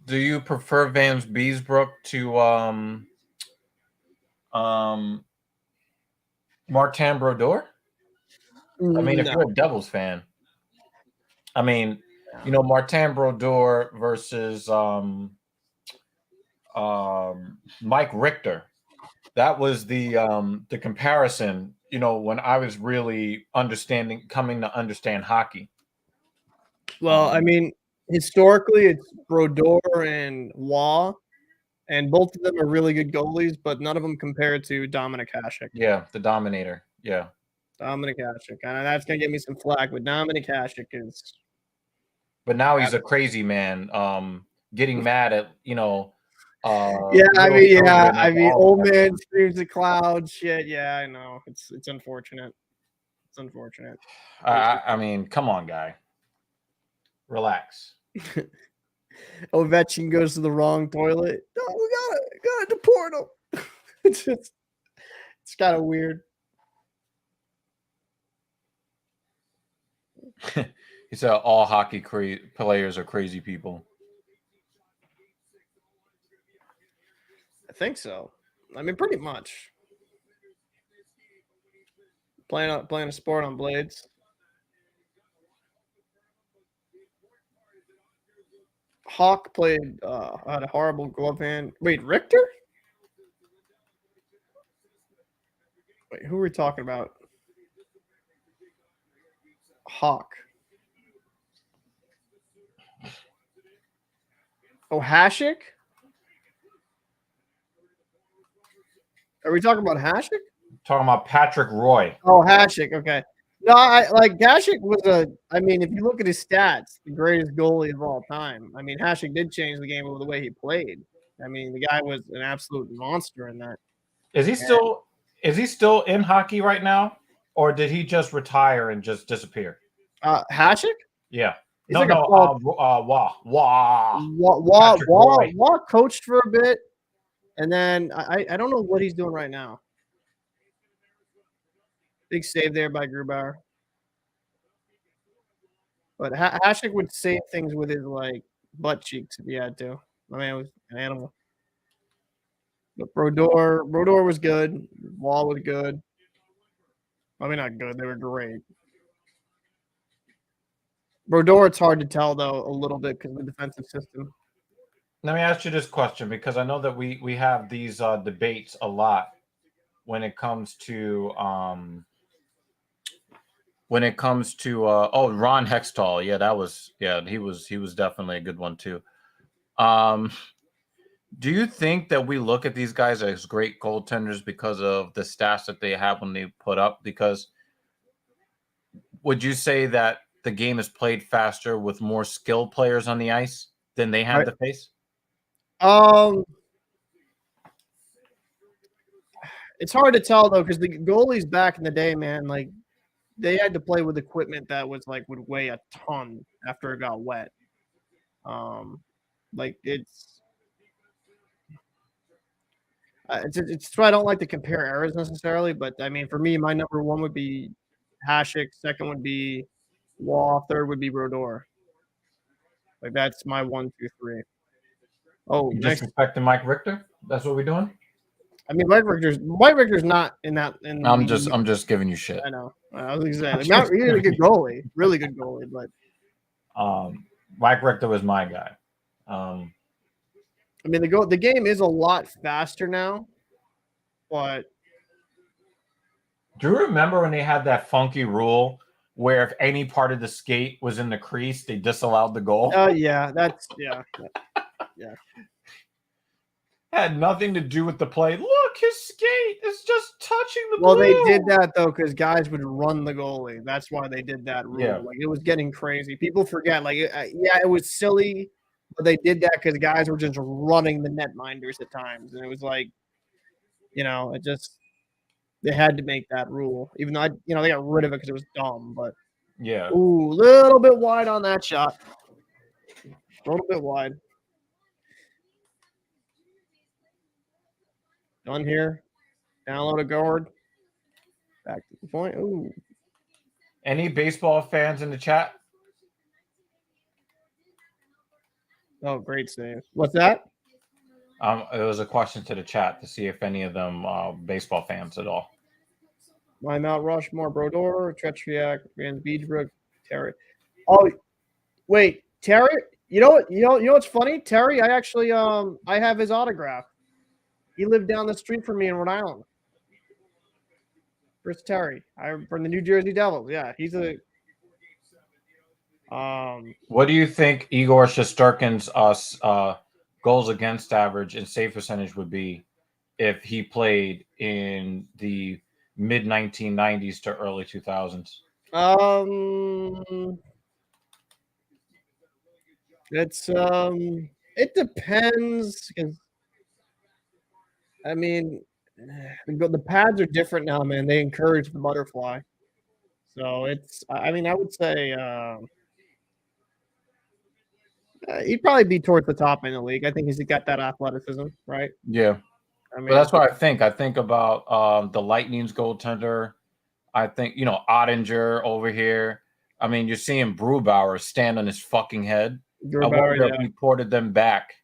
Do you prefer Vance Beesbrook to Martin Brodeur? I mean, if you're a Devils fan, I mean, Martin Brodeur versus Mike Richter. That was the comparison, when I was really coming to understand hockey. Well, I mean, historically, it's Brodeur and Waugh, and both of them are really good goalies, but none of them compare to Dominik Hasek. Yeah, the Dominator. Yeah. Dominik Hasek. And that's going to get me some flack, but Dominik Hasek is. But now he's a crazy man, getting mad at, I mean, old man screams at clouds. Shit, yeah, I know. It's unfortunate. It's unfortunate. I mean, come on, guy. Relax. Ovechkin goes to the wrong toilet. No, we gotta deport him. It's kind of weird. He said all hockey players are crazy people. I think so. I mean, pretty much. Playing a sport on blades. Hawk played had a horrible glove hand. Wait, Richter? Wait, who are we talking about? Hawk. Oh, Hasek? Are we talking about Hasek? Talking about Patrick Roy. Oh, Hasek. Okay. No, I like Hasek was I mean, if you look at his stats, the greatest goalie of all time. I mean, Hasek did change the game with the way he played. I mean, the guy was an absolute monster in that. Is he still in hockey right now, or did he just retire and just disappear? Hasek? Yeah. He's Patrick Roy. Wah coached for a bit, and then I don't know what he's doing right now. Big save there by Grubauer. But Hasek would save things with his like butt cheeks if he had to. I mean, it was an animal. But Brodeur was good. Wall was good. I mean, not good. They were great. Brodeur, it's hard to tell though a little bit because of the defensive system. Let me ask you this question, because I know that we have these debates a lot when it comes to Ron Hextall. He was definitely a good one too. Do you think that we look at these guys as great goaltenders because of the stats that they have when they put up? Because would you say that the game is played faster with more skilled players on the ice than they had to face? It's hard to tell though, because the goalies back in the day, man, like they had to play with equipment that was like would weigh a ton after it got wet. Like it's why I don't like to compare eras necessarily, but I mean, for me, my number one would be Hasek, second would be Wall, third would be Brodeur. Like that's my 1, 2, 3. Oh, you disrespecting Mike Richter? That's what we're doing. I mean, Mike Richter's not in that. I'm just giving you shit. I know. I was exactly. Like, he's a good goalie, really good goalie, but Mike Richter was my guy. I mean, the game is a lot faster now, but do you remember when they had that funky rule where if any part of the skate was in the crease, they disallowed the goal? Oh yeah. Had nothing to do with the play. Look, his skate is just touching the blue. Well, they did that though because guys would run the goalie. That's why they did that rule. Yeah. Like it was getting crazy. People forget. Like it was silly, but they did that because guys were just running the netminders at times, and it was like, they had to make that rule. Even though they got rid of it because it was dumb. But yeah, ooh, little bit wide on that shot. A little bit wide. Done here. Download a guard. Back to the point. Ooh. Any baseball fans in the chat? Oh, great save. What's that? It was a question to the chat to see if any of them baseball fans at all. My Mount Rushmore, Brodeur, Tretriak, Van Beedbrook, Terry. Oh, wait, Terry. You know what's funny? Terry, I actually I have his autograph. He lived down the street from me in Rhode Island. Chris Terry, from the New Jersey Devils. Yeah, he's a. What do you think Igor Shesterkin's goals against average and save percentage would be if he played in the mid 1990s to early 2000s? It depends. I mean, the pads are different now, man. They encourage the butterfly. So I would say he'd probably be towards the top in the league. I think he's got that athleticism, right? Yeah. But that's what I think. I think about the Lightning's goaltender. I think, Oettinger over here. I mean, you're seeing Grubauer stand on his fucking head. I wonder if we ported them back.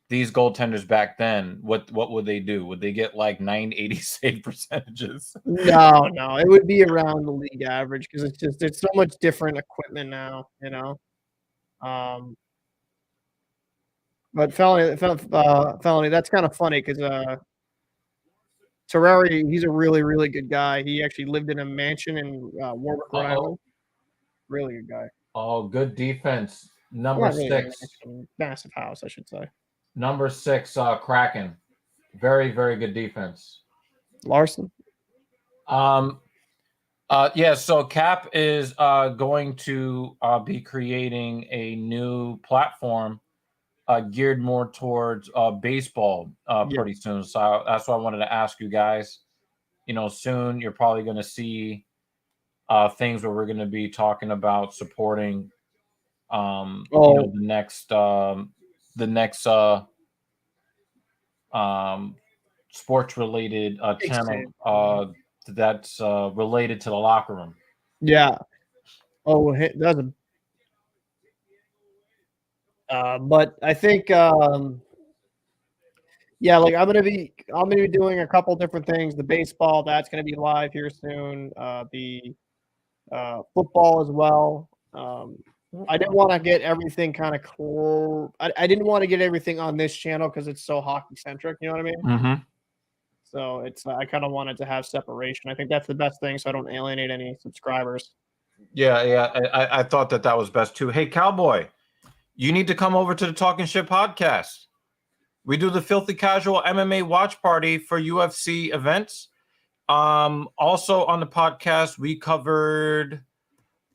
These goaltenders back then, what would they do? Would they get like 980 save percentages? No, it would be around the league average because it's so much different equipment now, But felony, that's kind of funny because Terrari, he's a really, really good guy. He actually lived in a mansion in Warwick, Rhode Island. Really good guy. Oh, good defense. Number Not really a 6. mansion, massive house, I should say. Number 6, Kraken. Very, very good defense. Larson. Yeah, so Cap is going to be creating a new platform geared more towards baseball pretty soon. So that's why I wanted to ask you guys. Soon you're probably going to see things where we're going to be talking about supporting, the next sports related channel that's related to the locker room. Yeah. Oh, that's but I think yeah, like I'm gonna be doing a couple different things. The baseball, that's gonna be live here soon. The football as well. I didn't want to get everything kind of cool. I didn't want to get everything on this channel because it's so hockey centric. You know what I mean? Mm-hmm. So it's I kind of wanted to have separation. I think that's the best thing, so I don't alienate any subscribers. Yeah. I thought that was best too. Hey, Cowboy, you need to come over to the Talking Shit podcast. We do the Filthy Casual MMA watch party for UFC events. Also on the podcast, we covered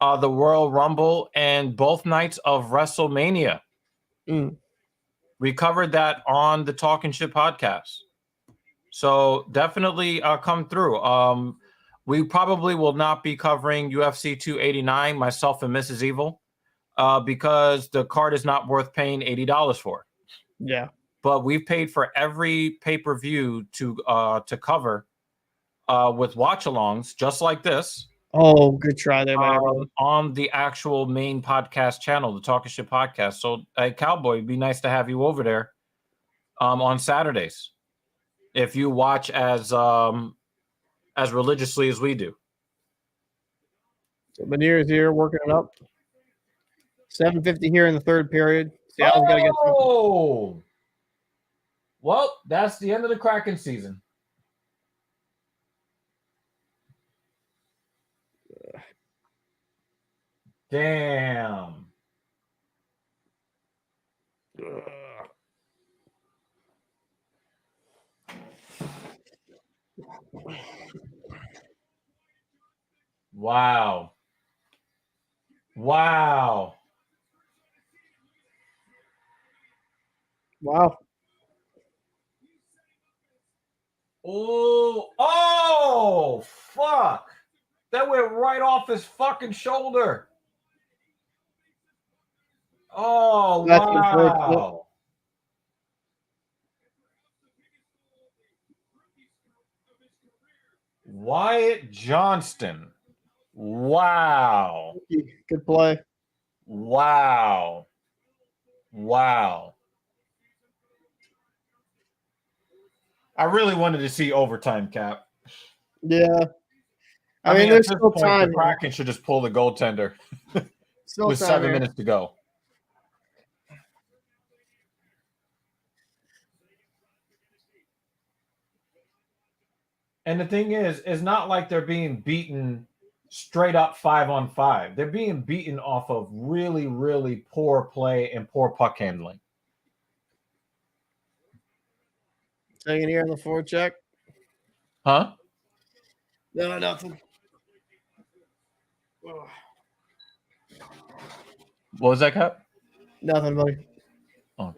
the Royal Rumble and both nights of WrestleMania. We covered that on the Talking Shit podcast. So definitely come through. We probably will not be covering UFC 289, myself and Mrs. Evil, because the card is not worth paying $80 for. Yeah. But we've paid for every pay-per-view to cover with watch-alongs, just like this. Oh, good try there, man. On the actual main podcast channel, the Talking Shit podcast. So, Cowboy, it'd be nice to have you over there on Saturdays if you watch as religiously as we do. So Beniers here working it up. 7:50 here in the third period. Seattle's got to get something. Well, that's the end of the Kraken season. Damn. Wow. Wow. Oh, fuck. That went right off his fucking shoulder. Oh, wow. Wyatt Johnston. Wow. Good play. Wow. I really wanted to see overtime, Cap. Yeah. I mean there's still time. The Kraken should just pull the goaltender with 7 minutes to go. And the thing is, it's not like they're being beaten straight up 5-on-5. They're being beaten off of really, really poor play and poor puck handling. Hanging here on the forecheck. Huh? No, nothing. What was that, Cap? Nothing, buddy. Oh.